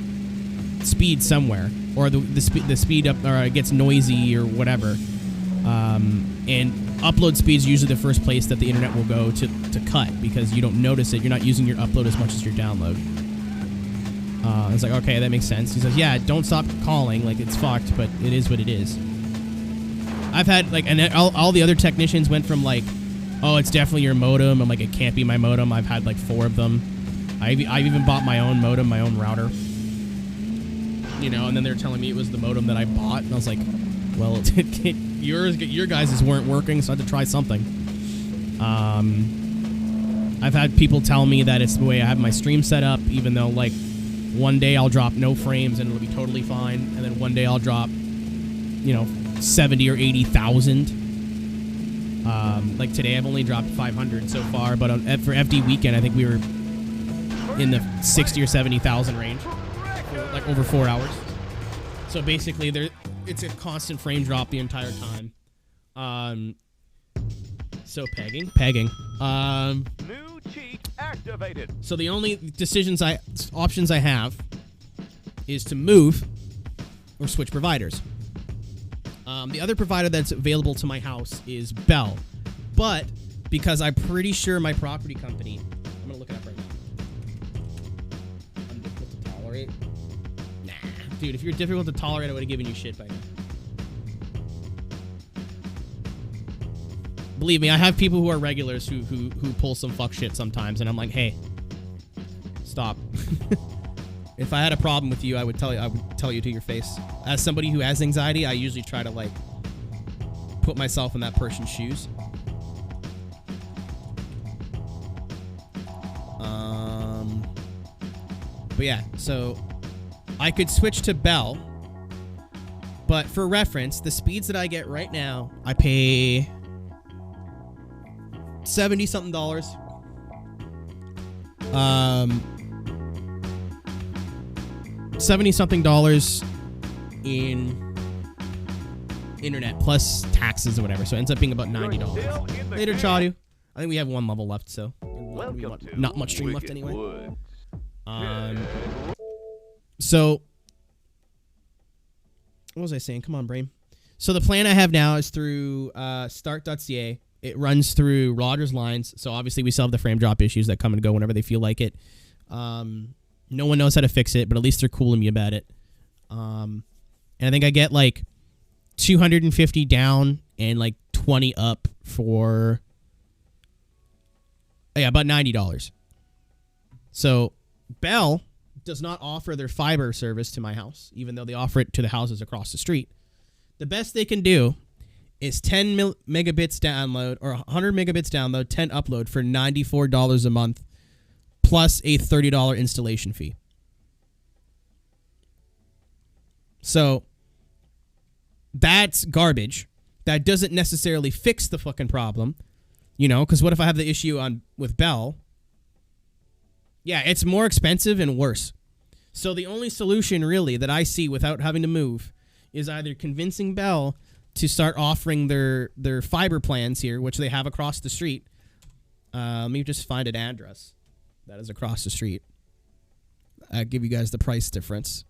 speed somewhere, or the speed up, or it gets noisy or whatever. And upload speed is usually the first place that the internet will go to cut, because you don't notice it. You're not using your upload as much as your download. I was like, okay, that makes sense. He says, yeah, don't stop calling. Like, it's fucked, but it is what it is. I've had, like, and all the other technicians went from, like, oh, it's definitely your modem. I'm like, it can't be my modem. I've had, like, 4 of them. I've even bought my own modem, my own router. and then they're telling me it was the modem that I bought, and I was like, well, your guys' weren't working, so I had to try something. I've had people tell me that it's the way I have my stream set up, even though, like, one day I'll drop no frames and it'll be totally fine, and then one day I'll drop, 70 or 80,000. Like today, I've only dropped 500 so far, but for FD weekend, I think we were in the 60 or 70,000 range, for like over 4 hours. So basically, it's a constant frame drop the entire time. So pegging. New cheat activated. So the only options I have is to move or switch providers. The other provider that's available to my house is Bell, but because I'm pretty sure my property company, I'm gonna look it up right now. I'm difficult to tolerate. Nah, dude, if you're difficult to tolerate, I would have given you shit by now. Believe me, I have people who are regulars who pull some fuck shit sometimes, and I'm like, hey, stop. If I had a problem with you, I would tell you to your face. As somebody who has anxiety, I usually try to, like, put myself in that person's shoes. But yeah, so I could switch to Bell, but for reference, the speeds that I get right now, I pay $70-something. $70-something in internet plus taxes or whatever, so it ends up being about $90. Later, Chadu. I think we have one level left, so not much stream left anyway. So what was I saying? Come on, brain. So the plan I have now is through start.ca. It runs through Rogers lines, so obviously we still have the frame drop issues that come and go whenever they feel like it. No one knows how to fix it, but at least they're cool to me about it. And I think I get like 250 down and like 20 up for about $90. So Bell does not offer their fiber service to my house, even though they offer it to the houses across the street. The best they can do is 10 megabits download or 100 megabits download, 10 upload for $94 a month, plus a $30 installation fee. So that's garbage. That doesn't necessarily fix the fucking problem, because what if I have the issue with Bell? Yeah, it's more expensive and worse. So the only solution really that I see without having to move is either convincing Bell to start offering their fiber plans here, which they have across the street. Let me just find an address that is across the street. I'll give you guys the price difference.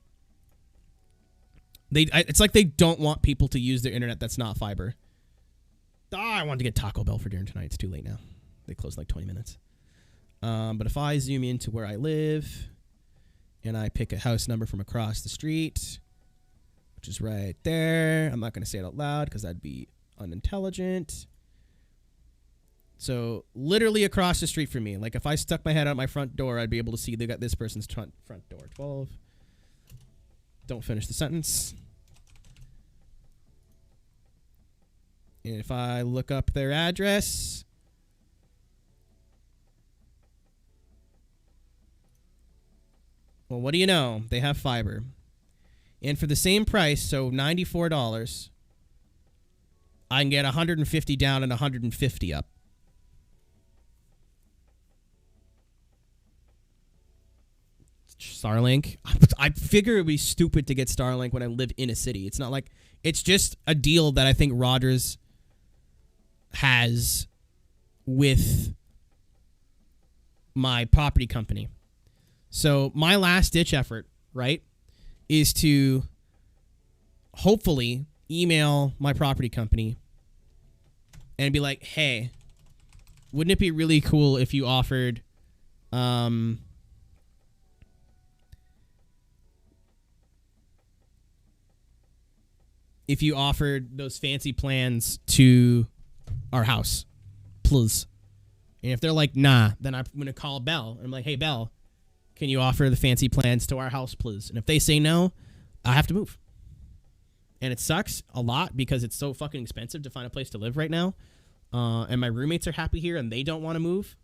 It's like they don't want people to use their internet that's not fiber. I wanted to get Taco Bell for dinner tonight. It's too late now. They closed like 20 minutes. But if I zoom into where I live and I pick a house number from across the street, which is right there. I'm not going to say it out loud because that'd be unintelligent. So literally across the street from me. Like if I stuck my head out my front door, I'd be able to see they got this person's front door. 12. Don't finish the sentence. And if I look up their address, well, what do you know? They have fiber. And for the same price, so $94, I can get 150 down and 150 up. Starlink. I figure it would be stupid to get Starlink when I live in a city. It's not like, it's just a deal that I think Rogers has with my property company. So my last ditch effort, right, is to hopefully email my property company and be like, hey, wouldn't it be really cool if you offered those fancy plans to our house, please. And if they're like, nah, then I'm going to call Bell. And I'm like, hey, Bell, can you offer the fancy plans to our house, please? And if they say no, I have to move. And it sucks a lot because it's so fucking expensive to find a place to live right now. And my roommates are happy here and they don't want to move.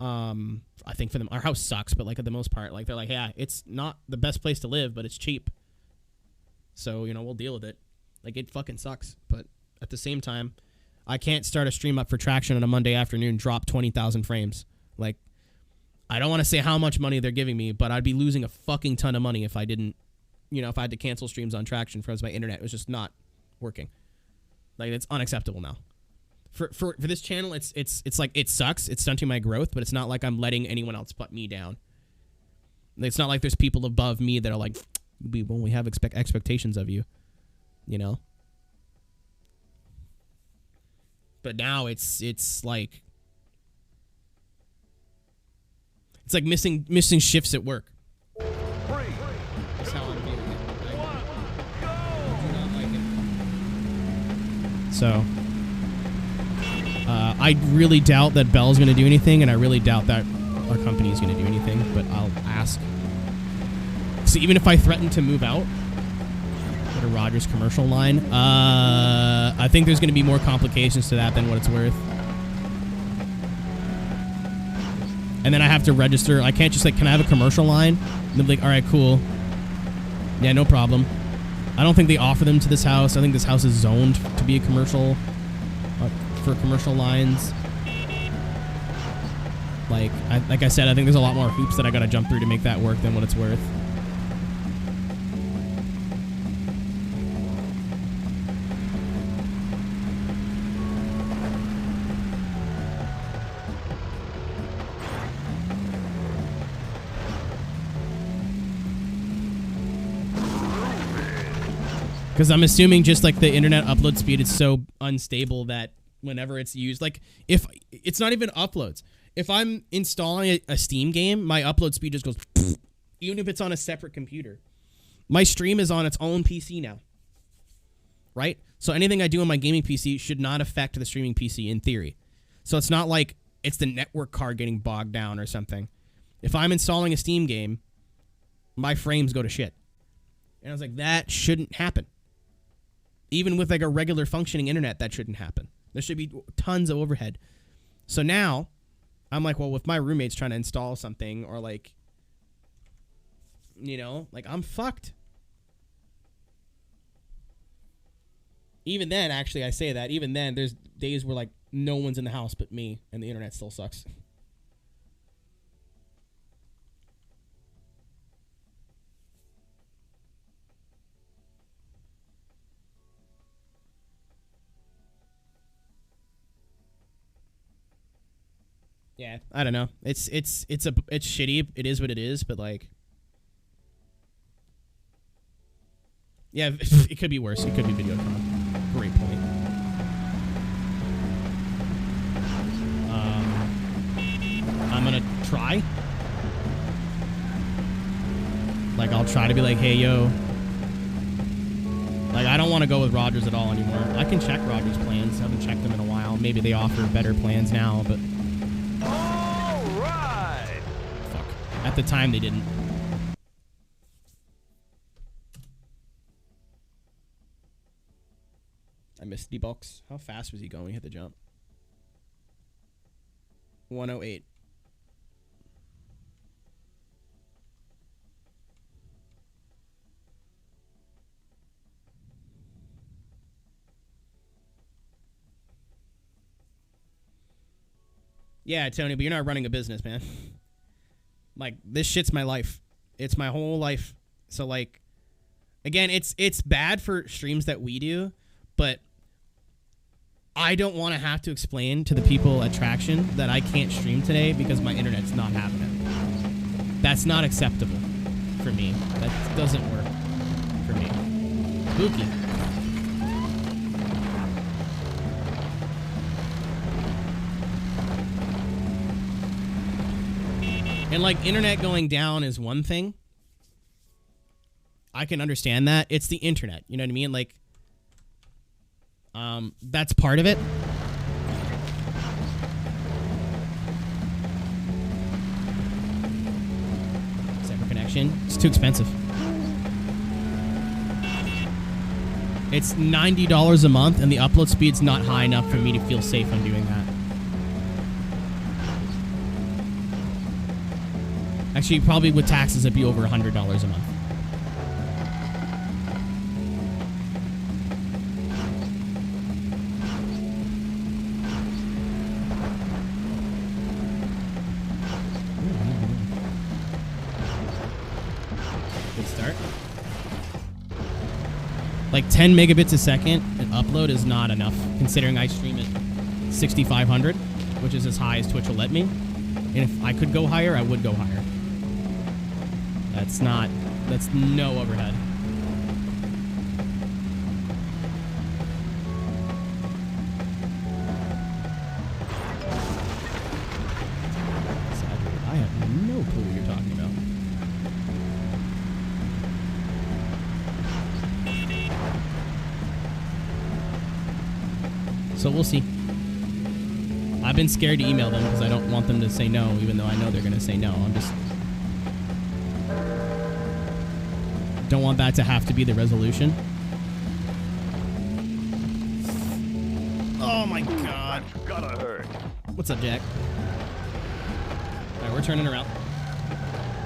I think for them, our house sucks, but like at the most part, like they're like, yeah, it's not the best place to live, but it's cheap. So, you know, we'll deal with it. Like it fucking sucks. But at the same time, I can't start a stream up for Traction on a Monday afternoon, drop 20,000 frames. Like, I don't want to say how much money they're giving me, but I'd be losing a fucking ton of money if I didn't, you know, if I had to cancel streams on Traction because my internet was just not working. Like, it's unacceptable now. For this channel, it's like it sucks. It's stunting my growth, but it's not like I'm letting anyone else put me down. It's not like there's people above me that are like, we have expectations of you, you know. But now it's like missing shifts at work. That's how I'm feeling it. I do not like it. So. I really doubt that Bell's going to do anything, and I really doubt that our company is going to do anything, but I'll ask. So even if I threaten to move out, go to Rogers commercial line, I think there's going to be more complications to that than what it's worth. And then I have to register. I can't just like, can I have a commercial line? And they'll be like, all right, cool. Yeah, no problem. I don't think they offer them to this house. I think this house is zoned to be a commercial... for commercial lines. Like I said, I think there's a lot more hoops that I gotta jump through to make that work than what it's worth. Because I'm assuming just like the internet upload speed is so unstable that whenever it's used, like if it's not even uploads, if I'm installing a Steam game, my upload speed just goes even if it's on a separate computer. My stream is on its own PC now, right? So anything I do on my gaming PC should not affect the streaming PC in theory. So it's not like it's the network card getting bogged down or something. If I'm installing a Steam game, my frames go to shit. And I was like, that shouldn't happen. Even with like a regular functioning internet, that shouldn't happen. There should be tons of overhead. So now, I'm like, well, if my roommate's trying to install something or like, you know, like I'm fucked. Even then, actually, I say that. Even then, there's days where like no one's in the house but me and the internet still sucks. Yeah, I don't know. It's shitty. It is what it is, but like, yeah, it could be worse. It could be VideoCon. Great point. I'm gonna try. Like, I'll try to be like, hey, yo. Like, I don't want to go with Rogers at all anymore. I can check Rogers plans. I haven't checked them in a while. Maybe they offer better plans now, but. All right. Fuck. At the time, they didn't. I missed D-Box. How fast was he going? He hit the jump. 108. Yeah, Tony, but you're not running a business, man. Like, this shit's my life. It's my whole life. So, like, again, it's bad for streams that we do, but I don't want to have to explain to the people at Traction that I can't stream today because my internet's not having it. That's not acceptable for me. That doesn't work for me. Spooky. And, like, internet going down is one thing. I can understand that. It's the internet. You know what I mean? Like, that's part of it. Separate connection. It's too expensive. It's $90 a month, and the upload speed's not high enough for me to feel safe on doing that. Actually, probably with taxes, it'd be over $100 a month. Good start. Like 10 megabits a second, an upload is not enough, considering I stream at 6,500, which is as high as Twitch will let me. And if I could go higher, I would go higher. That's no overhead. I have no clue what you're talking about. So we'll see. I've been scared to email them because I don't want them to say no, even though I know they're going to say no. I'm just... don't want that to have to be the resolution. Oh my god. That's gotta hurt. What's up, Jack? Alright, we're turning around.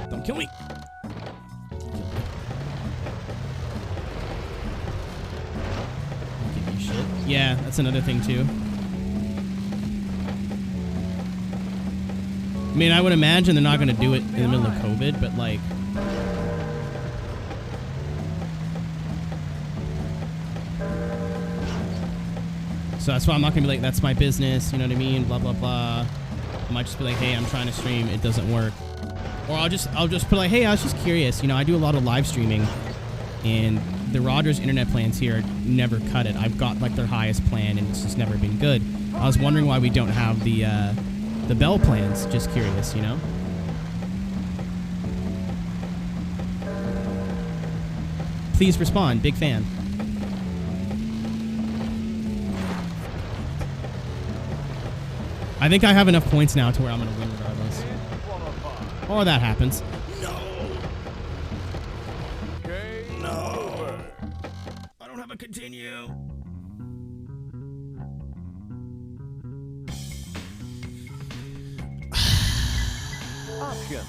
Don't kill me. Don't give you shit. Yeah, that's another thing too. I mean, I would imagine they're not going to do it in the middle of COVID, but like... so that's why I'm not going to be like, that's my business, you know what I mean? Blah, blah, blah. I might just be like, hey, I'm trying to stream. It doesn't work. Or I'll just put like, hey, I was just curious. You know, I do a lot of live streaming, and the Rogers internet plans here never cut it. I've got like their highest plan, and it's just never been good. I was wondering why we don't have the Bell plans. Just curious, you know? Please respond. Big fan. I think I have enough points now to where I'm going to win regardless. Or that happens. No. No. I don't have a continue. Option.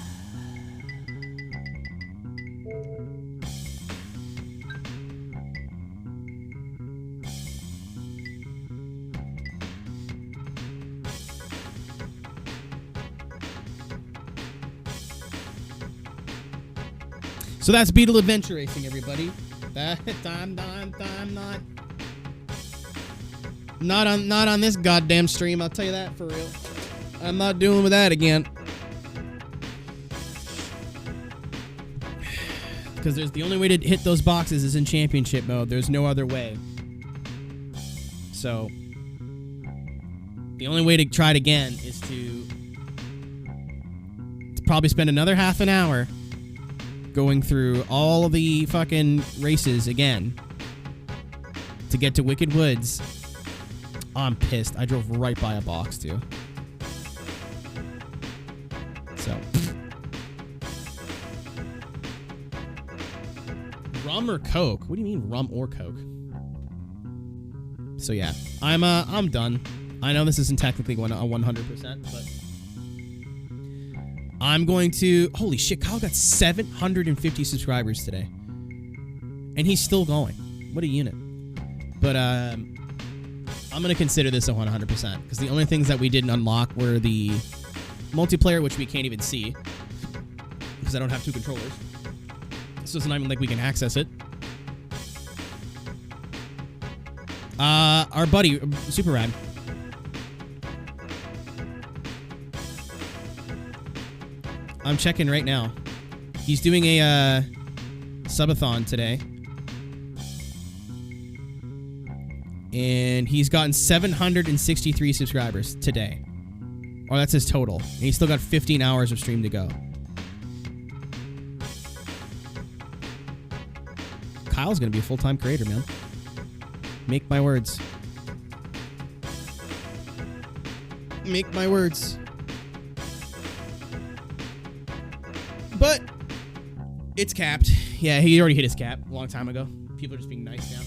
So that's Beetle Adventure Racing, everybody. I'm not on this goddamn stream. I'll tell you that for real. I'm not dealing with that again. Because there's the only way to hit those boxes is in championship mode. There's no other way. So the only way to try it again is to probably spend another half an hour going through all of the fucking races again to get to Wicked Woods. Oh, I'm pissed. I drove right by a box, too. So. Rum or Coke? What do you mean rum or Coke? So yeah, I'm done. I know this isn't technically a 100%, but I'm going to... holy shit, Kyle got 750 subscribers today. And he's still going. What a unit. But I'm going to consider this a 100%, because the only things that we didn't unlock were the multiplayer, which we can't even see, because I don't have two controllers. So it's not even like we can access it. Our buddy, Super Rad. I'm checking right now. He's doing a subathon today. And he's gotten 763 subscribers today. Or that's his total. And he's still got 15 hours of stream to go. Kyle's going to be a full-time creator, man. Make my words. Make my words. But it's capped. Yeah, he already hit his cap a long time ago. People are just being nice now.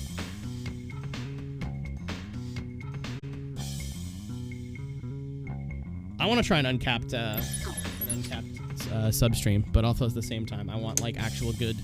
I want to try an uncapped substream, but also at the same time, I want like actual good